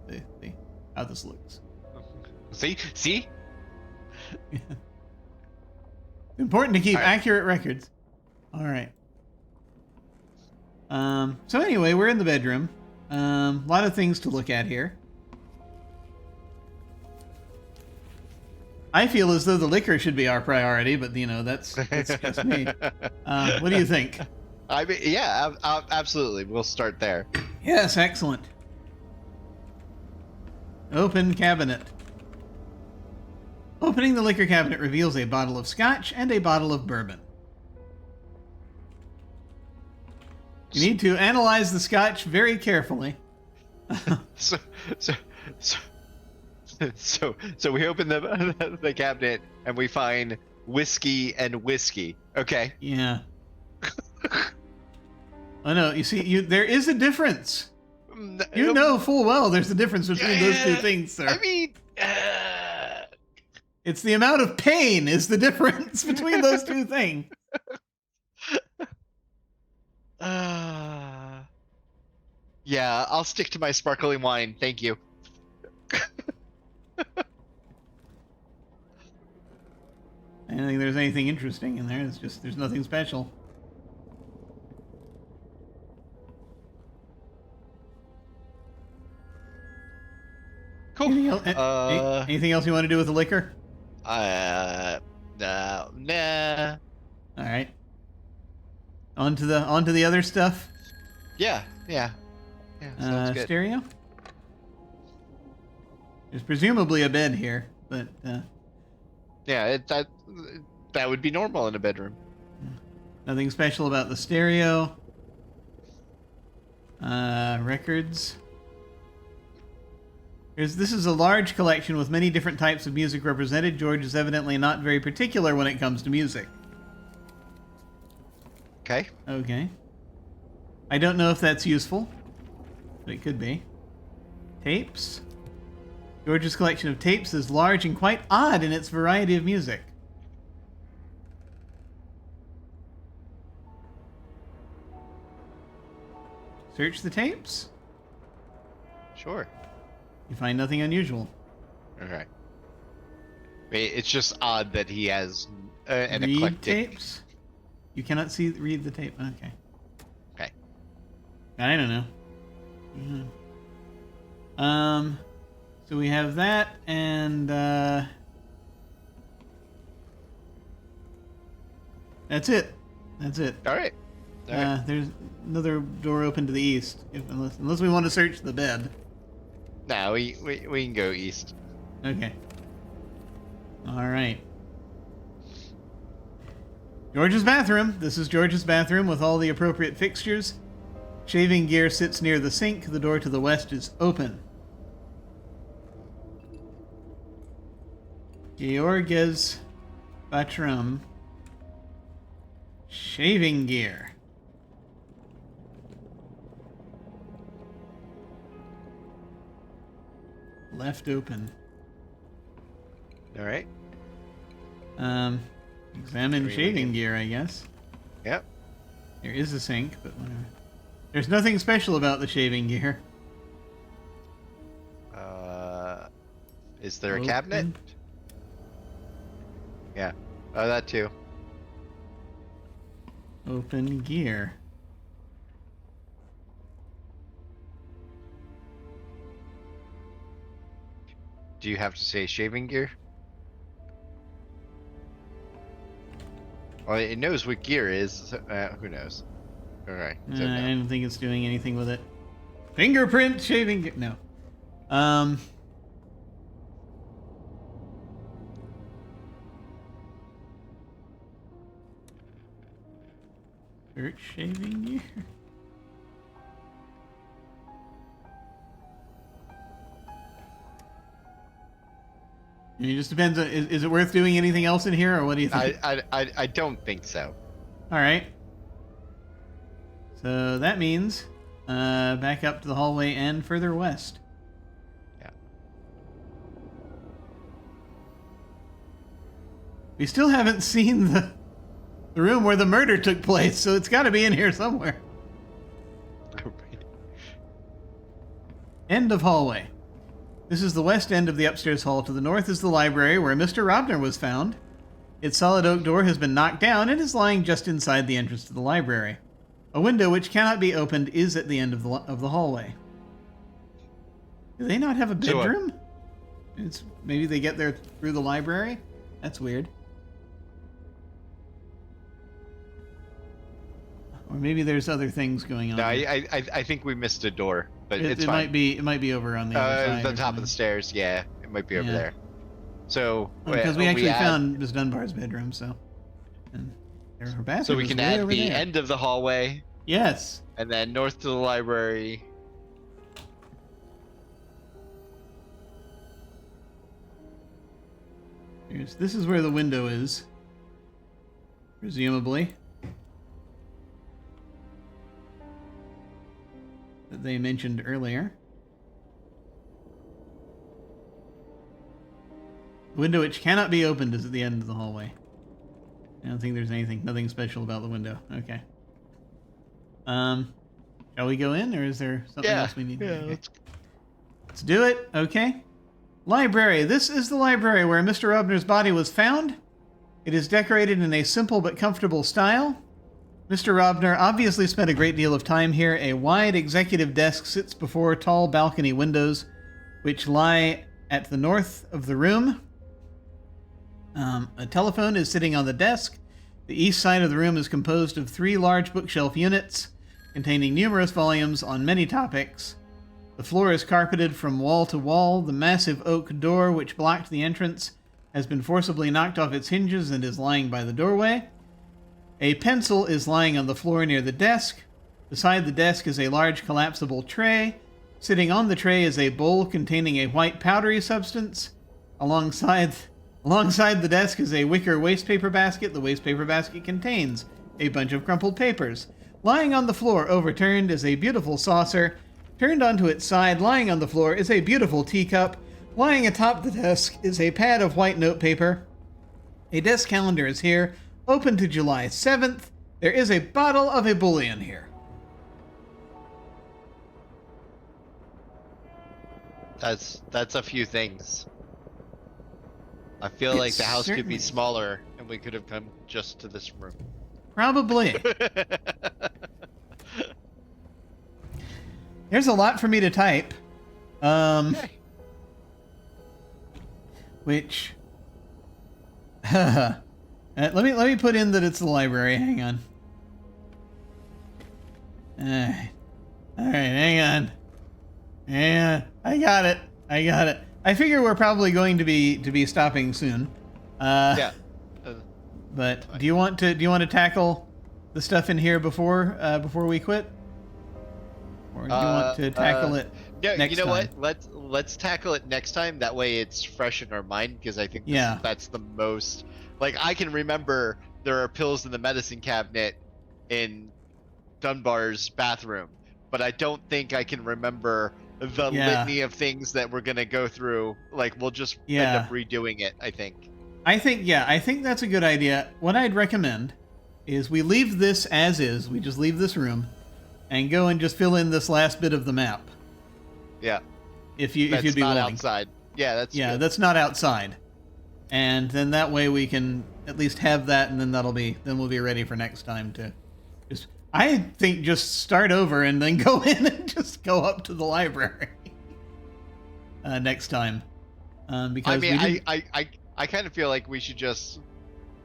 how this looks. See? Important to keep All right. accurate records. All right. So anyway, we're in the bedroom. A lot of things to look at here. I feel as though the liquor should be our priority, but that's just me. What do you think? I mean, yeah, absolutely. We'll start there. Yes, excellent. Open cabinet. Opening the liquor cabinet reveals a bottle of scotch and a bottle of bourbon. You need to analyze the scotch very carefully. So we open the cabinet and we find whiskey and whiskey. Okay. Yeah. Oh no, you see, there is a difference. You know full well there's a difference between those two things, sir. I mean, It's the amount of pain is the difference between those two things. Yeah, I'll stick to my sparkling wine. Thank you. I don't think there's anything interesting in there. It's just there's nothing special. Cool. Anything else you want to do with the liquor? No, nah. All right. On to the other stuff. Yeah. Sounds good. Stereo. There's presumably a bed here, but Yeah, that would be normal in a bedroom. nothing special about the stereo. Records. This is a large collection with many different types of music represented. George is evidently not very particular when it comes to music. Okay. Okay. I don't know if that's useful, but it could be. Tapes. George's collection of tapes is large and quite odd in its variety of music. Search the tapes. Sure. You find nothing unusual. Okay. It's just odd that he has an Read eclectic. tapes. You cannot read the tape. Okay. Okay. I don't know. So we have that, and that's it. That's it. All right. There's another door open to the east, unless we want to search the bed. No, we can go east. Okay. All right. George's bathroom. This is George's bathroom with all the appropriate fixtures. Shaving gear sits near the sink. The door to the west is open. George's bathroom. Shaving gear. Left open. All right. Examine shaving gear, I guess. Yep. There is a sink, but whatever. There's nothing special about the shaving gear. Is there a cabinet? Yeah. Oh, that too. Open gear. Do you have to say shaving gear? Well, it knows what gear is. Who knows? Alright. I don't think it's doing anything with it. Fingerprint shaving gear. No. Search shaving gear. It just depends on, is it worth doing anything else in here, or what do you think? I don't think so. All right. So that means back up to the hallway and further west. Yeah. We still haven't seen the room where the murder took place, so it's got to be in here somewhere. End of hallway. This is the west end of the upstairs hall. To the north is the library where Mr. Robner was found. Its solid oak door has been knocked down and is lying just inside the entrance to the library. A window which cannot be opened is at the end of the hallway. Do they not have a bedroom? Maybe they get there through the library? That's weird. Or maybe there's other things going on. No, I think we missed a door, but it's fine. It might be over on the other side. The top of the stairs, yeah. It might be over there. So because we actually found Miss Dunbar's bedroom, so and her bathroom. So we can add the end of the hallway. Yes. And then north to the library. This is where the window is. Presumably. That they mentioned earlier. The window which cannot be opened is at the end of the hallway. I don't think there's nothing special about the window. Okay. Shall we go in, or is there something else we need to do? let's Let's do it. Okay. Library. This is the library where Mr. Robner's body was found. It is decorated in a simple but comfortable style. Mr. Robner obviously spent a great deal of time here. A wide executive desk sits before tall balcony windows, which lie at the north of the room. A telephone is sitting on the desk. The east side of the room is composed of 3 large bookshelf units containing numerous volumes on many topics. The floor is carpeted from wall to wall. The massive oak door which blocked the entrance has been forcibly knocked off its hinges and is lying by the doorway. A pencil is lying on the floor near the desk. Beside the desk is a large collapsible tray. Sitting on the tray is a bowl containing a white powdery substance. Alongside the desk is a wicker wastepaper basket. The wastepaper basket contains a bunch of crumpled papers. Lying on the floor, overturned, is a beautiful saucer. Turned onto its side, lying on the floor, is a beautiful teacup. Lying atop the desk is a pad of white notepaper. A desk calendar is here, open to July 7th. There is a bottle of ebullient here. That's a few things. I feel like the house could be smaller and we could have come just to this room. Probably. There's a lot for me to type. Okay. Which let me put in that it's the library. Hang on. All right, hang on. Yeah, I got it. I figure we're probably going to be stopping soon. Yeah. But do you want to tackle the stuff in here before we quit? Or do you want to tackle it next you know time? what? Let's tackle it next time. That way it's fresh in our mind, because I think that's the most... Like, I can remember there are pills in the medicine cabinet in Dunbar's bathroom, but I don't think I can remember the litany of things that we're going to go through. Like, we'll just end up redoing it, I think. I think that's a good idea. What I'd recommend is we leave this as is. We just leave this room and go and just fill in this last bit of the map. Yeah. If you'd be not willing. Outside. Yeah, that's good. That's not outside. And then that way we can at least have that, and then we'll be ready for next time to I think just start over and then go in and just go up to the library next time. Because I kind of feel like we should just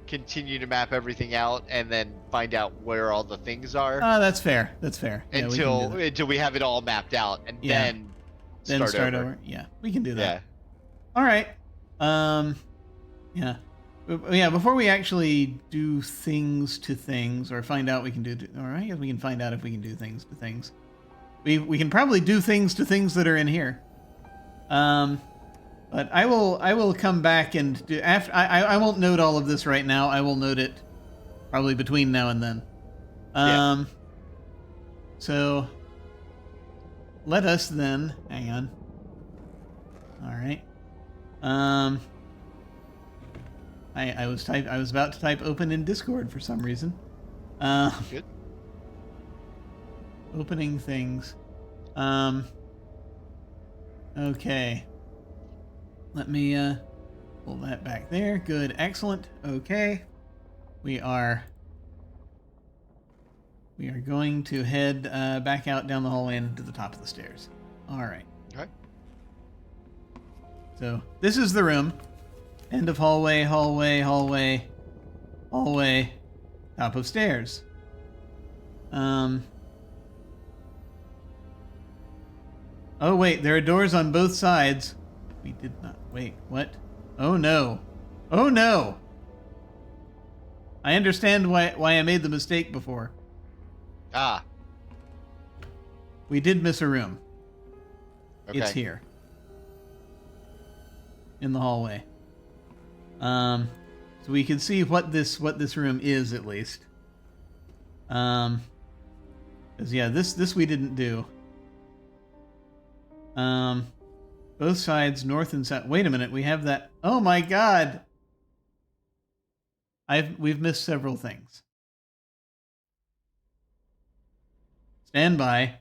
continue to map everything out and then find out where all the things are. That's fair. Until we have it all mapped out, and then start over. Yeah, we can do that. Yeah. All right. Yeah. Before we actually do things to things, or find out we can do, or I guess we can find out if we can do things to things. We can probably do things to things that are in here. But I will come back and do after. I won't note all of this right now. I will note it probably between now and then. So let us then hang on. All right. I was about to type open in Discord for some reason. Good. Opening things. Okay. Let me pull that back there. Good. Excellent. Okay. We are going to head back out down the hallway and to the top of the stairs. All right. Okay. So this is the room. End of hallway, hallway, top of stairs. Oh wait, there are doors on both sides. We did not. Wait, what? Oh no. Oh no! I understand why I made the mistake before. Ah. We did miss a room. Okay. It's here. In the hallway. So we can see what this room is at least. 'Cause this we didn't do. Both sides, north and south. Wait a minute, we have that. Oh my God! We've missed several things. Stand by.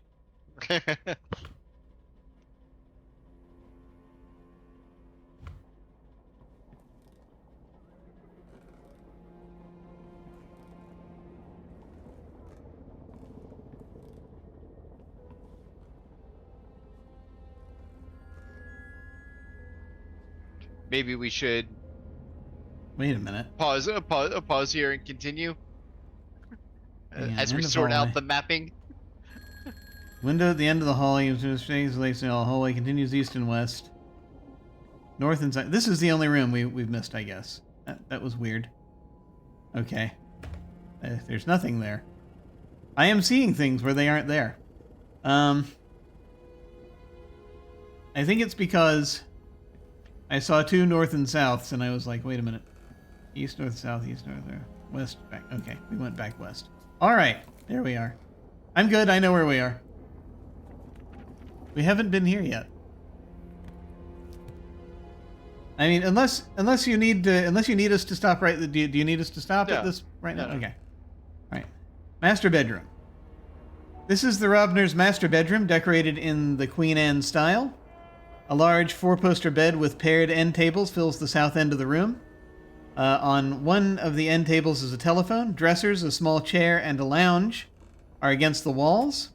Maybe we should Wait a minute. pause here and continue Hang on, as we end of sort out hallway. the mapping. Window at the end of the hallway. Hallway continues east and west. North and south. This is the only room we've missed, I guess. That was weird. Okay. There's nothing there. I am seeing things where they aren't there. I think it's because I saw 2 north and souths, and I was like, wait a minute. East, north, south, east, north, west, back. Okay, we went back west. All right, there we are. I'm good. I know where we are. We haven't been here yet. I mean, unless you need us to stop right. Do you need us to stop at this right now? No. Okay. All right. Master bedroom. This is the Robner's master bedroom, decorated in the Queen Anne style. A large 4-poster bed with paired end tables fills the south end of the room. On one of the end tables is a telephone. Dressers, a small chair, and a lounge are against the walls.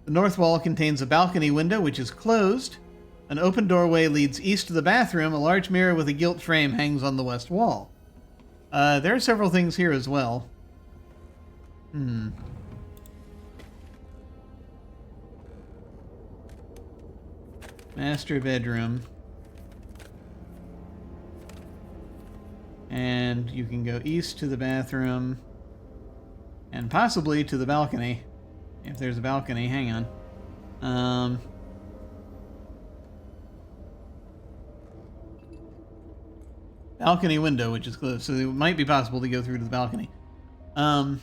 The north wall contains a balcony window, which is closed. An open doorway leads east to the bathroom. A large mirror with a gilt frame hangs on the west wall. There are several things here as well. Master bedroom. And you can go east to the bathroom. And possibly to the balcony. If there's a balcony, hang on. Balcony window, which is closed, so it might be possible to go through to the balcony. I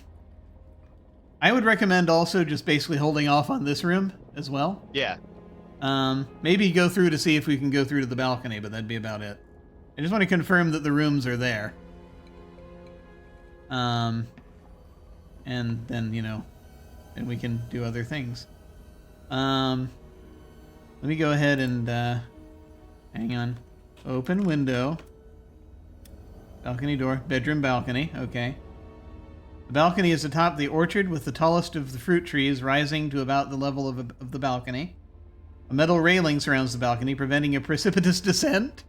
would recommend also just basically holding off on this room as well. Yeah. Maybe go through to see if we can go through to the balcony, but that'd be about it. I just want to confirm that the rooms are there. And then, then we can do other things. Let me go ahead and, hang on. Open window. Balcony door. Bedroom balcony. Okay. The balcony is atop the orchard with the tallest of the fruit trees rising to about the level of the balcony. A metal railing surrounds the balcony, preventing a precipitous descent.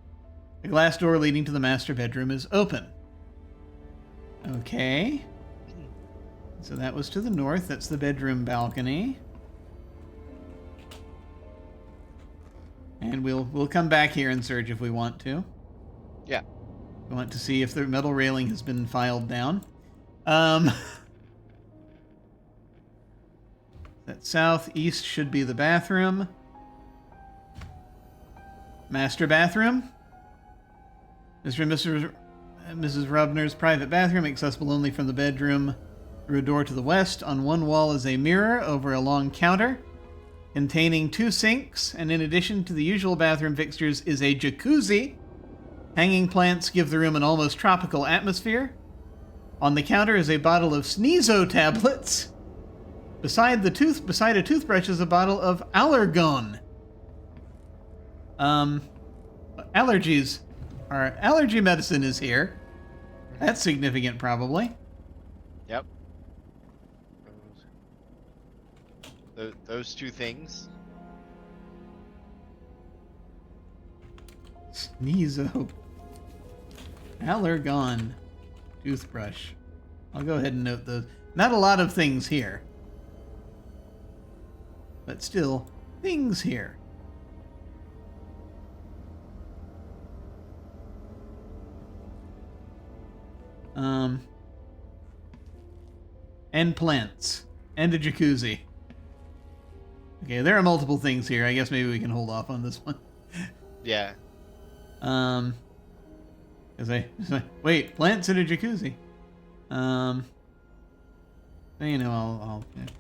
A glass door leading to the master bedroom is open. Okay. So that was to the north. That's the bedroom balcony. And we'll come back here and search if we want to. Yeah. We want to see if the metal railing has been filed down. That southeast should be the bathroom. Master bathroom. Mr. and Mrs. Robner's private bathroom, accessible only from the bedroom through a door to the west. On one wall is a mirror over a long counter containing 2 sinks, and in addition to the usual bathroom fixtures is a jacuzzi. Hanging plants give the room an almost tropical atmosphere. On the counter is a bottle of Sneezo tablets. Beside a toothbrush is a bottle of Allergon. Allergies. Our allergy medicine is here. That's significant, probably. Yep. Those 2 things. Sneezo. Allergon. Toothbrush. I'll go ahead and note those. Not a lot of things here. But still, things here. And plants. And a jacuzzi. Okay, there are multiple things here. I guess maybe we can hold off on this one. Yeah. Wait, plants in a jacuzzi. I'll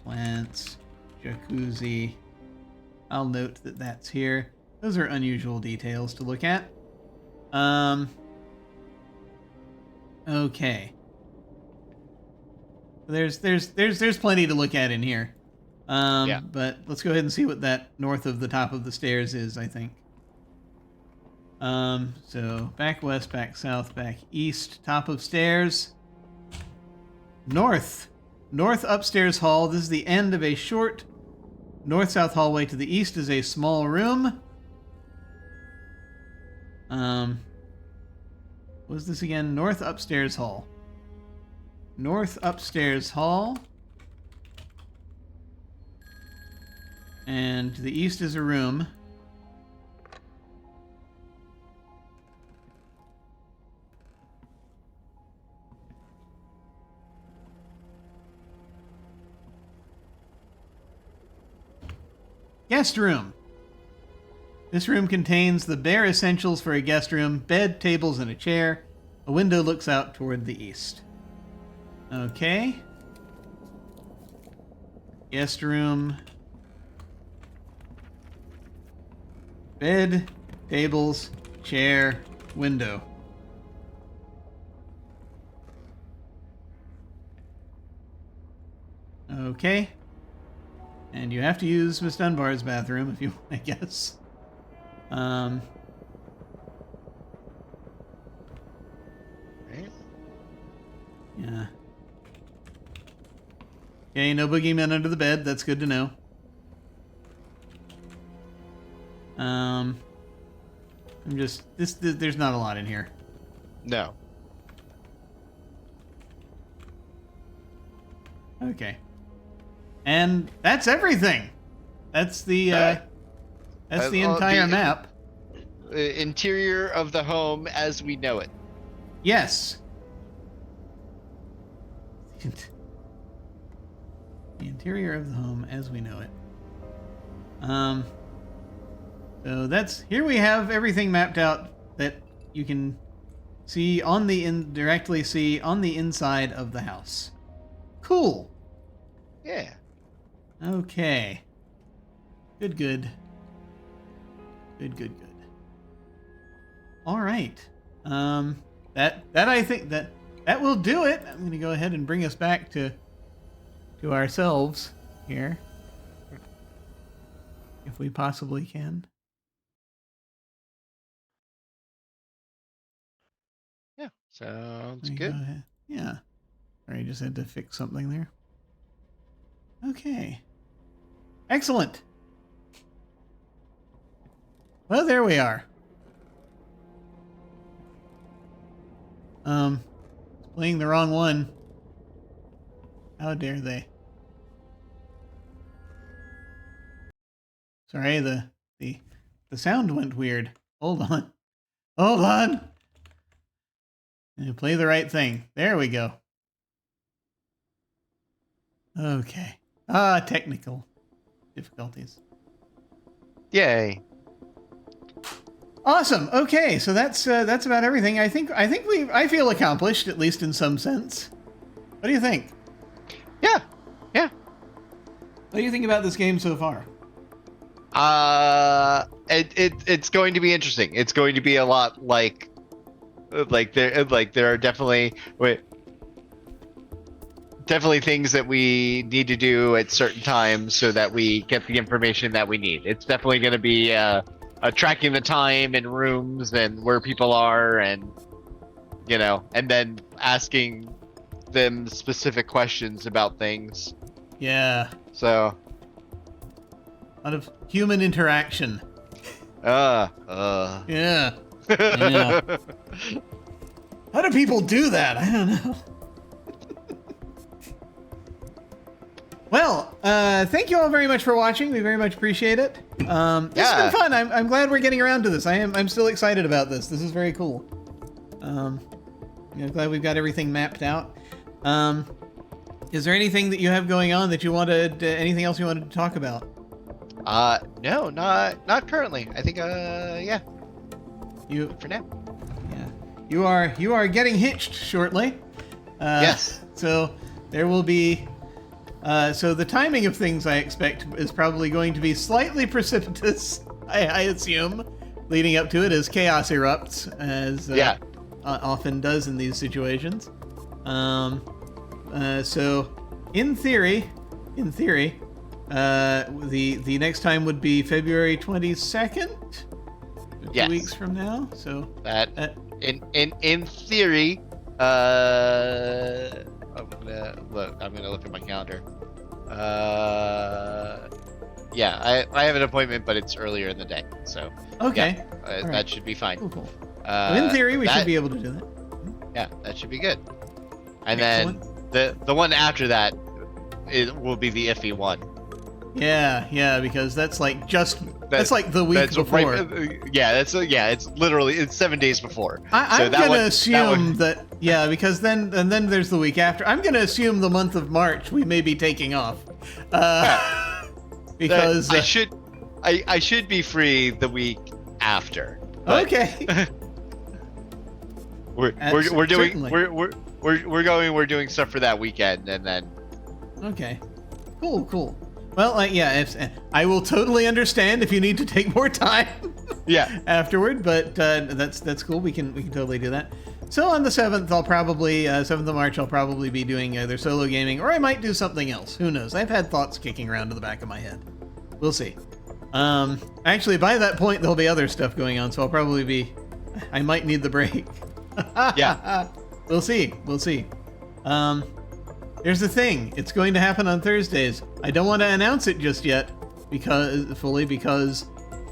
plants, jacuzzi. I'll note that that's here. Those are unusual details to look at. Okay. There's plenty to look at in here. Yeah. But let's go ahead and see what that north of the top of the stairs is, I think. So back west, back south, back east, top of stairs. North. North upstairs hall. This is the end of a short north-south hallway. To the east is a small room. What was this again? North upstairs hall. North upstairs hall. And to the east is a room. Guest room. This room contains the bare essentials for a guest room: bed, tables, and a chair. A window looks out toward the east. Okay. Guest room. Bed, tables, chair, window. Okay. And you have to use Miss Dunbar's bathroom if you want, I guess. Right. Yeah. Okay, no boogeyman under the bed. That's good to know. There's not a lot in here. No. Okay. And that's everything. That's the that's the entire map. Interior of the home as we know it. Yes. The interior of the home as we know it. So here we have everything mapped out that you can see directly see on the inside of the house. Cool. Yeah. Okay. Good. All right. That I think that will do it. I'm going to go ahead and bring us back to ourselves here, if we possibly can. Yeah. Sounds Go good. ahead. Yeah. Sorry, I just had to fix something there. Okay. Excellent. Well, there we are. Playing the wrong one. How dare they? Sorry, the sound went weird. Hold on. And play the right thing. There we go. Okay. Technical difficulties. Yay. Awesome. Okay, so that's about everything. I feel accomplished, at least in some sense. What do you think? Yeah. What do you think about this game so far? It's going to be interesting. It's going to be a lot like there are definitely things that we need to do at certain times so that we get the information that we need. It's definitely going to be tracking the time and rooms and where people are, and and then asking them specific questions about things. Yeah. So a lot of human interaction. Yeah. Yeah. How do people do that? I don't know. Well, thank you all very much for watching. We very much appreciate it. This has been fun. I'm glad we're getting around to this. I'm still excited about this. This is very cool. I'm glad we've got everything mapped out. Is there anything that you have going on that you wanted? Anything else you wanted to talk about? No, not currently. I think yeah. You for now. Yeah. You are getting hitched shortly. Yes. So there will be. So the timing of things, I expect, is probably going to be slightly precipitous, I assume, leading up to it as chaos erupts, as often does in these situations. So, in theory, The next time would be February 22nd. 2 Yes. weeks from now. So That in theory, I'm gonna look at my calendar. Yeah, I have an appointment, but it's earlier in the day, so okay. yeah, right. that should be fine. Cool. Well, in theory, we should be able to do that. Yeah, that should be good. And Excellent. then the one after that will be the iffy one. Yeah, because that's like that's like the week before. It's literally 7 days before. I'm gonna assume that because then there's the week after. I'm gonna assume the month of March we may be taking off. Because I should be free the week after. Okay. we're doing stuff for that weekend, and then. Okay. Cool. Well, I will totally understand if you need to take more time. Yeah. Afterward, but that's cool. We can totally do that. So on the 7th, I'll probably 7th of March, I'll probably be doing either solo gaming or I might do something else. Who knows? I've had thoughts kicking around in the back of my head. We'll see. Actually, by that point, there'll be other stuff going on, so I might need the break. Yeah. We'll see. Here's the thing. It's going to happen on Thursdays. I don't want to announce it just yet because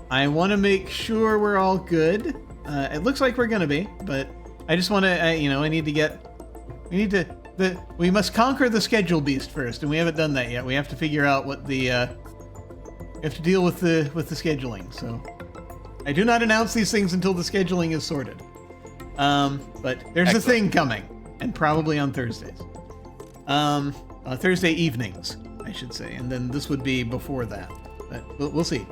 I want to make sure we're all good. It looks like we're going to be, but I just want to, we must conquer the schedule beast first, and we haven't done that yet. We have to figure out what we have to deal with the scheduling. So I do not announce these things until the scheduling is sorted. But there's a thing coming, and probably on Thursdays. Thursday evenings, I should say, and then this would be before that. But we'll see.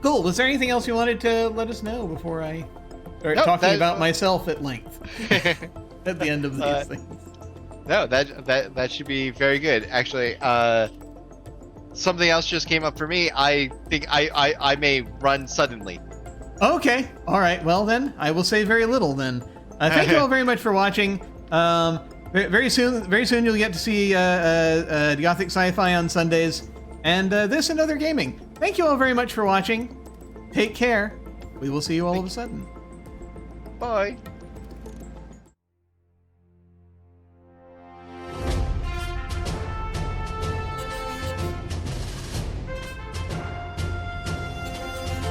Cool. Was there anything else you wanted to let us know before I start talking about myself at length at the end of these things? No, that should be very good. Actually, something else just came up for me. I think I may run suddenly. Okay. All right. Well, then I will say very little. Then thank you all very much for watching. Very soon you'll get to see Gothic Sci-Fi on Sundays, and this and other gaming. Thank you all very much for watching. Take care. We will see you all of a sudden. Bye.